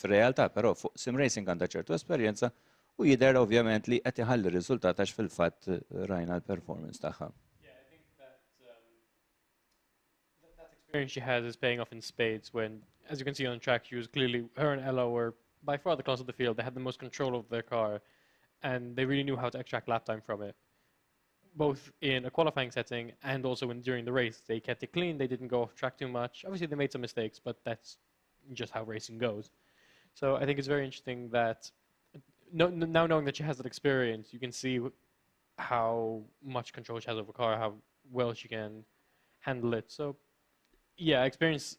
f'realtà, però fuq sim racing għandha ċertu esperjenza u jidher ovvjament li qed iħalli riżultat għax fil-fatt rajna l-performance tagħha. Yeah, I think that experience she has is paying off in spades when, as you can see on track, she was clearly, her and Ella were by far the class of the field. They had the most control of their car and they really knew how to extract lap time from it. Both in a qualifying setting and also during the race. They kept it clean, they didn't go off track too much. Obviously they made some mistakes, but that's just how racing goes. So I think it's very interesting that now knowing that she has that experience, you can see how much control she has over a car, how well she can handle it. So yeah, experience,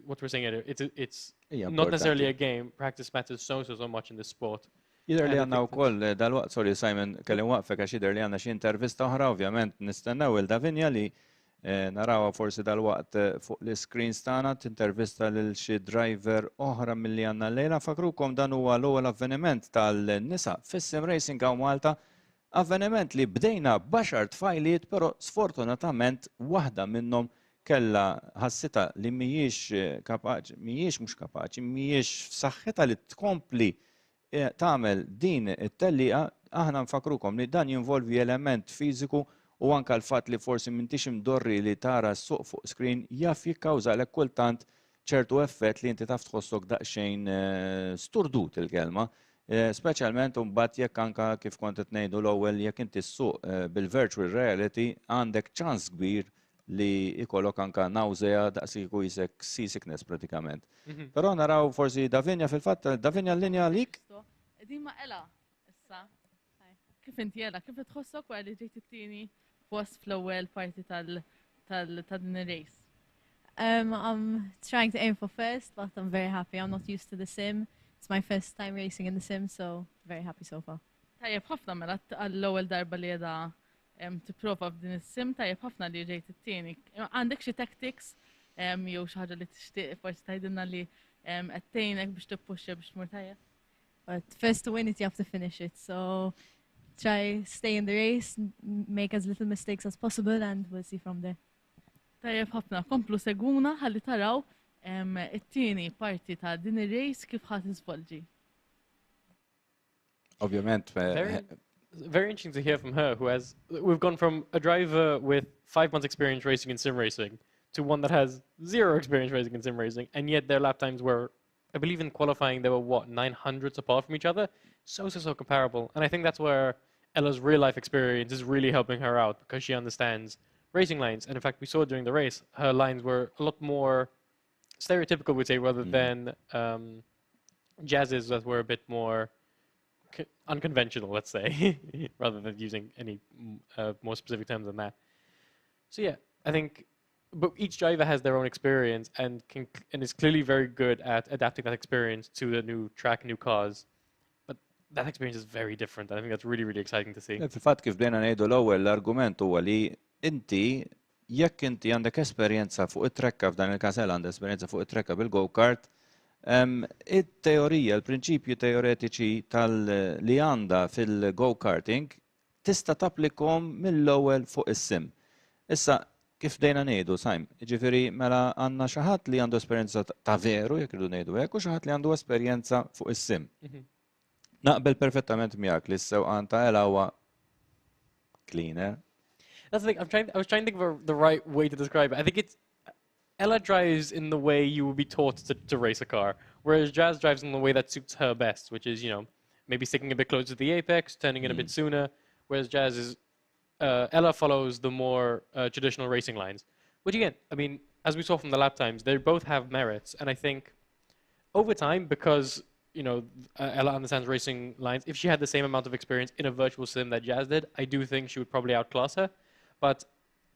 what we're saying here, it's not necessarily a game. Practice matters so much in this sport. Jidher li għandna wkoll dal-waqt, sorry Simon, kellim waqfek għax jidher li għandna xi intervista oħra, ovvjament nistennew il-Davinja li narawha forsi dal-waqt fuq l-screens tagħna tintervista lil xi driver oħra milli għandna llejla. Fakrukom dan huwa l-ewwel avveniment tal-nisa fis-sim racing hawn Malta, avveniment li bdejna b'10 tfajliet, però sfortunatament waħda minnhom kellha ħassita li mhijiex kapaċi, mhux kapaċi, mhijiex f'saħħitha li tkompli tagħmel din it-tellieqa. Aħna nfakrukom li dan jinvolvi element fiżiku u anke l-fatt li forsi m'intix imdorri li tara s-suq fuq screen jaf jikkawżalek kultant ċertu effett li inti taf tħossok daqsxejn sturdut il-kelma, speċjalment mbagħad jekk anke kif kont qed ngħidu l-ewwel jekk inti s-suq bil-virtual reality għandek ċans kbir li ikollok anke nausea daqsiku jisek seasickness pratikament. Però naraw forsi Davinja fil-fatt, Davinja l-linja għalik? Din ma' Ella, issa. Kif inti Ella, kif tħossok wara li ġejt it-tieni post fl-ewwel parti tal-din ir-race? I'm trying to aim for first, but I'm very happy. I'm not used to the sim. It's my first time racing in the sim, so very happy so far. Tajjeb ħafna mela għall-ewwel darba li qiegħda tipprova f'din is-sim, tajjeb ħafna li ġejt it-tieni. Għandek xi tactics jew xi ħaġa li tixtieq forsi tgħidilna li qed tgħinek biex tippuxxa biex tmur tajjeb? But first to win it, you have to finish it. So try stay in the race, make as little mistakes as possible, and we'll see from there. Tajjeb ħafna, komplu seguna ħalli taraw it-tieni parti ta' din ir-race kif ħadd isvolġi. Ovvjament. Very interesting to hear from her, we've gone from a driver with 5 months experience racing in sim racing to one that has 0 experience racing in sim racing, and yet their lap times were, I believe in qualifying, they were what, 900s apart from each other? So comparable. And I think that's where Ella's real life experience is really helping her out, because she understands racing lines. And in fact, we saw during the race, her lines were a lot more stereotypical, we'd say, rather than Jazz's that were a bit more unconventional, let's say, rather than using any more specific terms than that. So yeah, I think, but each driver has their own experience and is clearly very good at adapting that experience to the new track, new cars. But that experience is very different. And I think that's really, really exciting to see. Fil-fatt kif bdejna ngħidu l-ewwel l-argument huwa li inti jekk inti għandek esperjenza fuq it-trekka f'dan il-każ għandek esperjenza fuq it-trekka bil-go-kart, it-teorija, l-prinċipji teoretiċi li għandha fil-go-karting tista' tapplikhom mill-ewwel fuq is-sim. Issa kif dejna ngħidu, Sajm, jiġifieri mela għandna xi ħadd li għandu esperjenza ta' veru, jekk irridu ngħidu hekk, u xi ħadd li għandu esperjenza fuq is-sim. Naqbel perfettament miegħek li s-sewqan ta' Ella huwa cleaner. That's the thing. I was trying to think of the right way to describe it. I think Ella drives in the way you would be taught to race a car, whereas Jazz drives in the way that suits her best, which is, maybe sticking a bit closer to the apex, turning in a bit sooner, whereas Ella follows the more traditional racing lines. Which again, I mean, as we saw from the lap times, they both have merits, and I think over time, because Ella understands racing lines, if she had the same amount of experience in a virtual sim that Jazz did, I do think she would probably outclass her. But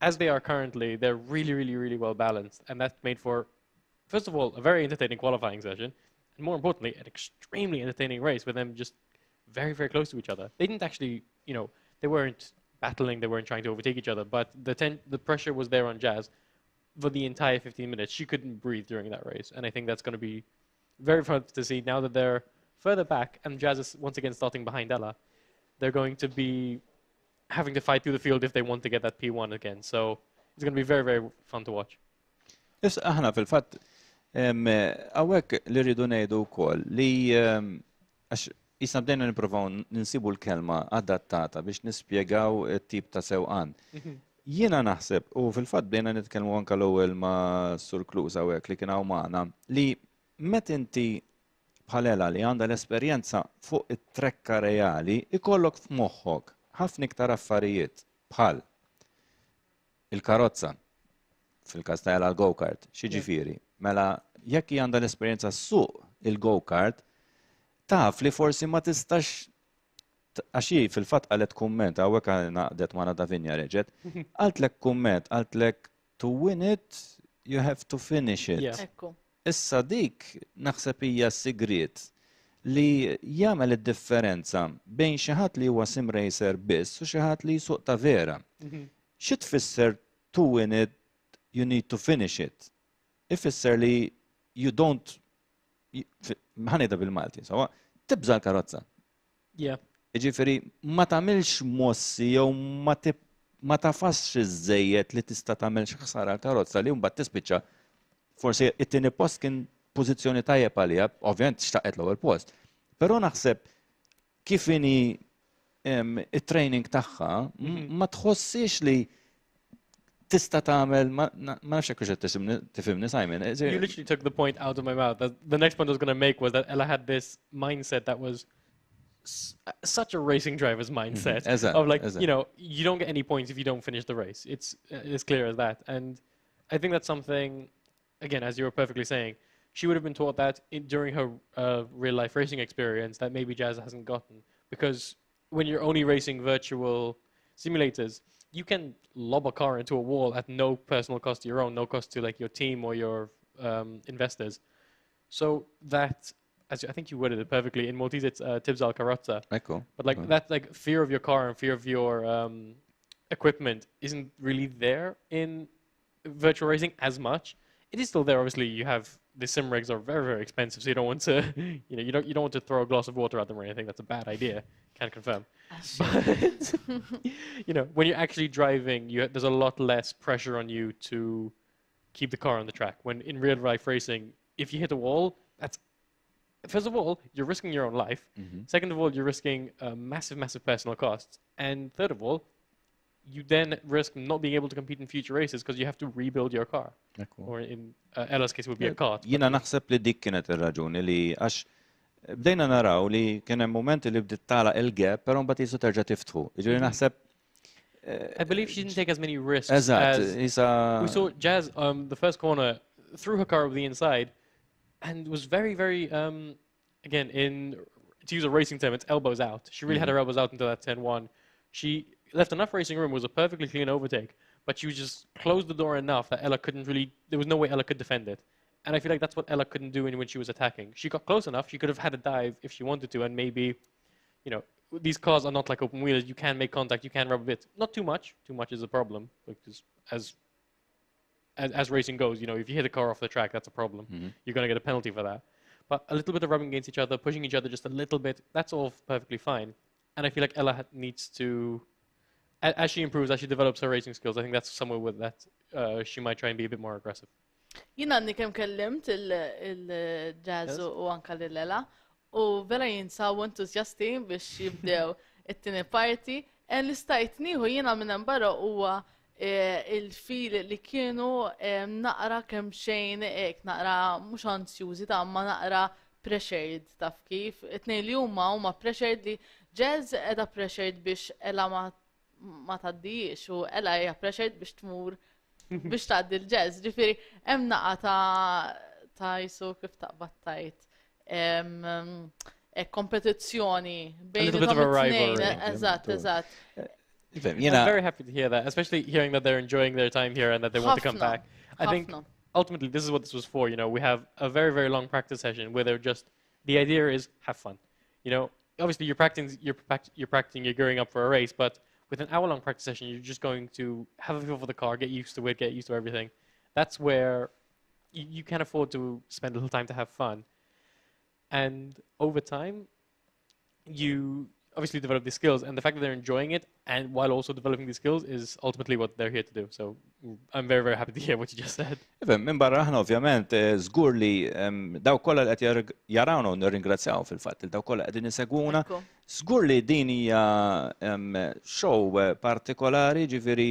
as they are currently, they're really, really, really well balanced. And that made for, first of all, a very entertaining qualifying session. And more importantly, an extremely entertaining race with them just very, very close to each other. They didn't actually, they weren't battling, they weren't trying to overtake each other. But the pressure was there on Jazz for the entire 15 minutes. She couldn't breathe during that race. And I think that's going to be very fun to see now that they're further back and Jazz is once again starting behind Ella. They're going to be having to fight through the field if they want to get that P1 again. So it's going to be very, very fun to watch. Yes, aħna fil-fatt hawnhekk li rridu ngħidu wkoll li għax isna bdejna nippruvaw ninsibu l-kelma adattata biex nispjegaw it-tip ta' sewqan. Jiena naħseb, u fil-fatt bdejna nitkellmu anke l-ewwel ma' Sur Klus hawnhekk li kien hawn magħna, li met inti bħal Ella li għandha l-esperjenza fuq it-trekka reali ikollok f'moħħok ħafna iktar affarijiet bħal il-karozza fil-każ ta' Ella l-go-kart, xiġifieri. Mela jekk hi għandha l-esperjenza suq il-go-kart, taf li forsi ma tistax għax fil-fatt qalet kumment hawnhekk naqdet ma' Davinja reġgħet, qaltlek kumment, qaltlek to win it you have to finish it. Ekku. Issa dik naħseb hija s-sigriet li jagħmel id-differenza bejn xi ħadd li huwa sim racer biss u xi ħadd li jsuq ta' vera. Xi tfisser to win it, you need to finish it. Ifisser li you don't ħanejda bil-Malti, sawa tibża l-karozza. Jiġifieri ma tagħmilx mossi jew ma tafasx iż-żejjed li tista' tagħmel xi ħsara l-karozza li mbagħad tispiċċa forsi it-tieni post kien pożizzjoni tajjeb għalija, ovvjament xtaqet l-ewwel post. Però naħseb kif inhi it-training tagħha ma tħossix li tista' tagħmel ma nafx hekk qed tifhimni Simon. You literally took the point out of my mouth. The next point I was going to make was that Ella had this mindset that was such a racing driver's mindset of like, you don't get any points if you don't finish the race. It's as clear as that. And I think that's something, again, as you were perfectly saying, she would have been taught that during her real-life racing experience that maybe Jazz hasn't gotten. Because when you're only racing virtual simulators, you can lob a car into a wall at no personal cost to your own, no cost to like your team or your investors. So that as I think you worded it perfectly. In Maltese, it's tibs al carrozza. Ecco. But like that, like fear of your car and fear of your equipment isn't really there in virtual racing as much. It is still there. Obviously, you have the sim rigs are very, very expensive, so you don't want to, you don't want to throw a glass of water at them or anything. That's a bad idea. Can't confirm. But when you're actually driving, there's a lot less pressure on you to keep the car on the track. When in real life racing, if you hit a wall, that's first of all, you're risking your own life. Second of all, you're risking massive, massive personal costs. And third of all, you then risk not being able to compete in future races because you have to rebuild your car. Or in Ella's case, it would be a kart. Jina naħseb li dik kienet ir-raġuni li għax bdejna naraw li kien hemm momenti li bdiet tagħlaq il-gap, però mbagħad jisu terġa' tiftħu. Jiġifieri naħseb I believe she didn't take as many risks Eżatt, as we saw Jazz the first corner threw her car over the inside and was very, very again to use a racing term, it's elbows out. She really had her elbows out into that 10-1. She left enough racing room, it was a perfectly clean overtake, but she just closed the door enough that Ella couldn't really, there was no way Ella could defend it. And I feel like that's what Ella couldn't do when she was attacking. She got close enough, she could have had a dive if she wanted to, and maybe, these cars are not like open wheels, you can make contact, you can rub a bit. Not too much is a problem, because as racing goes, if you hit a car off the track, that's a problem. You're going to get a penalty for that. But a little bit of rubbing against each other, pushing each other just a little bit, that's all perfectly fine. And I feel like Ella needs to, as she improves, as she develops her racing skills, I think that's somewhere with that she might try and be a bit more aggressive. Jina għanni kem kellimt il-jazz u anka l-lela u vera jinsaw entuzjasti biex jibdew it-tini parti en l-istajt nieħu jina minn barra huwa il-fil li kienu naqra kem xejn naqra mhux ansjużi ta' ma naqra pressured taf kif it-tnejn li huma pressured li jazz edha pressured biex Ella ma taddijiex u Ella hija pressured biex tmur biex tgħaddi l-jazz. Ġifieri hemm naqa ta' jisu kif taqbad tajt kompetizzjoni bejn it-tnejn. Eżatt. I'm very happy to hear that, especially hearing that they're enjoying their time here and that they want to come back. I think ultimately this is what this was for. We have a very, very long practice session where the idea is have fun. Obviously you're practicing, you're gearing up for a race, but with an hour-long practice session, you're just going to have a feel for the car, get used to it, get used to everything. That's where you can afford to spend a little time to have fun. And over time, you obviously develop these skills, and the fact that they're enjoying it, and while also developing these skills, is ultimately what they're here to do. So I'm very, very happy to hear what you just said. Minn barra ħna ovvjament żgur li daw kollha li qed jarawna u nirringrazzjaw fil-fatt il daw kollha qegħdin isegwuna. Żgur li din hija show partikolari, ġifieri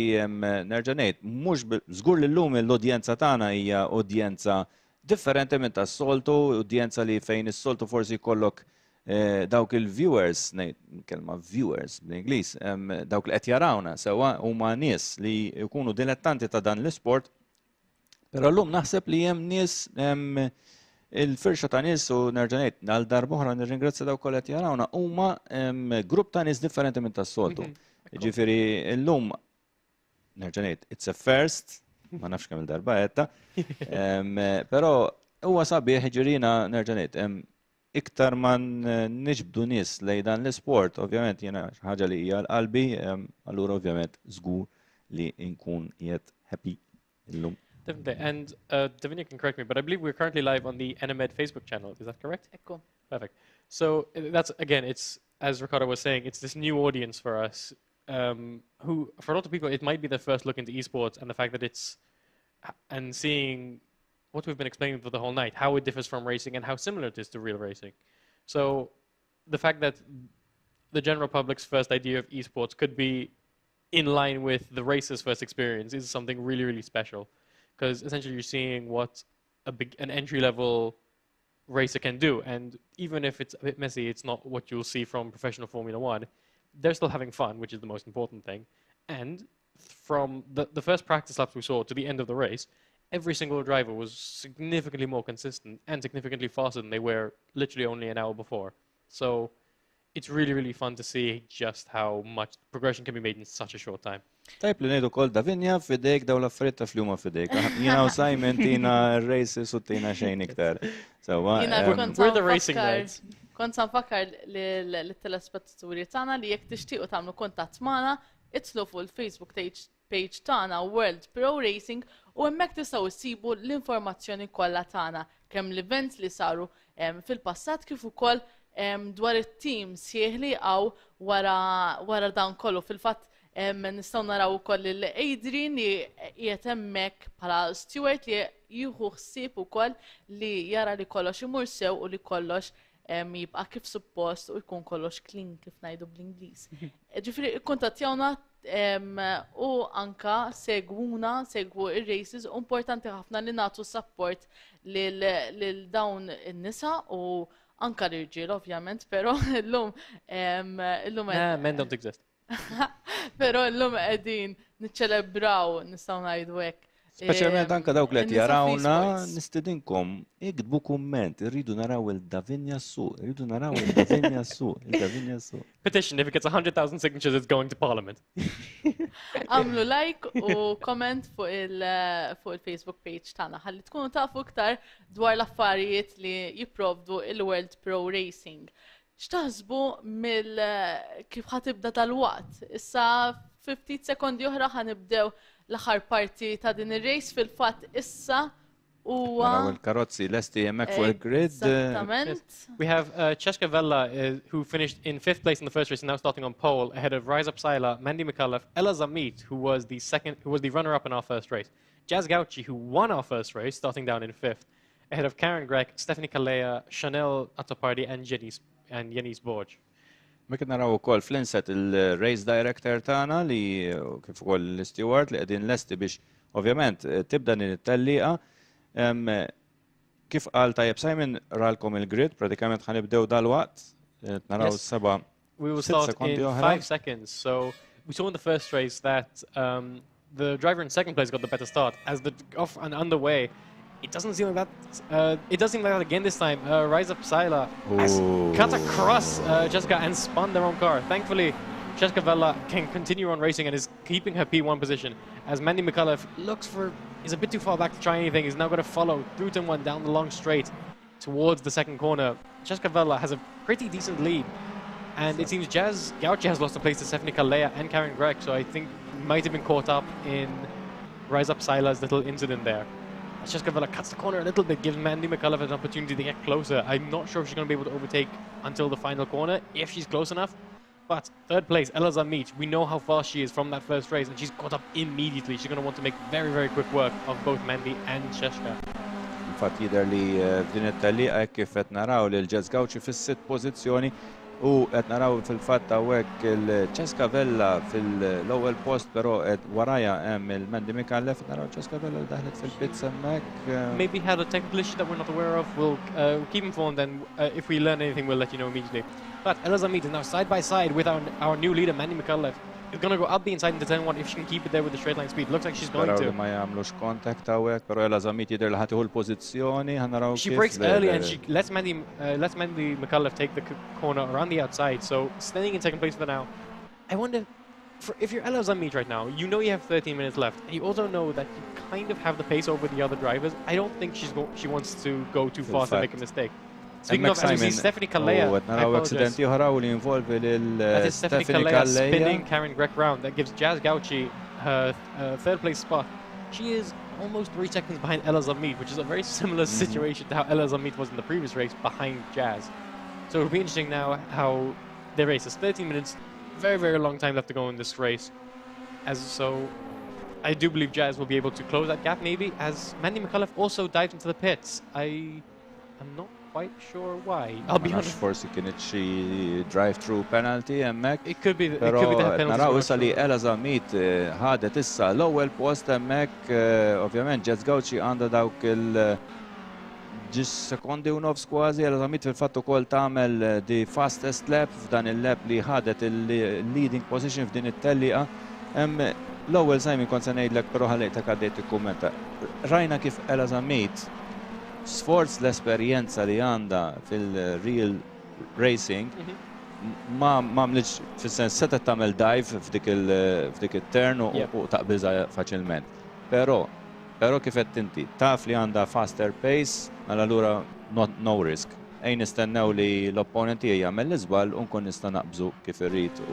nerġa' ngħid, mhux żgur li llum l-udjenza tagħna hija udjenza differenti minn tas-soltu, udjenza li fejn is-soltu forsi jkollok dawk il-viewers, kelma viewers bl-Ingliż, dawk li qed jarawna sewwa huma nies li jkunu dilettanti ta' dan l-isport, però llum naħseb li hemm nies il-firxa ta' nies u nerġa' ngħid għal darba oħra nirringrazzja dawk kollha qed jarawna huma grupp ta' nies differenti minn tas-soltu. Jiġifieri llum nerġa' ngħid it's a first, ma nafx kemm il-darba qedta, però huwa sabiħ ġirina nerġa' ngħid iktar ma niġbdu nies lejn dan l-isport, ovvjament jiena ħaġa li hija l-qalbi, allura ovvjament żgur li nkun qiegħed happy illum. Definitely. And Davinia can correct me, but I believe we're currently live on the NMED Facebook channel. Is that correct? Ekku. Perfect. So that's, again, it's, as Ricardo was saying, it's this new audience for us, who, for a lot of people, it might be their first look into esports, and the fact that and seeing what we've been explaining for the whole night, how it differs from racing and how similar it is to real racing. So the fact that the general public's first idea of esports could be in line with the racer's first experience is something really, really special. Because essentially you're seeing what an entry-level racer can do. And even if it's a bit messy, it's not what you'll see from professional Formula One. They're still having fun, which is the most important thing. And from the first practice laps we saw to the end of the race, every single driver was significantly more consistent and significantly faster than they were literally only an hour before. So it's really, really fun to see just how much progression can be made in such a short time. Tajb li ngħidu wkoll Davinja f'idejk daw l-affarijiet ta' fljuma f'idejk. Jiena u Simon tina races u tina xejn iktar. We're the racing nerds. Kont nfakkar l-telespettaturi tagħna li jekk tixtiequ tagħmlu kuntatt magħna, itlu fuq il-Facebook page tagħna World Pro Racing u hemmhekk tistgħu issibu l-informazzjoni kollha tagħna kemm l-events li saru fil-passat kif ukoll dwar it-team sieħ li għaw wara dan kollu. Fil-fatt nistgħu naraw ukoll l-Adrian li qiegħed hemmhekk bħala steward li jieħu ħsieb ukoll li jara li kollox imur sew u li kollox jibqa' kif suppost u jkun kollox clean kif ngħidu bl-Ingliż. Ġifieri ikkuntattjawna u anka segwu ir-races importanti ħafna li nagħtu support lil dawn in-nisa u anka l-irġiel ovvjament, però llum Men don't exist. Però llum qegħdin niċċelebraw nistgħu ngħidu hekk. Speċjalment anke dawk li qed jarawna nistidinkom iktbu kumment, irridu naraw il-Davinja suq, irridu naraw il-Davinja suq, il-Davinja suq. Petition, if it gets 100,000 signatures, it's going to Parliament. Għamlu like u comment fuq il-Facebook page tagħna ħalli tkunu tafu iktar dwar l-affarijiet li jipprovdu il-World Pro Racing. X'taħsbu kif ħatibda tal-waqt? Issa 50 sekondi oħra ħanibdew l-aħħar parti ta' din ir-race fil-fatt issa huwa Naraw il-karozzi lesti hemmhekk fuq il-grid. We have Cheska Vella, who finished in 5th place in the first race and now starting on pole, ahead of Rise Up Sila, Mandy McAuliffe, Ella Zamit, who was the runner-up in our first race, Jazz Gauci, who won our first race, starting down in 5th, ahead of Karen Gregg, Stephanie Kalea, Chanel Atopardi, and Jenis Borg. Ma kien naraw ukoll fl-inset il-race director tagħna li kif ukoll l-steward li qegħdin lesti biex ovvjament tibda din it-tellieqa. Kif qal tajjeb Simon ralkom il-grid, pratikament ħanibdew dal-waqt, naraw s-seba' We will start in 5 seconds. So we saw in the first race that the driver in second place got the better start. As the off and underway, it doesn't seem like that. It does seem like that again this time. Rise Up Sila has cut across Jessica and spun their own car. Thankfully, Jessica Vella can continue on racing and is keeping her P1 position. As Mandy McAuliffe is a bit too far back to try anything. He's now going to follow through turn 1 down the long straight towards the second corner. Jessica Vella has a pretty decent lead. And it seems Jazz Gauci has lost a place to Stephanie Kalea and Karen Gregg. So I think might have been caught up in Rise Up Sila's little incident there. Jessica Vella cuts the corner a little bit, gives Mandy McAuliffe an opportunity to get closer. I'm not sure if she's going to be able to overtake until the final corner, if she's close enough. But third place, Ella Zamit, we know how fast she is from that first race, and she's caught up immediately. She's going to want to make very, very quick work of both Mandy and Jessica. Infatti jidher li f'din it-tellieqa kif qed naraw lil Jazz Gauci fis-sitt pożizzjoni u qed naraw fil-fatt hawnhekk il-Jessica Vella fil-ewwel post, però qed waraja hemm il-Mandy McAuliffe, naraw Jessica Vella li daħlet fil-pits hemmhekk. Maybe had a technical issue that we're not aware of. We'll keep informed, and if we learn anything, we'll let you know immediately. But Ella Zamit is now side by side with our new leader, Mandy McAuliffe. Is going to go up the inside into turn 1 if she can keep it there with the straight line speed. Looks like she's going to. Ma jagħmlux contact hawnhekk, però Ella Zamit jidher li ħatiħu l-pożizzjoni, ħanaraw. She breaks early and she lets Mandy McAuliffe take the corner around the outside. So staying in second place for now. I wonder if you're Ella Zamit right now, you know you have 13 minutes left, and you also know that you kind of have the pace over the other drivers. I don't think she wants to go too fast and make a mistake. Speaking of, as we see Stephanie Kalea, that is Stephanie Kalea spinning Karen Gregg round. That gives Jazz Gauci her third place spot. She is almost 3 seconds behind Ella Zamit, which is a very similar situation to how Ella Zamit was in the previous race behind Jazz. So it'll be interesting now how the race is 13 minutes, very, very long time left to go in this race. So I do believe Jazz will be able to close that gap maybe, as Mandy McAuliffe also dived into the pits. I'm not quite sure why. I'll be honest. Forsi kienet xi drive-through penalty hemmhekk. It could be the penalty. Naraw issa li Ella Zamit ħadet issa l-ewwel post hemmhekk, ovvjament Jazz Gauci għandha dawk il-ġis sekondi u nofs kważi. Ella Zamit fil-fatt ukoll tagħmel the fastest lap f'dan il-lap li ħadet il-leading position f'din it-tellieqa. L-ewwel Simon kont se ngħidlek, però ħallejtek għaddejt tikkummenta. Rajna kif Ella Zamit sforz l-esperjenza li għandha fil-real racing ma mliċ fis-sens seta tagħmel dive f'dik il-turn u taqbiżha faċilment. Però kif qed inti taf li għandha faster pace, mela allura no risk. Ejn nistennew li l-opponent jagħmel l-iżbal u nkun nista' naqbżu kif irrid u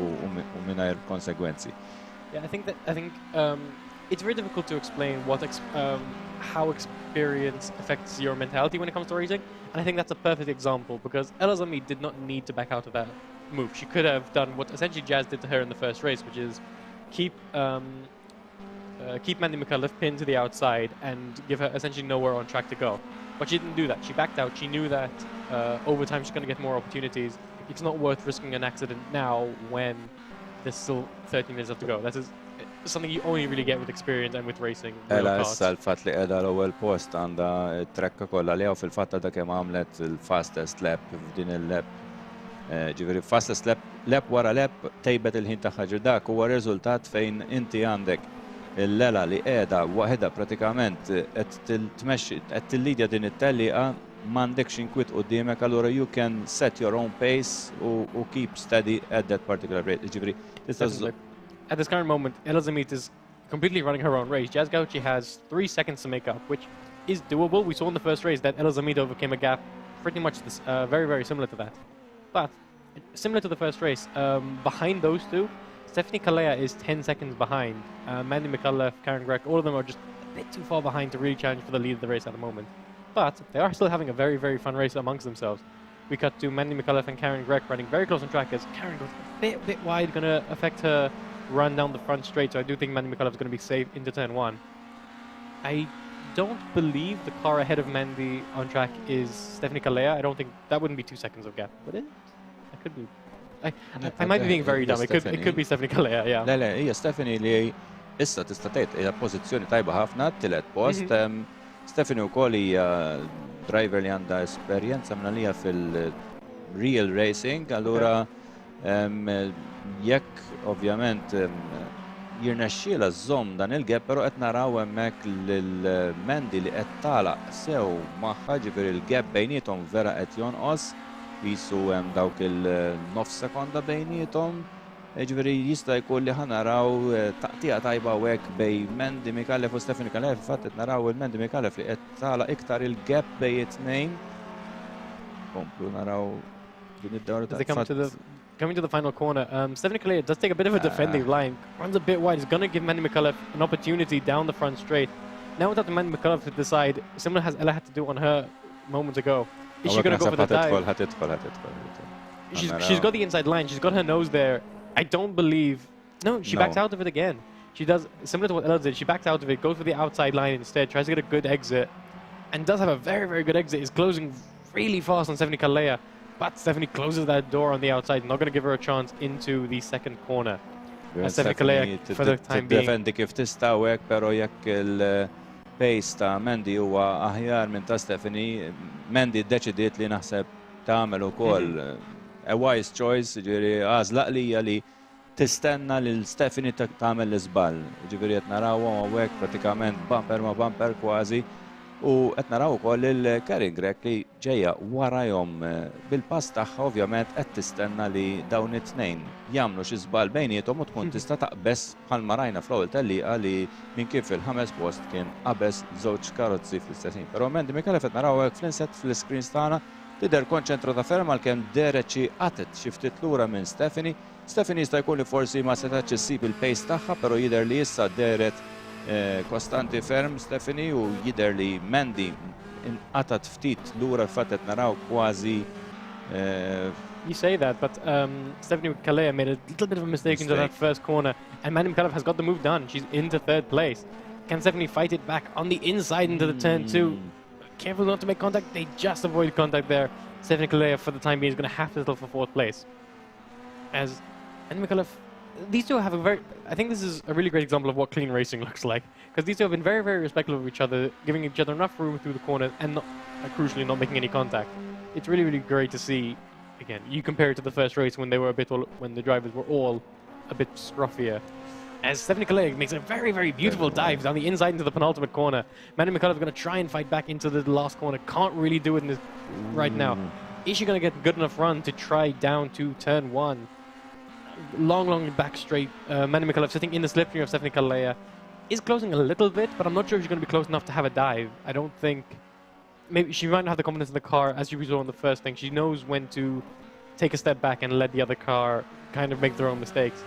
mingħajr konsegwenzi. Yeah, I think it's very difficult to explain how experience affects your mentality when it comes to racing. And I think that's a perfect example because El Azami did not need to back out of that move. She could have done what essentially Jazz did to her in the first race, which is keep Mandy McCullough pinned to the outside and give her essentially nowhere on track to go. But she didn't do that. She backed out. She knew that over time she's going to get more opportunities. It's not worth risking an accident now when there's still 30 minutes left to go. That is something you only really get with experience and with racing. Ela issa l-fatt li qiegħda l-ewwel post għandha t-trekka kollha li fil-fatt għadha kemm għamlet il-fastest lap f'din il-lap. Ġifieri fastest lap wara lap tejbet il-ħin tagħha ġir dak huwa riżultat fejn inti għandek il-lela li qiegħda waħedha pratikament qed tmexxi qed tillidja din it-tellieqa m'għandekx inkwit quddiemek, allura you can set your own pace u keep steady at that particular rate. Ġifieri at this current moment, El Azami is completely running her own race. Jazz Gauchi has 3 seconds to make up, which is doable. We saw in the first race that El Azami overcame a gap pretty much very, very similar to that. But similar to the first race, behind those two, Stephanie Kalea is 10 seconds behind. Mandy McCullough, Karen Gregg, all of them are just a bit too far behind to really challenge for the lead of the race at the moment. But they are still having a very, very fun race amongst themselves. We cut to Mandy McCullough and Karen Gregg running very close on track as Karen goes a bit wide, going to affect her run down the front straight, so I do think Mandy McCullough is going to be safe into turn 1. I don't believe the car ahead of Mandy on track is Stephanie Kalea. I don't think that wouldn't be 2 seconds of gap, would it? I could be. I might be being very dumb. It could be Stephanie Kalea, yeah. Le, hija Stephanie li issa tista' tgħid hija pożizzjoni tajba ħafna, tielet post. Stephanie wkoll hija driver li għandha esperjenza mnalija fil-real racing, allura jekk ovvjament jirnexxiela żomm dan il-gap, però qed naraw hemmhekk lil Mandy li qed tagħlaq sew magħha, ġifieri il-gap bejniethom vera qed jonqos, qisu hemm dawk il-9 sekonda bejniethom, ġifieri jista' jkun li ħanaraw taqtija tajba hekk bejn Mandy McCullough u Stephanie Kalea, fil-fatt qed naraw il-Mandy McCullough li qed tagħlaq iktar il-gap bejn it-tnejn. Komplu naraw din id-dawra Coming to the final corner, Stephanie Kalea does take a bit of a defending line, runs a bit wide, is going to give Mandy McCullough an opportunity down the front straight. Now it's up to Mandy McCullough to decide, similar as Ella had to do on her moments ago. Is she going to go for the dive? She's got the inside line, she's got her nose there. I don't believe... No, she backs out of it again. She does, similar to what Ella did, she backs out of it, goes for the outside line instead, tries to get a good exit, and does have a very, very good exit. Is closing really fast on Stephanie Kalea. But Stephanie closes that door on the outside, not going to give her a chance into the second corner. Stephanie Kalea, for the time being. Defendi kif tista' hekk, però jekk il-pace ta' Mandy huwa aħjar minn ta' Stephanie, Mandy ddeċidiet li naħseb tagħmel ukoll a wise choice, ġifieri għażla qlija li tistenna lil Stephanie tagħmel l-iżball. Ġifieri qed narawhom hawnhekk pratikament bumper ma' bumper kważi. U qed naraw ukoll il-Karen Gregg li ġejja warahom bil-pass tagħha ovvjament qed tistenna li dawn it-tnejn jagħmlu xi żball bejniethom u tkun tista' taqbes bħalma rajna fl-ewwel tellieqa li minn kif il-ħames post kien qabeż żewġ karozzi fl-istess ħin. Però Mandy McCullough qed naraw hekk fl-inset fl-screens tagħna tidher konċentrata ferm għalkemm deret xi qatet xi ftit lura minn Stephanie. Stephanie jista' jkun li forsi ma setax issib il-pace tagħha, però jidher li issa deret kostanti ferm Stephanie u jidher li Mandy inqatat ftit lura fatt qed naraw kważi. You say that, but Stephanie Kalea made a little bit of a mistake into that first corner, and Mandy McCullough has got the move done. She's into third place. Can Stephanie fight it back on the inside into the turn 2? Careful not to make contact. They just avoid contact there. Stephanie Kalea, for the time being, is going to have to settle for fourth place. As Mandy McCullough, these two have a very... I think this is a really great example of what clean racing looks like, because these two have been very, very respectful of each other, giving each other enough room through the corners and, not, crucially, not making any contact. It's really, really great to see. Again, you compare it to the first race when they were when the drivers were all a bit scruffier. As Stephanie Kalea makes a very, very beautiful dive down the inside into the penultimate corner. Mandy McCullough is going to try and fight back into the last corner. Can't really do it in this right now. is she going to get good enough run to try down to turn 1? Long back straight. Mandy McCullough sitting in the slipstream of Stephanie Kalea is closing a little bit, but I'm not sure if she's going to be close enough to have a dive. I don't think... Maybe she might not have the confidence in the car, as you saw in the first thing. She knows when to take a step back and let the other car kind of make their own mistakes.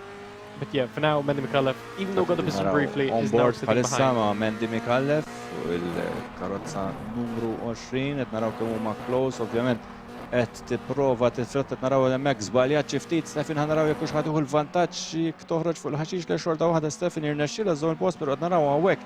But yeah, for now, Mandy McCullough, even though got the position briefly, is now sitting palissa behind. ma' Mandy McCullough u il-karozza numru 20 qed naraw kemm huma close, ovvjament qed tipprova tifrott qed naraw hemmhekk żbaljat xi ftit, Stefan ħa naraw jekk hux ħadd il-vantaġġ jekk toħroġ fuq il-ħaxix li xorta waħda Stefan irnexxielha żżomm il-post però qed naraw hawnhekk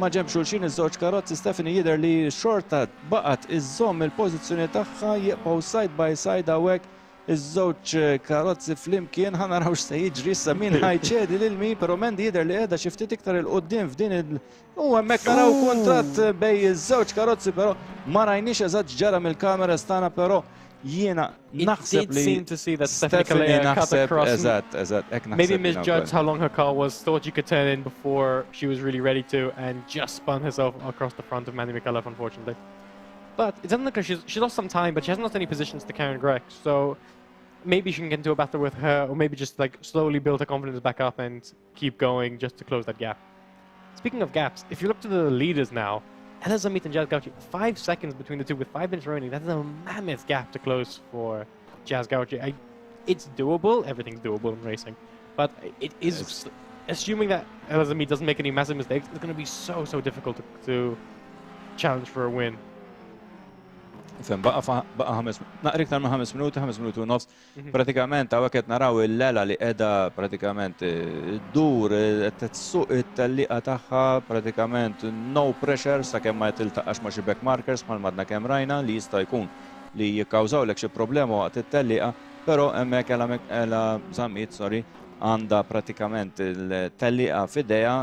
ma ġemx xulxin iż-żewġ karozzi Stefan jidher li xorta baqgħet iżżomm il-pożizzjoni tagħha jibqgħu side by side hawnhekk iż-żewġ karozzi flimkien ħa naraw x'se jiġri issa min ħajċedi lil min, però Mandy jidher li qiegħda xi ftit iktar il qudiem f'din u hemmhekk naraw kuntratt bej iż-żewġ karozzi, però ma rajniex eżatt ġara mill-kamera stana, però jiena naħseb li seem to see that Stephanie Kalea cut across. eżatt, hekk naħseb. Maybe misjudged how long her car was, thought she could turn in before she was really ready to, and just spun herself across the front of Mandy McCullough, unfortunately. But it doesn't look like she lost some time, but she hasn't lost any positions to Karen Gregg, so maybe she can get into a battle with her, or maybe just like slowly build her confidence back up and keep going just to close that gap. Speaking of gaps, if you look to the leaders now, Ella Zamit and Jazz Gauchi, 5 seconds between the two with 5 minutes remaining. That's a mammoth gap to close for Jazz Gauchi. It's doable. Everything's doable in racing. But it is, assuming that Ella Zamit doesn't make any massive mistakes, it's going to be so difficult to challenge for a win. Fem, baqa naqra iktar minn 5 minuti, 5 minuti u nofs. Pratikament hawnhekk qed naraw il-lela li qiegħda pratikament ddur qed tsuq it-tellieqa tagħha pratikament no pressure sakemm ma tiltaqax ma' xi back markers bħal madna kemm rajna li jista' jkun li jikkawżawlek xi problema waqt it-tellieqa, però hemmhekk Ella Zamit, għandha pratikament il-tellieqa f'idejha,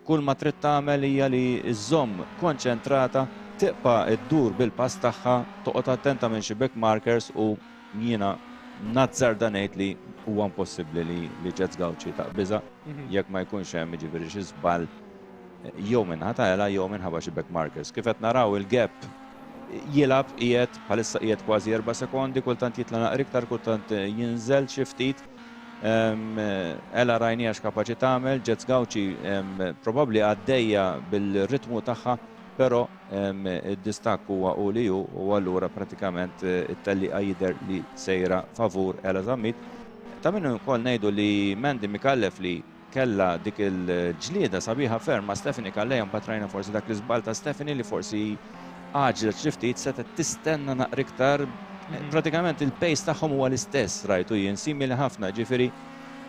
kull ma trid tagħmel hija li żżomm konċentrata tiqpa id-dur bil-pass tagħha, toqgħod attenta minn xi back markers u jiena nazzarda ngħid li huwa impossibbli li Jazz Gauchi taqbiża jekk ma jkunx hemm jiġifieri xi żball jew minħata Ella jew minħabba xi back markers. Kif qed naraw il-gap jilab qiegħed bħalissa qiegħed kważi 4 sekondi, kultant jitla naqra iktar, kultant jinżel xi ftit. Ella rajnija x'kapaċi tagħmel, Jazz Gauchi probabbli għaddejja bil-ritmu tagħha, però id-distakk huwa uliju u allura pratikament it-tellieqa jidher li sejra favur Ella Zamit. Ta' minnu wkoll ngħidu li Mandy McCullough li kellha dik il-ġlieda sabiħa ferm ma' Stephanie Kalea mbagħad rajna forsi dak l-iżball ta' Stephanie li forsi għaġlet xi ftit setgħet tistenna naqra iktar. Pratikament il-pace tagħhom huwa l-istess rajtu jien simili ħafna, ġifieri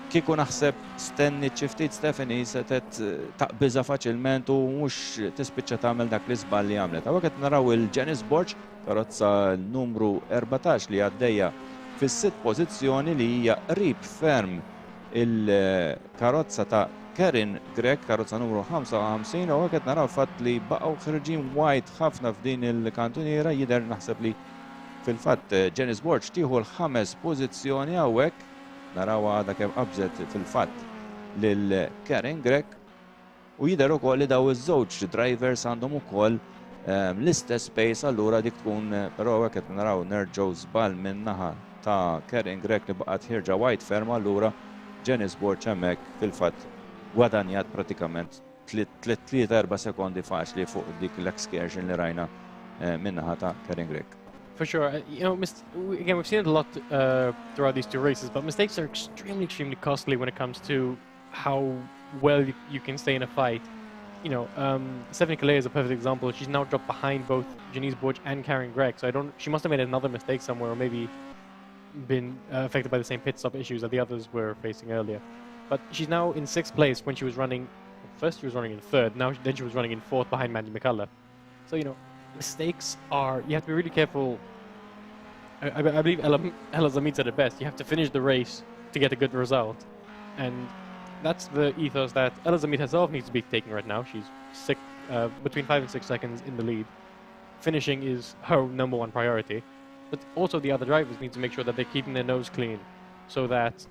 kieku naħseb stenni xi ftit Stephanie setgħet taqbiża faċilment u mhux tispiċċa tagħmel dak l-iżball li għamlet. Hawnhekk qed naraw il-Janice Borch, karozza numru 14 li għaddejja fis-sitt pożizzjoni li hija qrib ferm il-karozza ta' Karen Gregg, karozza numru 55, u qed naraw fatt li baqgħu ħirġin wide ħafna f'din il-kantuniera, jidher naħseb li fil-fatt Janice Borch tieħu l-5 pożizzjoni hawnhekk. Naraw għadha kemm qabżet fil-fatt lil Karen Gregg u jidher ukoll li daw iż-żewġ drivers għandhom ukoll l-istess pace, allura dik tkun, però hekk qed naraw nerġgħu żball min-naħa ta' Karen Gregg li baqgħet ħirġa wide ferm, allura Janice Borch hemmhekk fil-fatt gwadanjat pratikament 3-4 sekondi faċli fuq dik l-excursion li rajna min-naħa ta' Karen Gregg. For sure. Again, we've seen it a lot throughout these two races, but mistakes are extremely costly when it comes to how well you can stay in a fight. Stephanie Kalea is a perfect example. She's now dropped behind both Janice Borch and Karen Gregg, so she must have made another mistake somewhere, or maybe been affected by the same pit stop issues that the others were facing earlier. But she's now in 6th place when she was running. First, she was running in 3rd. Then she was running in 4th behind Mandy McCullough. So mistakes are, you have to be really careful. I believe Ella Zamit said it best. You have to finish the race to get a good result. And that's the ethos that Ella Zamit herself needs to be taking right now. She's between 5 and 6 seconds in the lead. Finishing is her #1 priority. But also the other drivers need to make sure that they're keeping their nose clean so that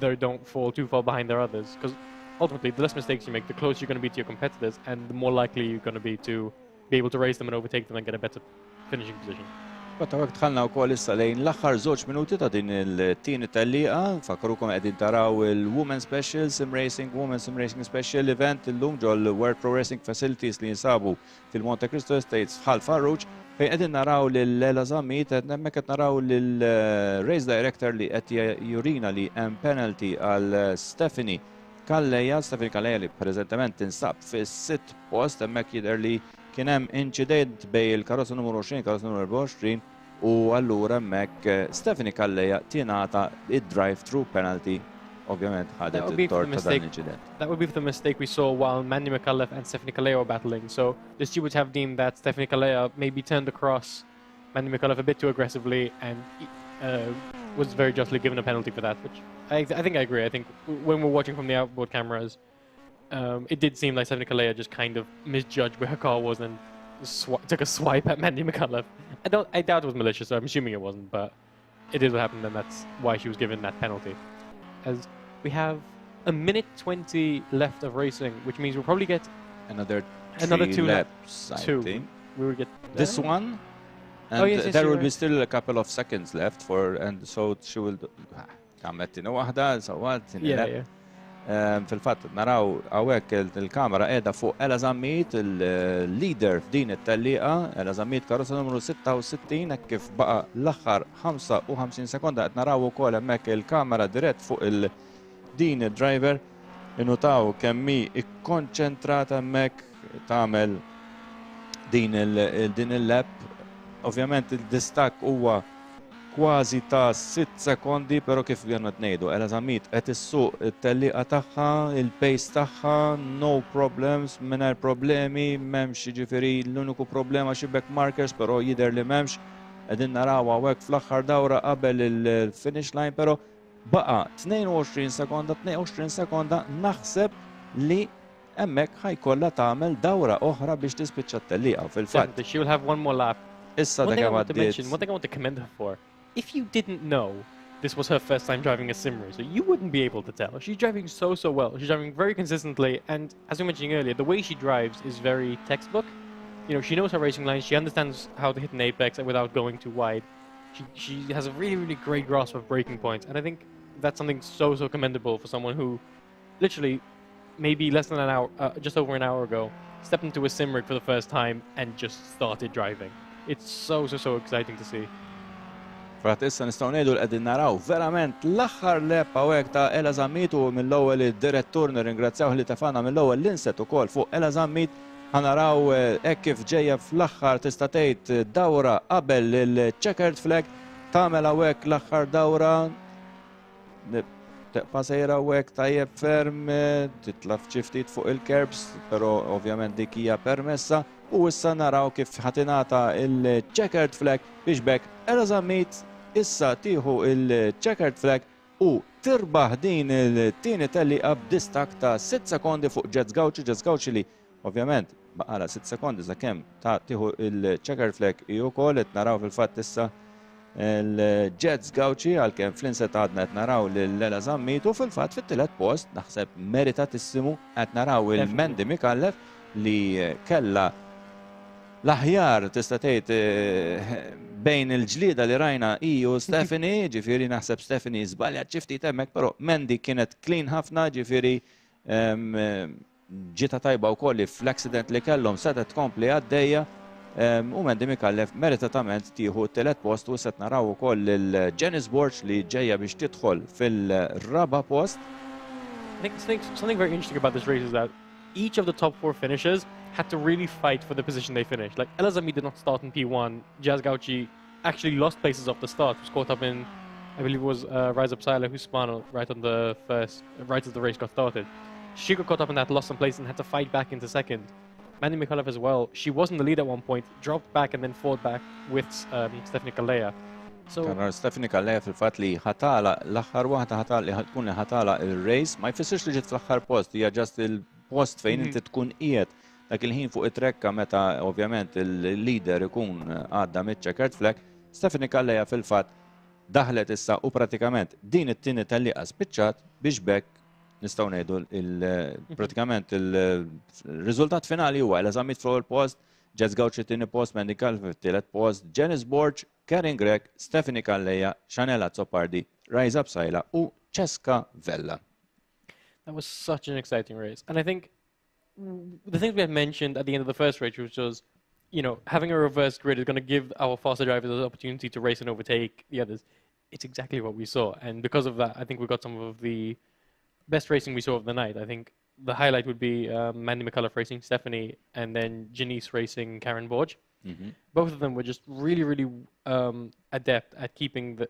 they don't fall too far behind their others. Because ultimately, the less mistakes you make, the closer you're going to be to your competitors, and the more likely you're going to be able to race them and overtake them and get a better finishing position. Batta għak tħallna u koll issa lejn l-axħar żewġ minuti ta' din il-tieni tal-liqa. Fakrukom qegħdin taraw il-Women Special Sim Racing, Women Sim Racing Special Event illum ġol World Pro Racing Facilities li jinsabu fil-Monte Cristo Estates fħal Farruġ. Fejn qegħdin naraw lil Zamit, hemmhekk qed naraw lil-Race Director li qed jurina li hemm penalty għal Stephanie Kalleja. Stephanie Kalleja li preżentament tinsab fis-sitt post, hemmhekk jidher li kien hemm incident bejn il-karozza numru 20 karozza numru 24 u allura hemmhekk Stephanie Kalleja tingħata id-drive-through penalty. Ovvjament ħadet it-tort ta' dan l-incident. That would be the mistake we saw while Mandy McCullough and Stephanie Kalleja were battling. So the stewards have deemed that Stephanie Kalleja maybe turned across Mandy McCullough a bit too aggressively and was very justly given a penalty for that, which I think I agree. I think when we're watching from the outboard cameras, it did seem like Stephanie Kalleja just kind of misjudged where her car was and took a swipe at Mandy McCullough. I doubt it was malicious, so I'm assuming it wasn't, but it is what happened, and that's why she was given that penalty. As we have a minute 20 left of racing, which means we'll probably get Another 2 laps, I two. think. We will get This one, and yes, there will you're be right. still a couple of seconds left and so she will kammettina waħda, sawat, Yeah. Fil-fatt, naraw għawek il-kamera edha fuq Ela Zammit, il-leader f'din it-talliqa, Ela Zammit karozza numru 66, kif baqa l-axħar 55 sekonda, qed naraw ukoll hemmhekk il-kamera dirett fuq din id-driver, inutaw kemmi ikkonċentrata hemmhekk tagħmel din il-lap. Ovvjament il-distak huwa kważi ta' 6 sekondi, pero kif għanna t-nejdu, Ela Zammit qed issuq it-telliqa tagħha, il-pace tagħha, no problems, mingħajr problemi, m'hemmx jiġifieri l-uniku problema xi back markers, però jidher li m'hemmx. Qegħdin naraw hawnhekk fl-aħħar dawra qabel il-finish line, però baqa' 22 sekonda naħseb li hemmhekk ħajkollha tagħmel dawra oħra biex tispiċċa t-telliqa. Fil-fatt, she will have one more lap. issa One dak thing I want to għaddiet. mention, one thing I want to commend her for, if you didn't know this was her first time driving a sim racer, you wouldn't be able to tell. She's driving so well. She's driving very consistently, and as we were mentioning earlier, the way she drives is very textbook. You know, she knows her racing lines, she understands how to hit an apex without going too wide. She has a really great grasp of braking points, and I think that's something so commendable for someone who literally maybe less than an hour, just over an hour ago, stepped into a sim rig for the first time and just started driving. It's so exciting to see. Frat issa nistgħu ngħidu l qegħdin naraw verament l-aħħar lep hawnhekk ta' Ela Zammit u mill-ewwel id-direttur nirringrazzjaw li tafana mill-ewwel l-inset ukoll fuq Ela Zammit. Ħanaraw hekk kif ġejja fl-aħħar tista' tgħid dawra qabel il-checkered flag tagħmel hawnhekk l-aħħar dawra. Teqpa sejra hawnhekk tajjeb ferm, titlaf xi ftit fuq il-kerbs, però ovvjament dik hija permessa. U issa naraw kif ħatinata il-checkered flag biex bekk Ela Zammit issa tieħu il-checkered flag u tirbaħ din il-tieni telliqa b'distak ta' 6 sekondi fuq Jets Gauci li ovvjament baqala 6 sekondi za kemm ta' tieħu il-checkered flag i wkoll qed naraw fil-fatt issa il-Jets Gauci għalkemm fl-inset għadna qed naraw lil-Ela Zammit u fil-fatt fit-tielet post naħseb meritatissimu qed naraw il-Mandy McCullough li kella l-aħjar tista' tgħid bejn il-ġlieda li rajna u Stephanie, ġifieri naħseb Stephanie żbaljat xi ftit hemmhekk, però Mandy kienet clean ħafna, ġifieri ġieta tajba wkoll li fl-accident li kellhom setet tkompli għaddejja u Mandy McCullough meritatament tieħu t-tielet post u set naraw ukoll il-Janice Borch li ġejja biex tidħol fil-raba post. I think something very interesting about this race is that each of the top 4 finishers had to really fight for the position they finished. Like, Ela Zammit did not start in P1. Jazz Gauci actually lost places off the start. Was caught up in, I believe it was Rise Up Seiler who spun right on the first, right as the race got started. She got caught up in that, lost some place and had to fight back into second. Mandy McCullough as well. She was in the lead at one point, dropped back and then fought back with Stephanie Kalleja. So Stephanie Kalleja fil-fatt li ħatala l-aħħar waħda ħatala li tkun li ħatala il-race ma jfissirx li ġiet fl-aħħar post, hija just il-post fejn inti tkun qiegħed dak il-ħin fuq it-trekka meta ovvjament il-leader ikun għadda mit-checkered flag. Stephanie Kalleja fil-fatt daħlet issa u pratikament din it-tieni telliqa spiċċat biex bekk nistgħu ngħidu pratikament il-riżultat finali huwa Ela Zammit fuq il-post, Jazz Gaucho tieni post, Mandy Calver tielet post, Janice Borch, Karen Gregg, Stephanie Calleja, Chanela Zoppardi, Rise Up Sajla u Cesca Vella. That was such an exciting race. And I think the things we had mentioned at the end of the first race, which was, you know, having a reverse grid is going to give our faster drivers the opportunity to race and overtake the others. It's exactly what we saw. And because of that, I think we got some of the best racing we saw of the night. I think the highlight would be Mandy McCullough racing Stephanie, and then Janice racing Karen Borge. Both of them were just really, really adept at keeping the...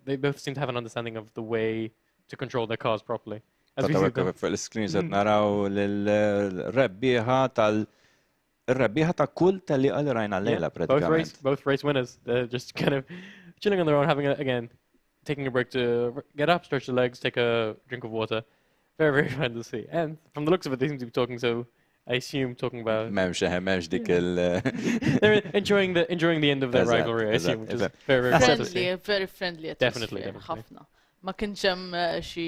they both seem to have an understanding of the way to control their cars properly. As we see them. Fuq l-screens qed naraw l-rebbieħa il-rebbieħa ta' kull tal-liqa li rajna l-lejla pratikament. Both race winners. They're just kind of chilling on their own, taking a break to get up, stretch their legs, take a drink of water. Very, very fun to see. And from the looks of it, they seem to be talking, so I assume talking about... Memx dik il... They're enjoying the end of their rivalry, I assume, which is very, very fun to see. Very friendly Definitely. ħafna. Ma kienx hemm xi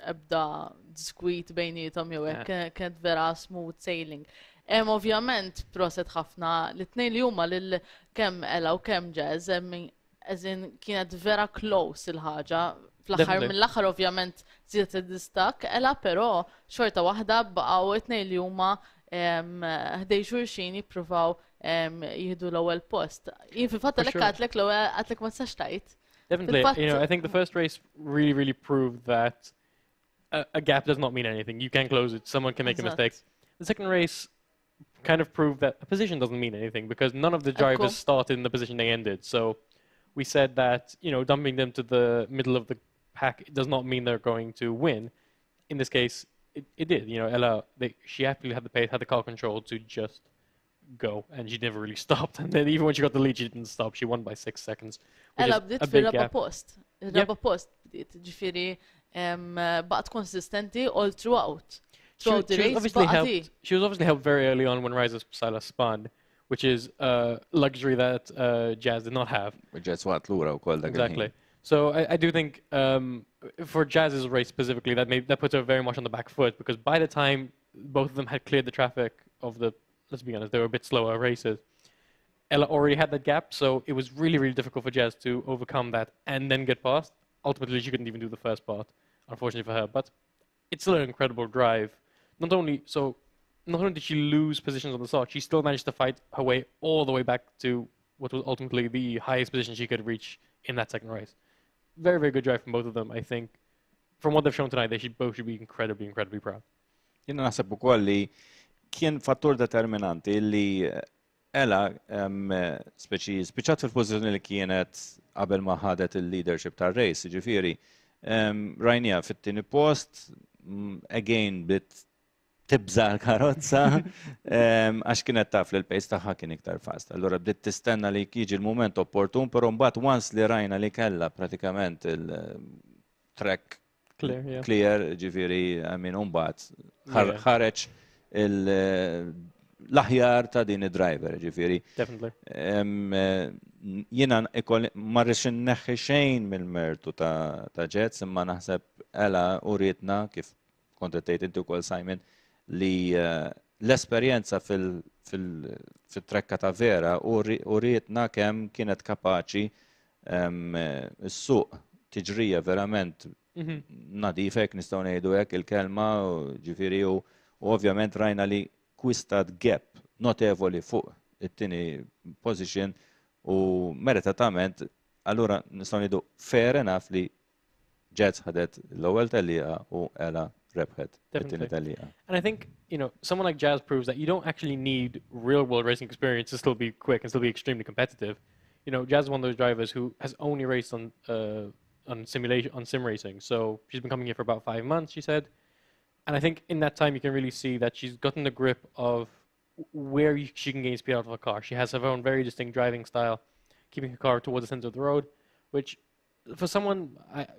ebda diskwit bejnietom jew hekk, kienet vera smooth sailing. Hemm ovvjament proset ħafna l-tnejn li huma lil kemm Ella u kemm Jazz, eżin kienet vera close il-ħaġa. Fl-aħħar mill-aħħar ovvjament żiedet id-distak, Ella però xorta waħda baqgħu tnejn li huma ħdej xulxin jippruvaw jieħdu l-ewwel post. Jien fil-fatt għatlek l-ewwel għatlek ma tistax tgħid. Definitely. You know, I think the first race really, really proved that a gap does not mean anything. You can close it. Someone can make a mistake. The second race kind of proved that a position doesn't mean anything because none of the drivers started in the position they ended. So we said that, you know, dumping them to the middle of the pack does not mean they're going to win. In this case, it did. You know, Ella, she happily had the pace, had the car control to just go, and she never really stopped. And then even when she got the lead, she didn't stop. She won by 6 seconds. Ella bdiet fil-raba post. Il-raba post bdiet, ġifieri baqgħet konsistenti all throughout. She was obviously helped very early on when Rise Up Sajla spun, which is a luxury that Jazz did not have. Exactly. So I do think for Jazz's race specifically, that puts her very much on the back foot because by the time both of them had cleared the traffic of the, let's be honest, they were a bit slower races, Ella already had that gap, so it was really, really difficult for Jazz to overcome that and then get past. Ultimately, she couldn't even do the first part, unfortunately for her, but it's still an incredible drive. Not only did she lose positions on the start, she still managed to fight her way all the way back to what was ultimately the highest position she could reach in that second race. Very, very good drive from both of them. I think from what they've shown tonight, they both should be incredibly, incredibly proud. Jena naħseb ukoll li kien fattur determinanti li Ella spiċċat fil-pożizzjoni li kienet qabel ma ħadet il-leadership tar-race, ġifieri rajnija fit-tieni post, again bit tibża l-karozza għax kienet taf li l-pace tagħha kien iktar fast. Allura bdiet tistenna li jiġi l-mument opportun, però mbagħad once li rajna li kellha pratikament il-track clear, ġifieri mbagħad ħareġ l-aħjar ta' din id-driver, ġifieri. Definitely. Jiena ma rridx inneħħi xejn mill-mertu ta' Jets, imma naħseb Ella urietna kif kont qed tgħid inti wkoll Simon li l-esperjenza fil-trekka ta' vera urietna kemm kienet kapaċi s-suq tiġrija verament nadifek nistgħu ngħidu hekk il-kelma, ġifieri u ovvjament rajna li kwistat gap notevoli fuq it-tieni position u meritatament allura nistgħu ngħidu fair enough li Jets ħadet l-ewwel tellieqa u Ella rebħet it-tieni tellieqa. And I think, you know, someone like Jazz proves that you don't actually need real-world racing experience to still be quick and still be extremely competitive. You know, Jazz is one of those drivers who has only raced on sim racing. So she's been coming here for about 5 months, she said. And I think in that time you can really see that she's gotten the grip of where she can gain speed out of a car. She has her own very distinct driving style, keeping her car towards the center of the road, which for someone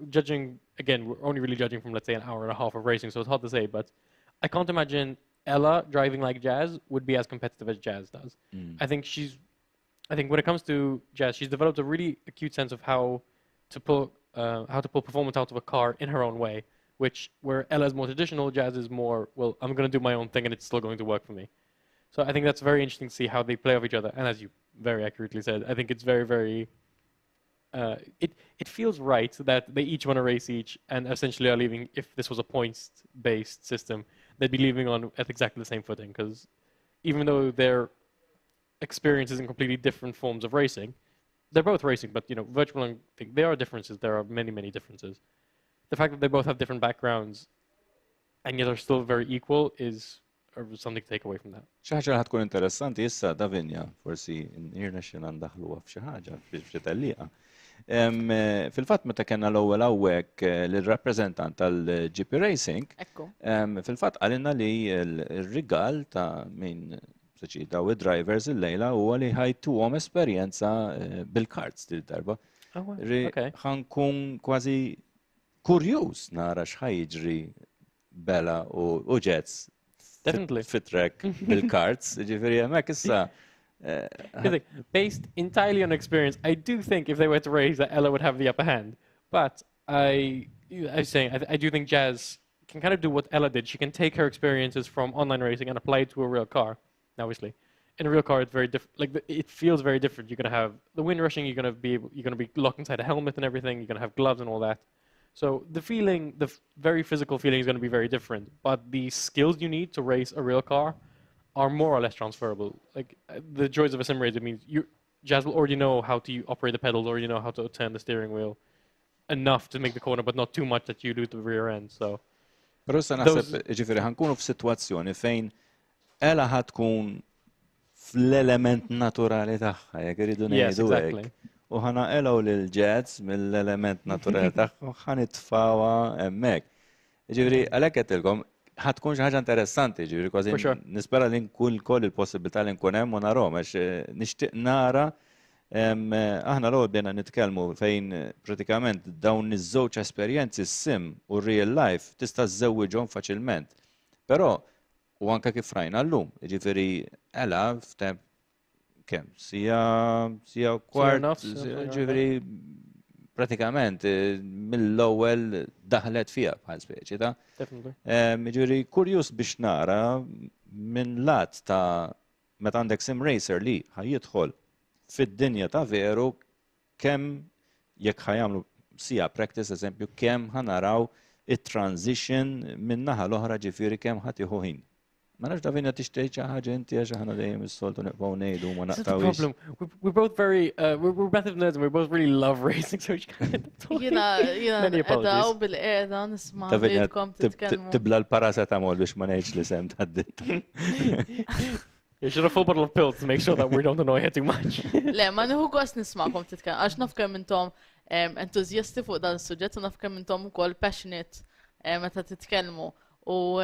judging, again, we're only really judging from, let's say, an hour and a half of racing, so it's hard to say, but I can't imagine Ella driving like Jazz would be as competitive as Jazz does. I think when it comes to Jazz, she's developed a really acute sense of how to pull performance out of a car in her own way, which where Ella is more traditional, Jazz is more, well, I'm going to do my own thing and it's still going to work for me. So I think that's very interesting to see how they play off each other. And as you very accurately said, I think it's very, very... it feels right that they each want to race each and essentially are leaving, if this was a points-based system, they'd be leaving on at exactly the same footing, because even though their experiences in completely different forms of racing, they're both racing, but virtual and there are differences. There are many, many differences. The fact that they both have different backgrounds and yet are still very equal is something to take away from that. Xi ħaġa li ħatkun interessanti issa Davinja, forsi n-irnexxina ndaħluha f'xi ħaġa biex tellieqa. Fil-fatt meta kellna l-ewwel hawnhekk lir-rappreżentant tal-GP Racing, fil-fatt qalilna li l-rigal ta' min daw id-drivers il-lejla huwa li ħajtuhom esperjenza bil-karts din darba. Ħankun kważi kurjuż nara x'ħajġri Bella u Jets fit-trek bil-karts, ġifieri hemmhekk issa. Based entirely on experience, I do think if they were to race that Ella would have the upper hand. But I do think Jazz can kind of do what Ella did. She can take her experiences from online racing and apply it to a real car. Obviously, in a real car, it's very different. Like it feels very different. You're gonna have the wind rushing. You're gonna be locked inside a helmet and everything. You're gonna have gloves and all that. So the feeling, the very physical feeling, is going to be very different. But the skills you need to race a real car are more or less transferable. Like the joys of a sim racer means Jazz will already know how to operate the pedals, or know how to turn the steering wheel enough to make the corner, but not too much that you lose the rear end. So. Però issa naħseb ġifieri ħankunu f'sitwazzjoni fejn Ella ħatkun fl-element naturali tagħha, jekk iridu ngħidu hekk. U ħanaqelgħu lil Jets mill-element naturali tagħha ħanitfawha hemmhekk. Ġifieri għalhekk qedtilkom ħatkun xi ħaġa interessanti, ġifieri kważi nispera li nkun ukoll il-possibilità li nkun hemm u narahom għax nixtieq nara aħna l-ewwel bdejna nitkellmu fejn pratikament dawn iż-żewġ esperjenzi s-sim u real life tista' żżewwiġhom faċilment. Però u anke kif rajna llum, jiġifieri Ella f'temp kemm sija kwart, ġifieri pratikament mill-ewwel daħlet fiha bħal speċi ta'. Jiġifieri kurjuż biex nara minn lat ta' meta għandek sim racer li ħajjidħol fid-dinja ta' veru kemm jekk ħajamlu sija practice eżempju kemm ħanaraw it-transition minn naħa l-oħra ġifieri kemm ħatiħu ħin. Ma nafx Davinja tixtieq xi ħaġa inti għax aħna dejjem is-soltu nibqgħu ngħidu ma naqtawx. We're both very we're massive nerds and we both really love racing, so Jiena qedaw bil-qiegħda nisma' lilkom titkellmu. Tibla l-paracetamol biex ma ngħidx li sem tad-ditt. You should have a full bottle of pills to make sure that we don't annoy her too much. Le, ma nieħu gost nisma'kom titkellmu għax naf kemm intom entużjasti fuq dan is-suġġett u naf kemm intom ukoll passionate meta titkellmu. U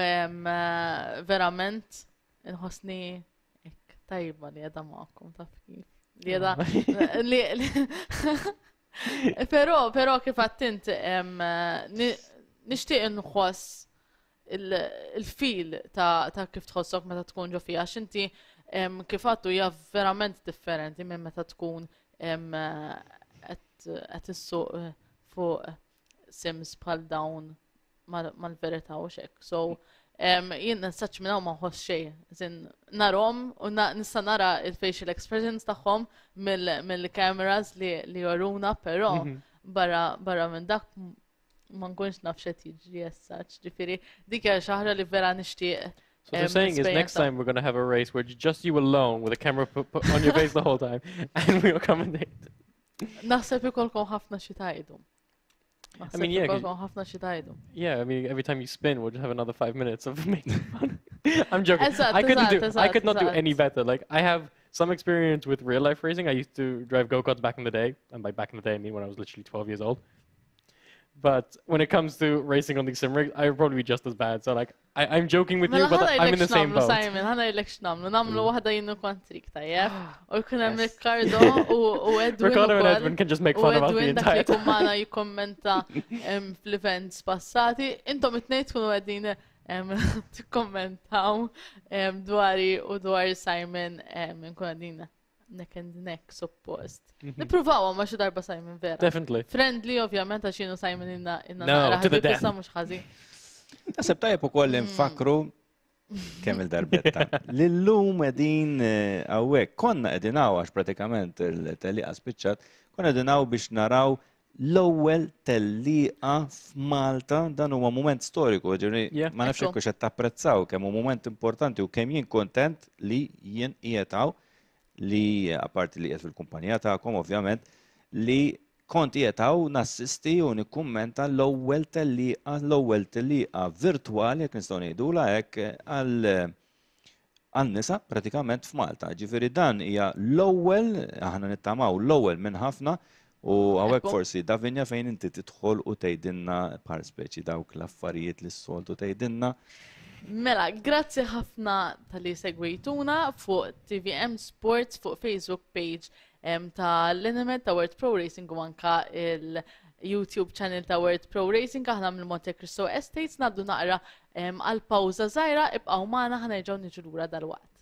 verament inħossni tajba li għedha ma'kom taf kif. Li għedha. Però kif għattint nixtieq inħoss il-fil ta' kif tħossok meta tkun ġo fija. Għax inti kif għattu hija verament differenti minn meta tkun qed issuq fuq sims bħal dawn mal-verità u xek. So, jien nistax minnaw ma nħoss xej. Narom u nista nara il-facial expressions tagħhom mill-cameras li joruna, però barra minn dak ma nkunx naf xed jiġri jessaċ. Ġifieri dik hija xi ħaġa li vera nixtieq. So what they're saying is next time we're going to have a race where just you alone with a camera put on your face the whole time and we'll commentate. Naħseb ikolkom ħafna xi tajdu. I mean, yeah, I mean, every time you spin, we'll just have another 5 minutes of making fun. I'm joking. I could not do any better. Like, I have some experience with real life racing. I used to drive go-karts back in the day. And by back in the day, I mean when I was literally 12 years old. But when it comes to racing on these sim rigs, I would probably be just as bad. So, like, I'm joking with you, but I'm in the same boat. ħana jilek x'namlu. Namlu waħda jinnu kontrik tajjeb. U jkun hemm Riccardo u Edwin. Ricardo and Edwin can just make fun of us the entire time. U Edwin dak li kumana jikkommenta fl-events passati. Intom it-tnejn tkunu qegħdin tikkommentaw dwari u dwar Simon nkun qegħdin neck and neck suppost. Nippruvaw ma xi darba Simon vera. Definitely. Friendly ovvjament għax jienu Simon inna No, to the death. mhux ħażin. Naħseb tajjeb ukoll infakru kemm il-darbetta. Lillum qegħdin hawnhekk konna qegħdin hawn għax pratikament il-telliqa spiċċat, konna qegħdin hawn biex naraw l-ewwel telliqa f'Malta, dan huwa mument storiku, ġifieri Yeah. ma nafx Ekku. hekk qed tapprezzaw kemm hu mument importanti u kemm jien kontent li jien qiegħed hawn li apparti li qiegħed fil-kumpanija tagħkom ovvjament li kont qiegħed hawn nassisti u nikkummenta l-ewwel telliqa virtwali jekk nistgħu ngħidula hekk għan-nisa pratikament f'Malta. Ġifieri dan hija l-ewwel aħna nittamaw l-ewwel minn ħafna u hawnhekk Ekku. forsi Davinja fejn inti tidħol u tgħidilna bħal speċi dawk l-affarijiet li s-soltu tgħidilna. Mela, grazzi ħafna tal-li segwejtuna fuq TVM Sports fuq Facebook page ta' l-Element ta' World Pro Racing u anka il-YouTube channel ta' World Pro Racing aħna mill Monte Cristo Estates naddu naqra għal pawza żgħira ibqgħu magħna ħanerġgħu niġu lura dal-waqt.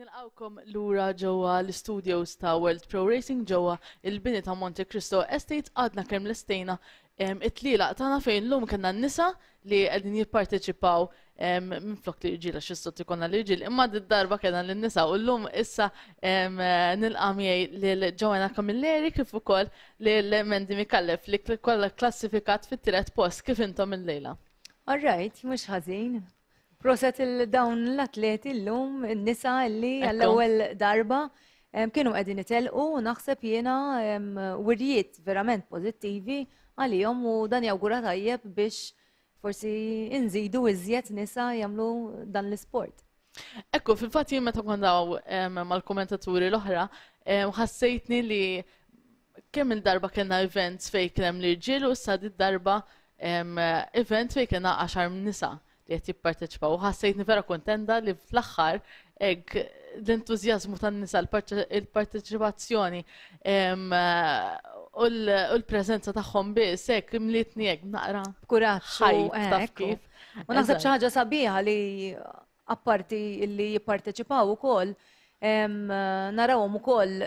Nilqawkom lura ġewwa l-studios ta' World Pro Racing ġewwa il-bini ta' Monte Cristo Estate għadna kemm listejna it-tlielaq tagħna fejn llum kellna n-nisa li qegħdin jipparteċipaw minflok li rġiela x'istot ikolna l-irġiel imma d-darba kellna lin-nisa u llum issa nilqa' miegħi lil Joanna Camilleri kif ukoll lil Mendi Mikallef li kollha klassifikat fit-tielet post kif intom illejla. All right, mhux ħażin. Proset il-dawn l-atleti l-lum, n-nisa li għall-ewel darba kienu għedin itelqu u naħseb jena wirjiet verament pozittivi għalihom u dan jawgura tajjeb biex forsi nżidu iżjed nisa jamlu dan l-sport. Ekku, fil-fat jien meta kondaw mal-kommentaturi l-oħra, ħassejtni li kemm il-darba kena events fej kienem l-irġiel u s-sad darba event fej kena 10 nisa li qed jipparteċipaw. Ħassejtni vera kontenta li fl-aħħar l-entużjażmu tan-nisa il-parteċipazzjoni u l-preżenza tagħhom biss hekk imlietni hekk naqra Kuraġġ taf kif. U naħseb xi ħaġa sabiħa li apparti li jipparteċipaw ukoll narawhom ukoll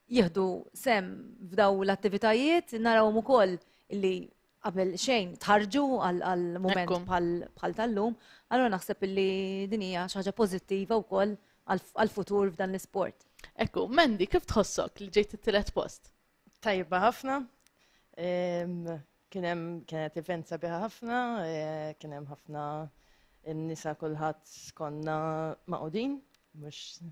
jieħdu sem f'daw l-attivitajiet, narawhom ukoll li qabel xejn tħarġu għal-moment bħal tal-lum, allura naħseb li din hija xi ħaġa pożittiva wkoll għall-futur f'dan l-isport. Ekku, Mendi, kif tħossok li ġejt it-tielet post? Tajba ħafna. Kienet event sabiħa ħafna, kien hemm ħafna n-nisa kulħadd konna maqudin, mhux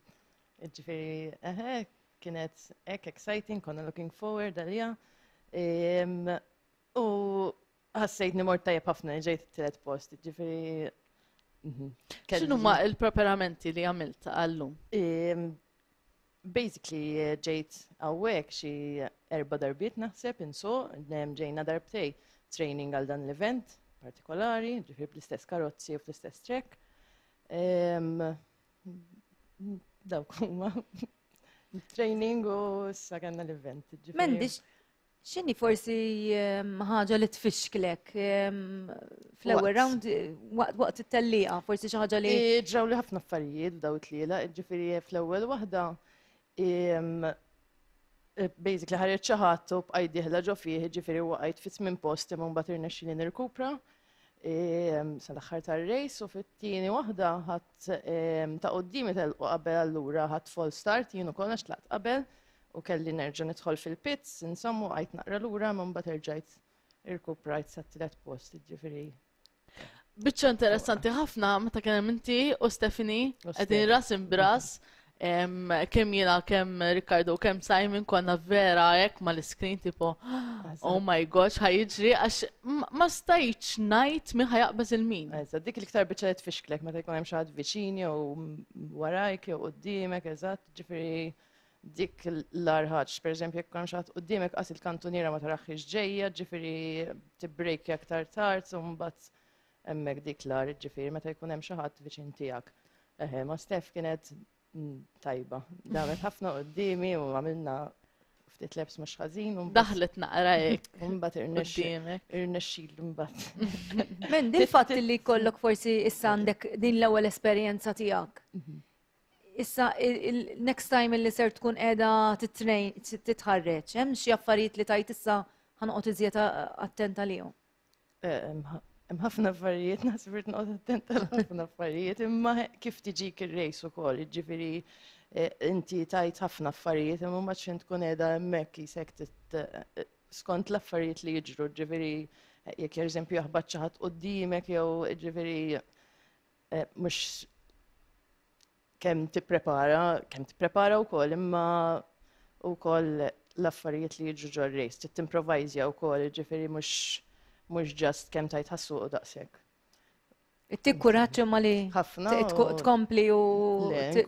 ġifieri kienet hekk exciting, konna looking forward għalija. U ħassejtni mort tajjeb ħafna ġejt it-tielet post, ġifieri. X'inhu ma l-preparamenti li għamilt għallum? Basically ġejt hawnhekk xi 4 darbiet naħseb insuq, ġejna darbtej training għal dan l-event partikolari, ġifieri bl-istess karozzi u fl-istess track. Dawk huma training u issa kellna l-event. Mendi, x'inhi forsi ħaġa li tfixklek fl-ewwel round waqt it-tellieqa, forsi xi ħaġa li ġraw li ħafna affarijiet daw it-tliela, ġifieri fl-ewwel waħda basically ħareġ xi ħadd u bqajt dieħla ġo fih, ġifieri waqgħet fi 8 post imma mbagħad irnexxieli nirkupra sa l-aħħar tar-race u fit-tieni waħda ħadd ta' qudiemi telqu qabel allura ħadd fall start jien ukoll għax tlaqt qabel u kelli nerġa' nidħol fil-pits, insomma qajt naqra lura ma mbagħad irġajt irkuprajt sat-tielet post, ġifieri. Biċċa interessanti ħafna meta kien hemm inti u Stephanie qegħdin ras imbras kemm jiena kemm Riccardo kemm Simon konna vera hekk mal-iskrin tipo oh my gosh ħajjiġri għax ma stajtx ngħid min ħajaqbeż il-min. Dik l-iktar biċċa li tfixklek meta jkun hemm xi ħadd viċini jew warajk jew quddiemek eżatt, ġifieri dik l-arħaġ, per eżempju, jekk hemm xi ħadd quddiemek qas il-kantuniera ma taraħħix ġejja, ġifieri tibbrejki aktar tard u mbagħad hemmhekk dik l-ar, ġifieri meta jkun hemm xi ħadd viċin tiegħek. Ma Stef kienet tajba. Damet ħafna qudiemi u għamilna ftit lebs mhux ħażin u daħlet naqra hekk. U mbagħad irnexxielu mbagħad. Mendi l-fatt li jkollok forsi issa għandek din l-ewwel esperjenza tiegħek. Issa, il-next time li ser tkun qiegħda titħarreġ, hemm xi affarijiet li tajt issa ħanqgħod iżjed attenta lihom. Hemm ħafna affarijiet, naħseb irid noqgħod attenta ħafna affarijiet, imma kif tiġik ir-rejs ukoll, jiġifieri inti tajt ħafna affarijiet, imma mbagħad xejn tkun qiegħda hemmhekk isek skont l-affarijiet li jiġru, ġifieri jekk pereżempju jaħbad xi ħadd quddiemek jew ġifieri mhux kemm tipprepara wkoll imma wkoll l-affarijiet li jiġru ġo r-rejs, timprovajżja wkoll, ġifieri mhux ġast kemm tajt ħassuq daqshekk. Ittik kuraġġ imma li ħafna tkompli u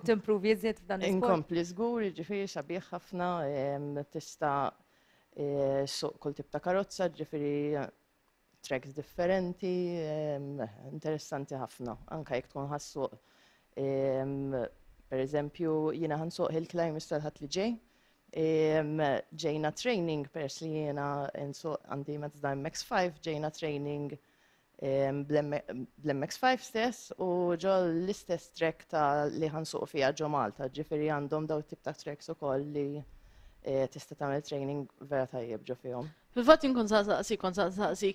timpruvi iżjed f'dan is-sport. Inkompli żgur, jiġifieri sabiħ ħafna, tista' suq kull tip ta' karozza, ġifieri tracks differenti, interessanti ħafna, anke jekk tkun ħassuq. Per eżempju, jiena ħansuq hill climbers tal-ħadd li ġej. Ġejna training pers li jiena nsuq għandi Mazda MX-5, ġejna training bl-MX5 stess u ġo l-istess trek ta' li ħansuq fija ġo Malta, ġifiri għandhom daw tip ta' treks ukoll li tista' tagħmel training vera tajjeb ġo fihom. Fil-fatt inkun saqsi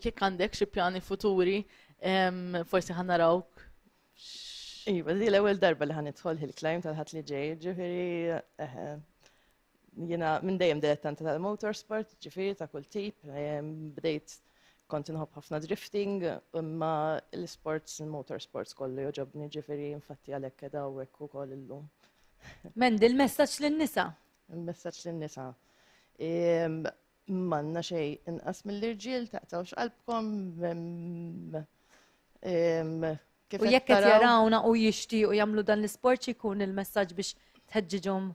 kif għandek xi pjani futuri, forsi ħanarawk. Iva, di l-ewwel darba li ħanidħol il-climb tal-ħadd li ġej, ġifiri jiena minn dejjem dilettanti tal-motorsport, ġifiri ta' kull tip, bdejt kont inħobb ħafna drifting, imma l-sports, il-motorsports kollu joġobni ġifiri infatti għalhekk kedha hawnhekk ukoll illum. Mendi l-messaġġ lin-nisa. Il-messaġġ lin-nisa. M'għandna xejn inqas mill-irġiel taqtgħux qalbkom. U jekk qed jarawna u jixtiequ jagħmlu dan l-isport jkun il-messaġġ biex tħeġġiġhom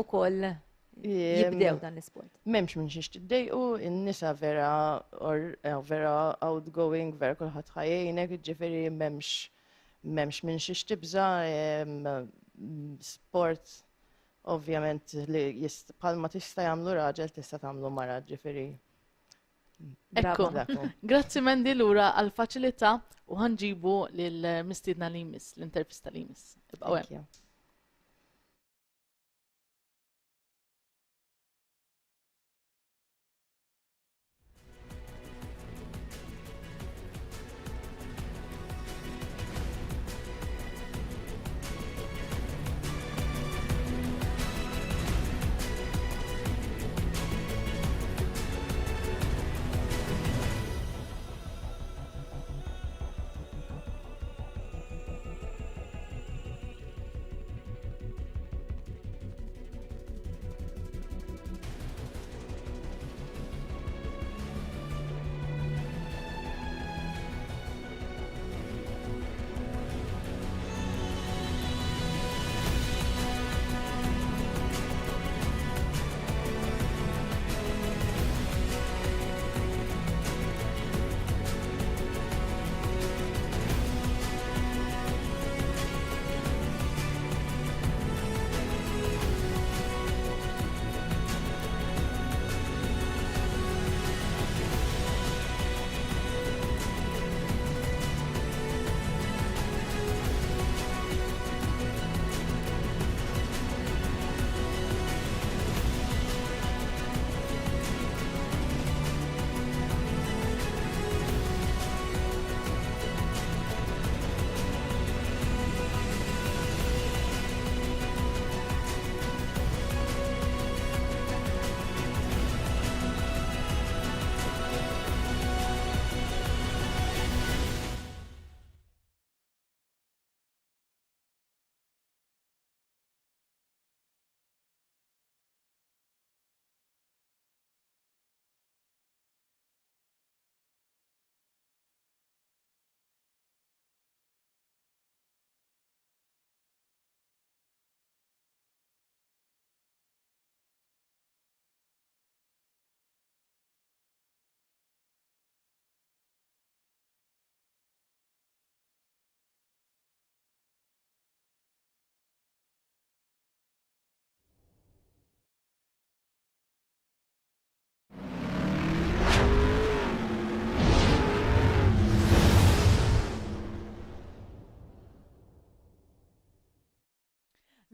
ukoll jibdew dan l-isport. M'hemmx minn xiex tiddejqu, in-nisa vera outgoing, vera kulħadd ħajjejnek, ġifieri m'hemmx minn xiex tibża, sport ovvjament li bħalma tista' jagħmlu raġel tista' tagħmlu mara, ġifieri. Ekku, grazzi Mendi lura għal-faċilità u ħanġibu lill-mistiedna li jmiss, l-intervista li jmiss. Ibqgħu hemm.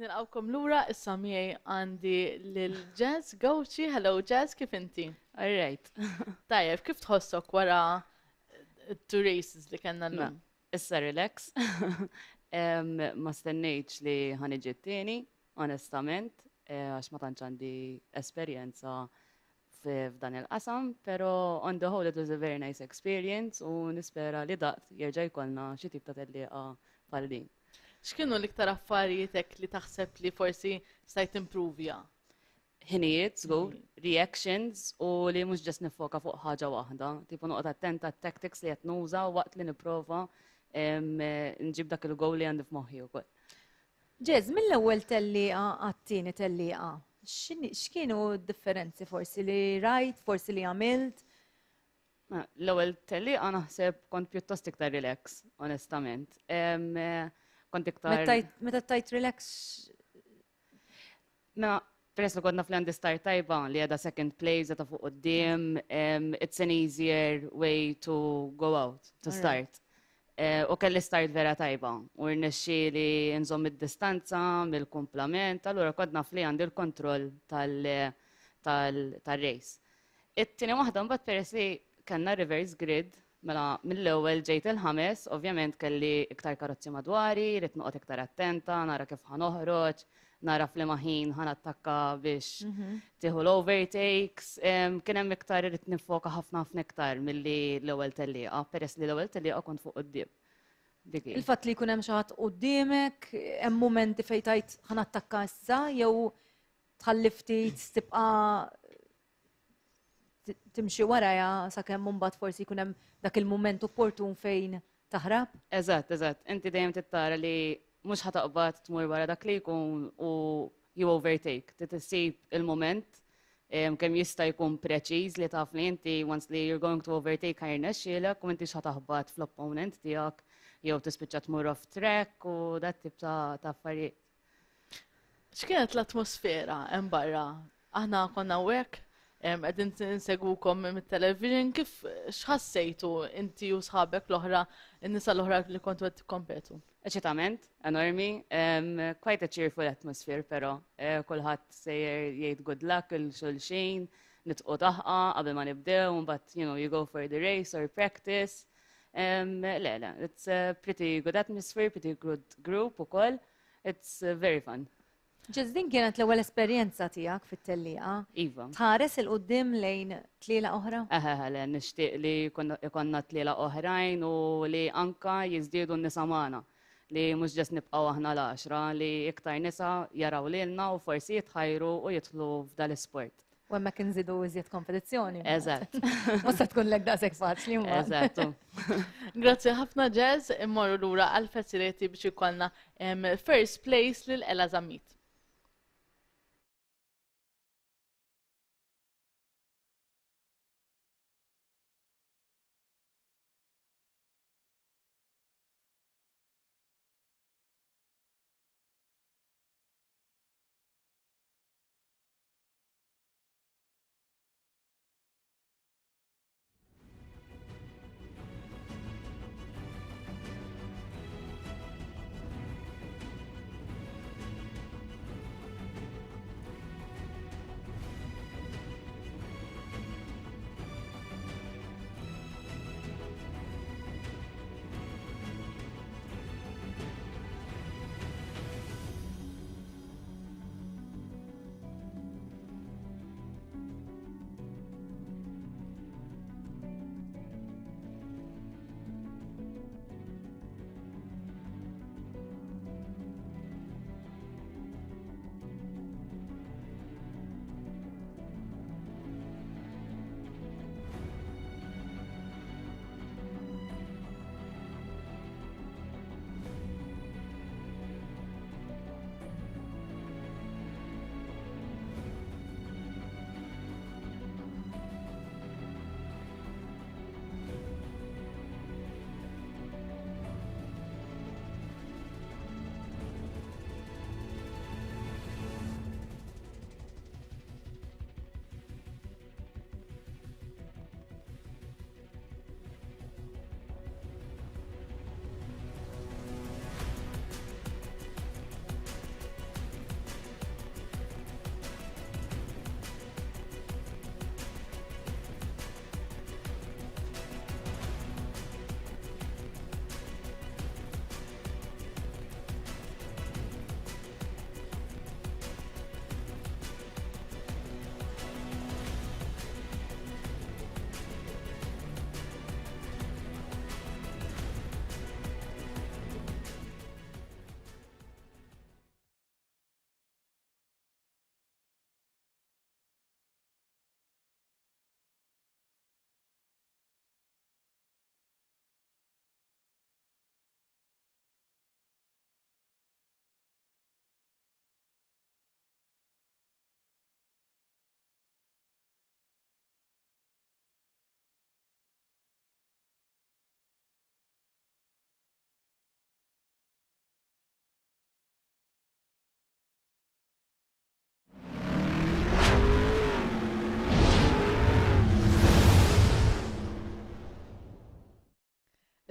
Nilqawkom lura issa miegħi għandi lil Jazz Gowci. Hello Jazz, kif inti? All right. Tajjeb, kif tħossok wara two races li kellna llum? Issa relax. Ma stennejtx li ħaniġi t-tieni, onestament, għax ma tantx għandi esperjenza f'dan il-qasam, pero on the whole it was a very nice experience u nispera li daqt jerġa' jkollna xi tip ta' tellieqa bħal din. X'kienu l-iktar affarijietek li taħseb li forsi stajt improvja? Ħinijiet, żgur, reactions u li mhux ġest nifoka fuq ħaġa waħda, tipo noqgħod attenta at-tactics li qed nuża waqt li nipprova nġib dak il-gowl li għandi f'moħħi wkoll. Ġez, mill-ewwel tellieqa għat-tieni tellieqa, x'kienu d-differenzi forsi li rajt, forsi li għamilt? L-ewwel tellieqa naħseb kont pjuttost iktar relax, onestament. Kont iktar. Meta tajt relax? peress li kodna fl-għandi start tajba li għada second place, għada fuq qoddim, it's an easier way to go out, to start. U kelli start vera tajba, u rnexxi li nżomm id-distanza, mill-kumplament, allura kodna fli għandi l-kontroll tal-race. It-tieni waħda mbagħad peress li kellna reverse grid, mela mill-ewwel ġejt il-ħames, ovvjament kelli iktar karozzi madwari, rid noqgħod iktar attenta, nara kif ħanoħroġ, nara f'liema ħin ħanattakka biex tieħu l-overtakes. Kien hemm iktar irid nifoka ħafna iktar milli l-ewwel tellieqa, peress li l-ewwel tellieqa kont fuq quddiem. Il-fatt li jkun hemm xi ħadd quddiemek, hemm mumenti fejn tajt ħanattakka issa jew tħalli ftit tibqa' timxi warajha sakemm mbagħad forsi jkun hemm dak il-mument opportun fejn taħrab? Eżatt. Inti dejjem tittara li mhux ħataqbad tmur wara dak li jkun u you overtake. Tissib il-moment kemm jista' jkun preċiż li taf li inti once li you're going to overtake ħajrnexxielek u inti x'ħataħbad fl-opponent tiegħek jew tispiċċa tmur off track u dat tip ta' affarijiet. X'kienet l-atmosfera hemm barra? Aħna konna hawnhekk qegħdin insegwukom mit-television, kif x'ħassejtu inti u sħabek l-oħra, in-nisa l-oħra li kontu qed tikkompetu? Eċitament, enormi, quite a cheerful atmosphere, pero kulħadd sejjer jgħid good luck il-xulxin, nitqu taħqa qabel ma nibdew, but you go for the race or practice. Le, it's a pretty good atmosphere, pretty good group ukoll. It's very fun. Ġezdin kienet l-ewwel esperjenza tiegħek fit-tellieqa. Iva. Tħares il-qudiem lejn tliela oħra? Le, nixtieq li konna tliela oħrajn u li anka jiżdiedu n-nisa magħna. Li mhux ġest nibqgħu aħna l-10, li iktar nisa jaraw lilna u forsi jitħajru u jidħlu f'dal isport. U hemmhekk inżidu iżjed kompetizzjoni. Eżatt. Mhux se tkun lek daqshekk faċli mbagħad. Eżattu. Grazzi ħafna Jazz, immorru lura għall-faċiliti biex ikollna first place lil Ella Zamit.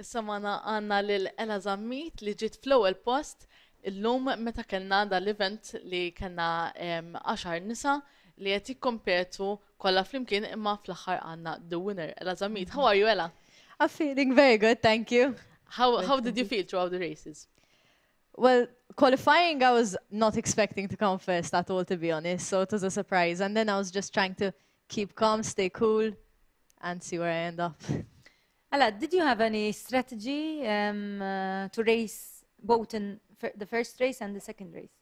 Issa mana għanna l-Ela Zammit li ġiet fl-ewwel post illum meta kellna dal-event li kellna 10 nisa li qed jikkompetu kollha flimkien imma fl-aħħar għandna the winner. Ela Zammit, how are you, Ela? I'm feeling very good, thank you. How did you feel throughout the races? Well, qualifying, I was not expecting to come first at all, to be honest, so it was a surprise. And then I was just trying to keep calm, stay cool, and see where I end up. Ella, did you have any strategy to race both in the first race and the second race?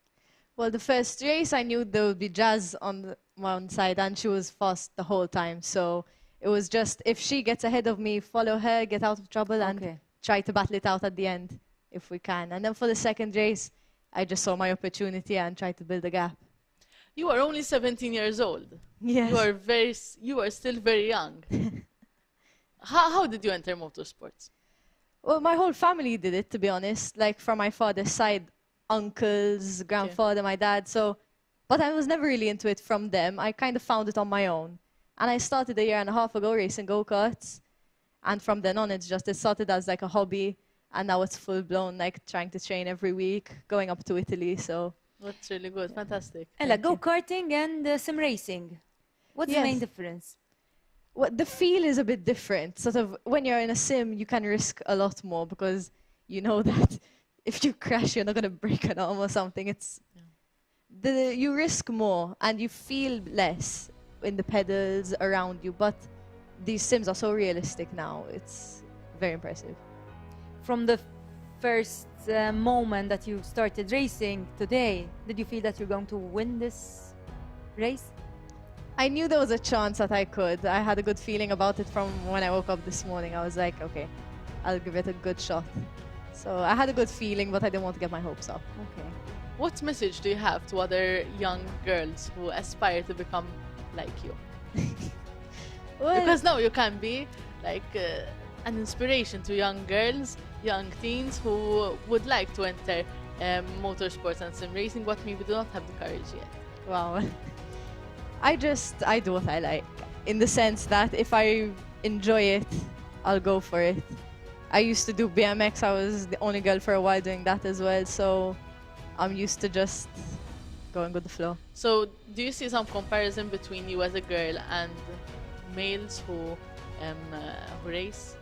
Well, the first race, I knew there would be Jazz on the one side, and she was fast the whole time. So it was just, if she gets ahead of me, follow her, get out of trouble, and try to battle it out at the end, if we can. And then for the second race, I just saw my opportunity and tried to build a gap. You are only 17 years old. Yes. You are still very young. How did you enter motorsports? Well, my whole family did it, to be honest. Like, from my father's side, uncles, grandfather, my dad. So, but I was never really into it from them. I kind of found it on my own. And I started a year and a half ago racing go-karts. And from then on, it started as like a hobby. And now it's full-blown, like trying to train every week, going up to Italy, so. That's really good, fantastic. Ella, go-karting and sim racing. What's the main difference? Well, the feel is a bit different. Sort of, when you're in a sim, you can risk a lot more because you know that if you crash, you're not going to break an arm or something. You risk more and you feel less in the pedals around you, but these sims are so realistic now. It's very impressive. From the first moment that you started racing today, did you feel that you're going to win this race? I knew there was a chance that I could. I had a good feeling about it from when I woke up this morning. I was like, okay, I'll give it a good shot. So I had a good feeling, but I didn't want to get my hopes up. Okay. What message do you have to other young girls who aspire to become like you? Well, because now you can be like an inspiration to young girls, young teens who would like to enter motorsports and sim racing, but maybe do not have the courage yet. Wow. I do what I like, in the sense that if I enjoy it, I'll go for it. I used to do BMX, I was the only girl for a while doing that as well, so I'm used to just going with the flow. So do you see some comparison between you as a girl and males who race?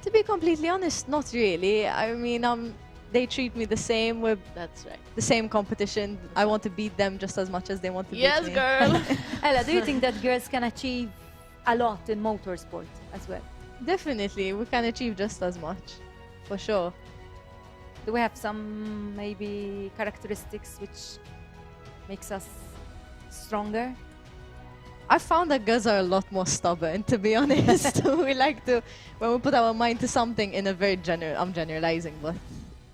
To be completely honest, not really. I mean, they treat me the same. We're That's right. the same competition. I want to beat them just as much as they want to beat me. Yes, girl. Ella, do you think that girls can achieve a lot in motorsport as well? Definitely, we can achieve just as much, for sure. Do we have some maybe characteristics which makes us stronger? I found that girls are a lot more stubborn, to be honest. We like to, when we put our mind to something in a very I'm generalizing, but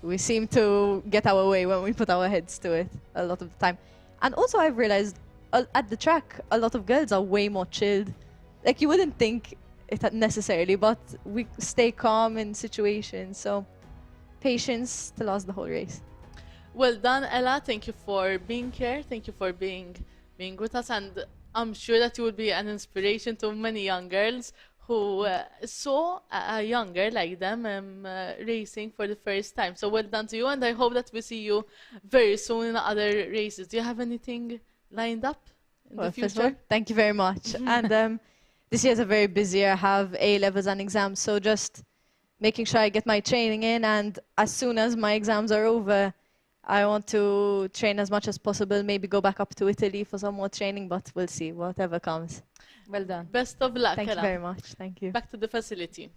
we seem to get our way when we put our heads to it a lot of the time. And also I've realized at the track, a lot of girls are way more chilled. Like, you wouldn't think it necessarily, but we stay calm in situations. So patience to last the whole race. Well done, Ella. Thank you for being here. Thank you for being with us. And I'm sure that you will be an inspiration to many young girls who saw a young girl like them racing for the first time. So well done to you, and I hope that we see you very soon in other races. Do you have anything lined up in the future? Thank you very much. And this year's a very busy year. I have A-levels and exams, so just making sure I get my training in, and as soon as my exams are over, I want to train as much as possible, maybe go back up to Italy for some more training, but we'll see, whatever comes. Well done. Best of luck, Thank you Ella. very much. Thank you. Back to the facility.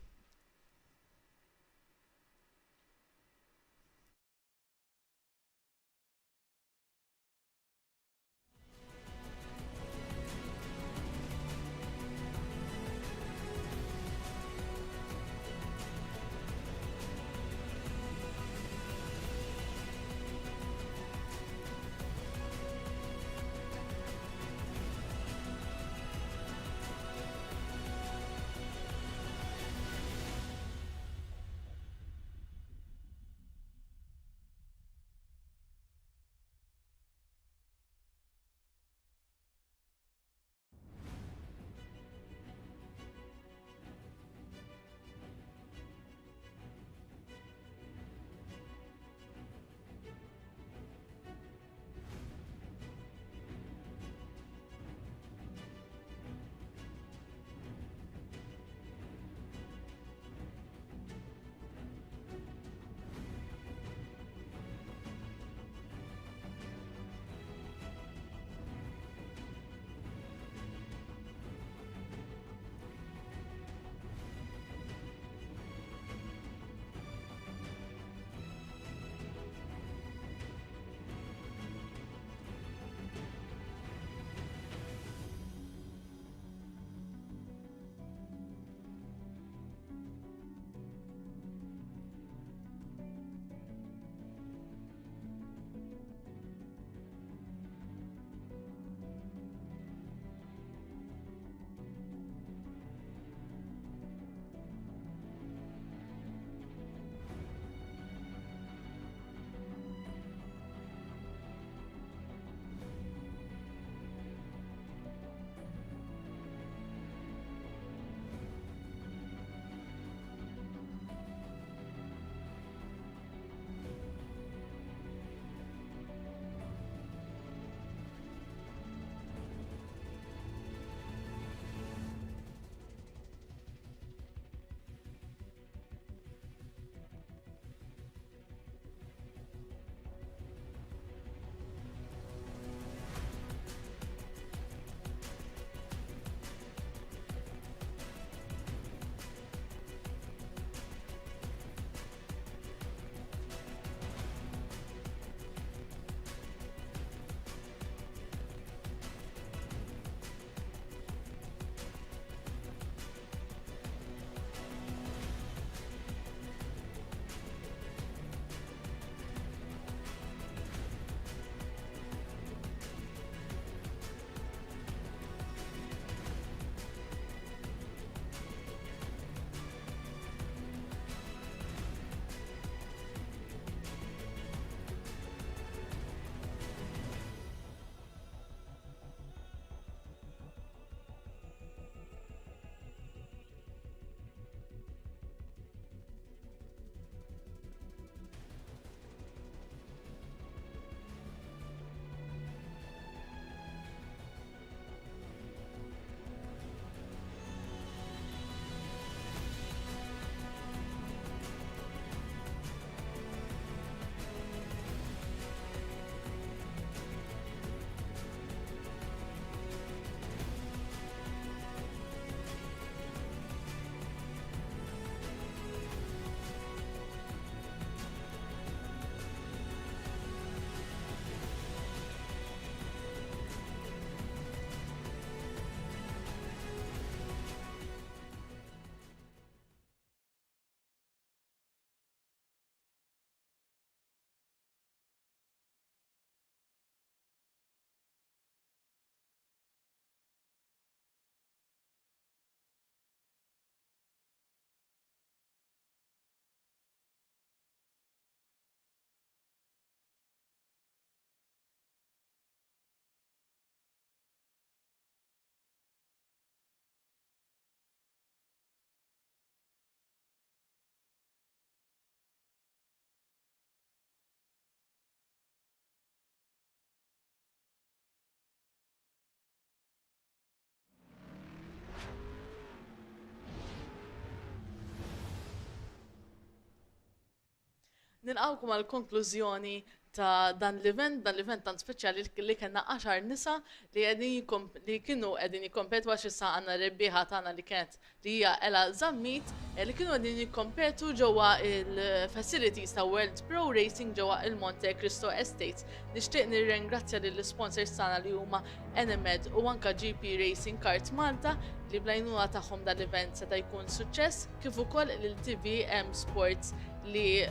Nilqawkom għal konklużjoni ta' dan l-event tant speċjali li kena 10 nisa li kienu qegħdin jikkompetu għax issa għandna rebbieħa tagħna li kienet li hija Ela Zammit li kienu qegħdin jikkompetu ġewwa il-facilities ta' World Pro Racing ġewwa il-Monte Cristo Estates. Nixtieq nirringrazzja lill-sponsors tagħna li huma NMED u anke GP Racing Kart Malta li blajnuna tagħhom dan l-event seta' jkun suċċess kif ukoll lil TVM Sports li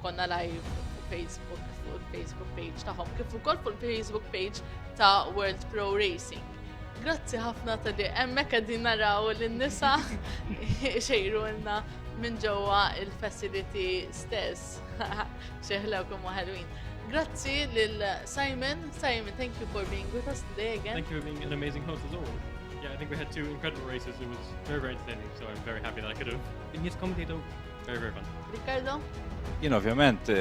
konna live fuq Facebook page tagħhom kif ukoll fuq Facebook page ta' World Pro Racing. Grazzi ħafna ta' li hemmhekk qegħdin naraw lin-nisa xejrulna minn ġewwa il-facility stess. Xeħlewkom ħelwin. Grazzi lil Simon. Simon, thank you for being with us today again. Thank you for being an amazing host as always. Yeah, I think we had 2 incredible races. It was very, very entertaining, so I'm very happy that I could have been his commentator. Very, very fun. Riccardo? Jien ovvjament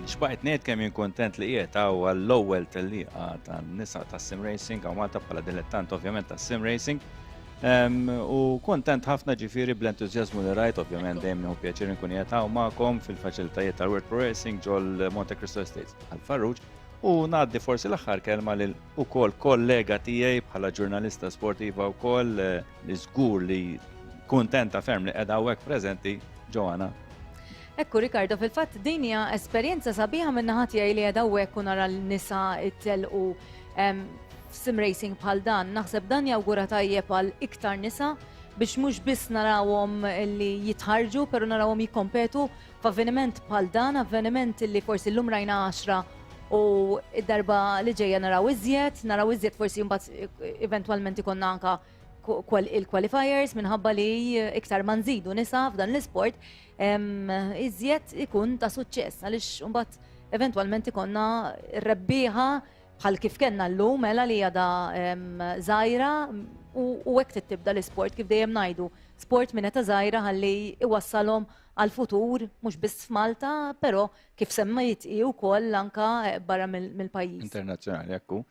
xbaqt ngħid kemm jien kuntent li qiegħed hawn l-ewwel tellieqa tan-nisa tas-sim racing għaw Malta bħala dilettant ovvjament tas-sim racing. U kuntent ħafna ġifieri bl-entużjażmu li rajt ovvjament dejjem nieħu pjaċir inkun qiegħed hawn magħkom fil-faċilitajiet tal-World Pro Racing ġol Monte Cristo Estates għal-Farruġ u ngħaddi forsi l-aħħar kelma lil ukoll kollega tiegħi bħala ġurnalista sportiva wkoll li żgur li kuntenta ferm li qiegħda hawnhekk preżenti Joanna. Ekku, Ricardo, fil-fatt din hija esperjenza sabiħa minn naħa tiegħi li qiegħda hawnhekk u nara l-nisa ittelqu sim racing bħal dan. Naħseb dan jawgura tajjeb għal iktar nisa biex mhux biss narawhom li jitħarġu, però narawhom jikkompetu f'avveniment bħal dan, avveniment li forsi llum rajna 10 u id-darba li ġejja naraw iżjed forsi mbagħad eventwalment ikonna anka il-qualifiers minħabba li iktar ma nżidu nisa f'dan l-isport iżjed ikun ta' suċċess għaliex mbagħad eventwalment ikonna rebbieħa bħal kif kellna llum mela li għada żgħira u hekk tibda l-isport kif dejjem ngħidu. Sport minn ta' żgħira ħalli iwassalhom għal-futur mhux biss f'Malta, però kif semmejt wkoll anke barra mill-pajjiż. Internazzjonali ekku.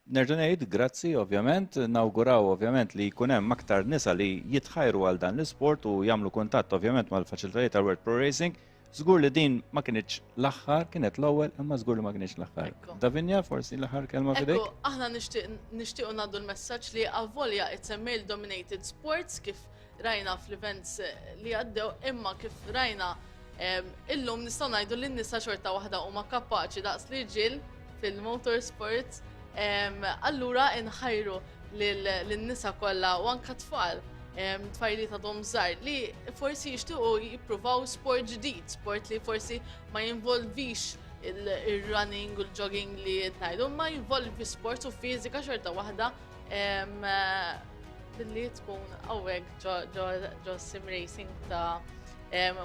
Nerġa' ngħid grazzi ovvjament, nawguraw ovvjament li jkun hemm aktar nisa li jitħajru għal dan l-isport u jagħmlu kuntatt ovvjament mal-faċilitajiet tal-World Pro Racing. Żgur li din ma kienx l-aħħar, kienet l-ewwel, imma żgur li ma kienx l-aħħar. Davinja, forsi l-aħħar kelma fidejk? Ekku, aħna nixtiequ ngħaddu l-messaġġ li avvolja it's a male dominated sports kif rajna fl-events li għaddew imma kif rajna illum nistgħu ngħidu li n-nisa xorta waħda huma kapaċi daqs li ġil fil-motorsports. Allura inħajru lin-nisa kollha u anke tfal tfajli ta' dom żgħar li forsi jixtiequ jippruvaw sport ġdid, sport li forsi ma jinvolvix il-running u l-jogging li ngħidu, ma jinvolvi sport u fiżika xorta waħda billi tkun hawnhekk ġo sim racing ta'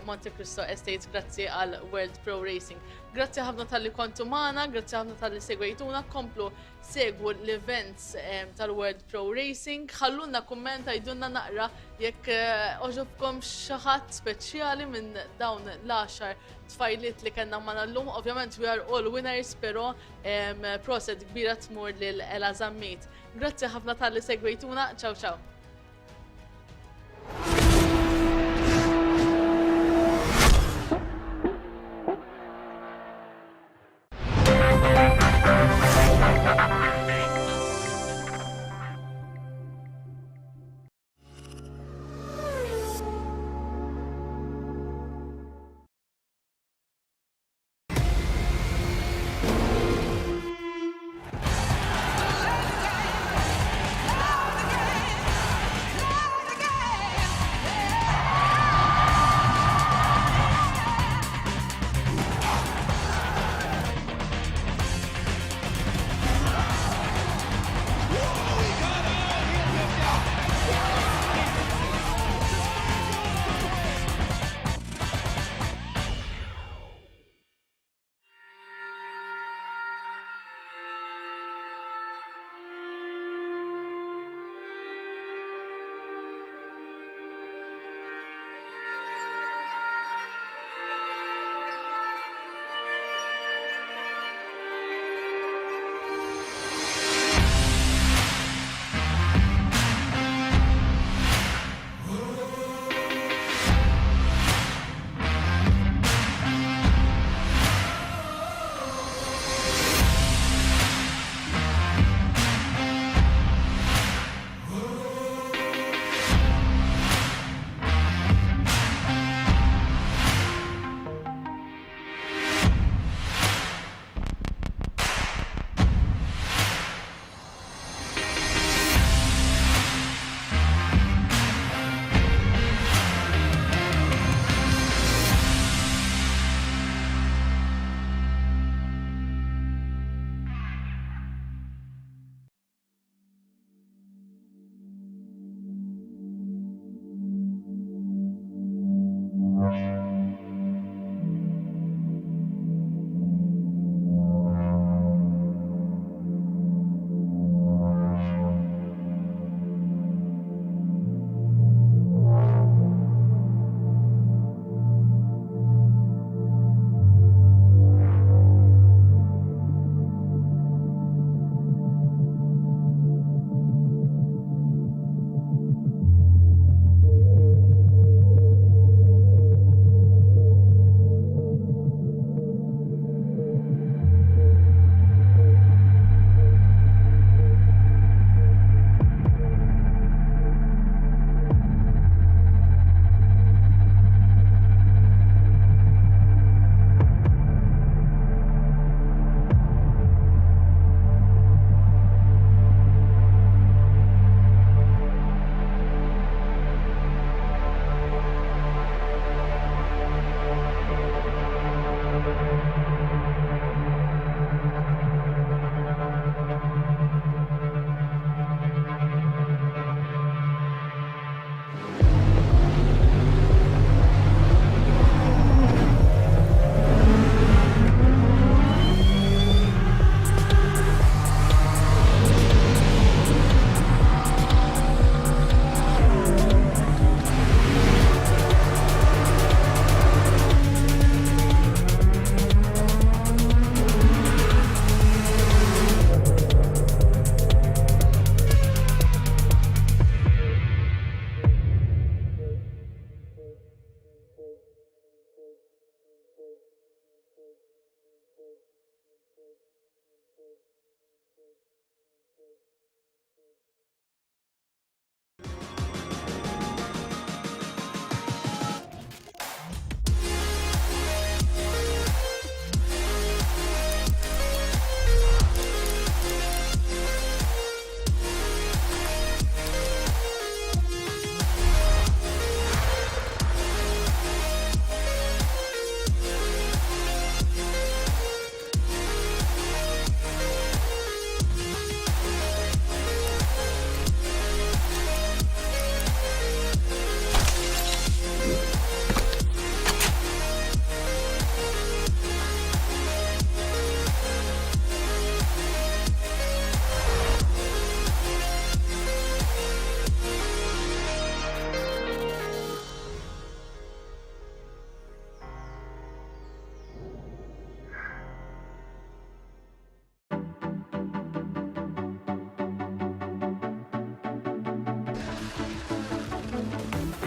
Monte Cristo Estates, grazzi għal World Pro Racing. Grazzi ħafna tal-li kontu maħna, grazzi ħafna tal-li segwejtuna, komplu segwu l-events tal-World Pro Racing. Ħallunna kommenta jdunna naqra jekk oġobkom xaħat speċjali minn dawn l-10 tfajlit li kena ma nallum. Ovvjament we are all winners, pero proset kbira tmur lil-Ela Zammit. Grazzi ħafna tal-li segwejtuna, ciao ciao.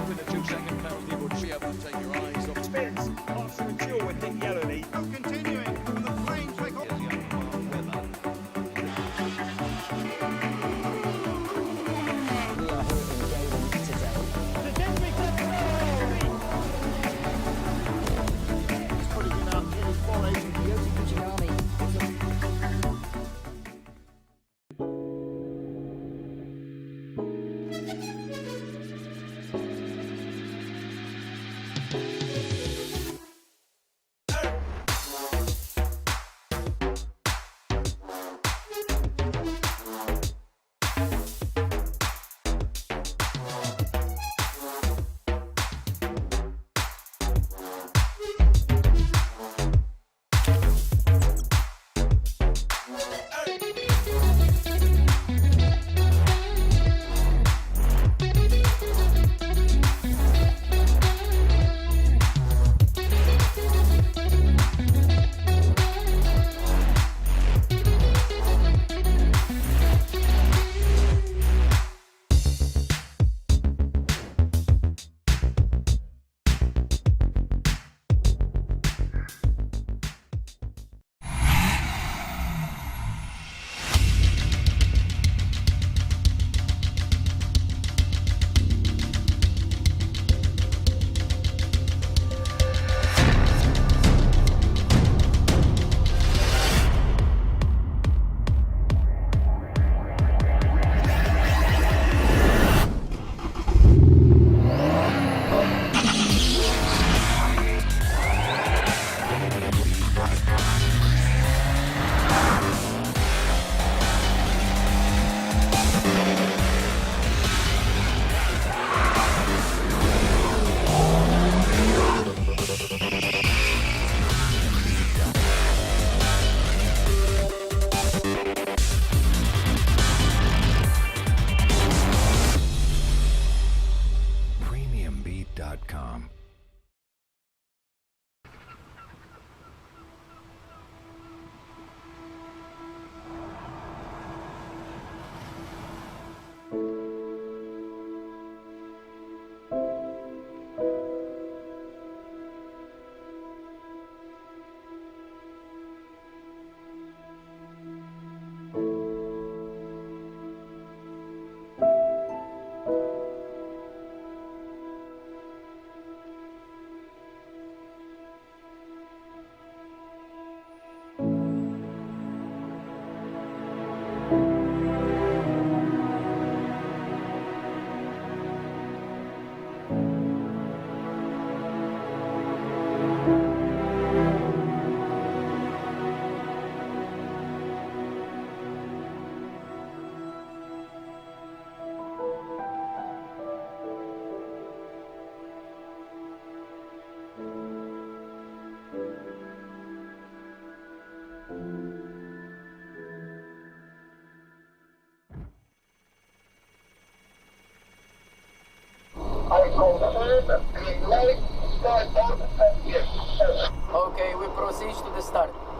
With a 2-second penalty, would be able to take your eyes off. Spins, after a duel with Nick Yellowly. Continuing from the flames like premiumbeat.com. Okay, we proceed to the start.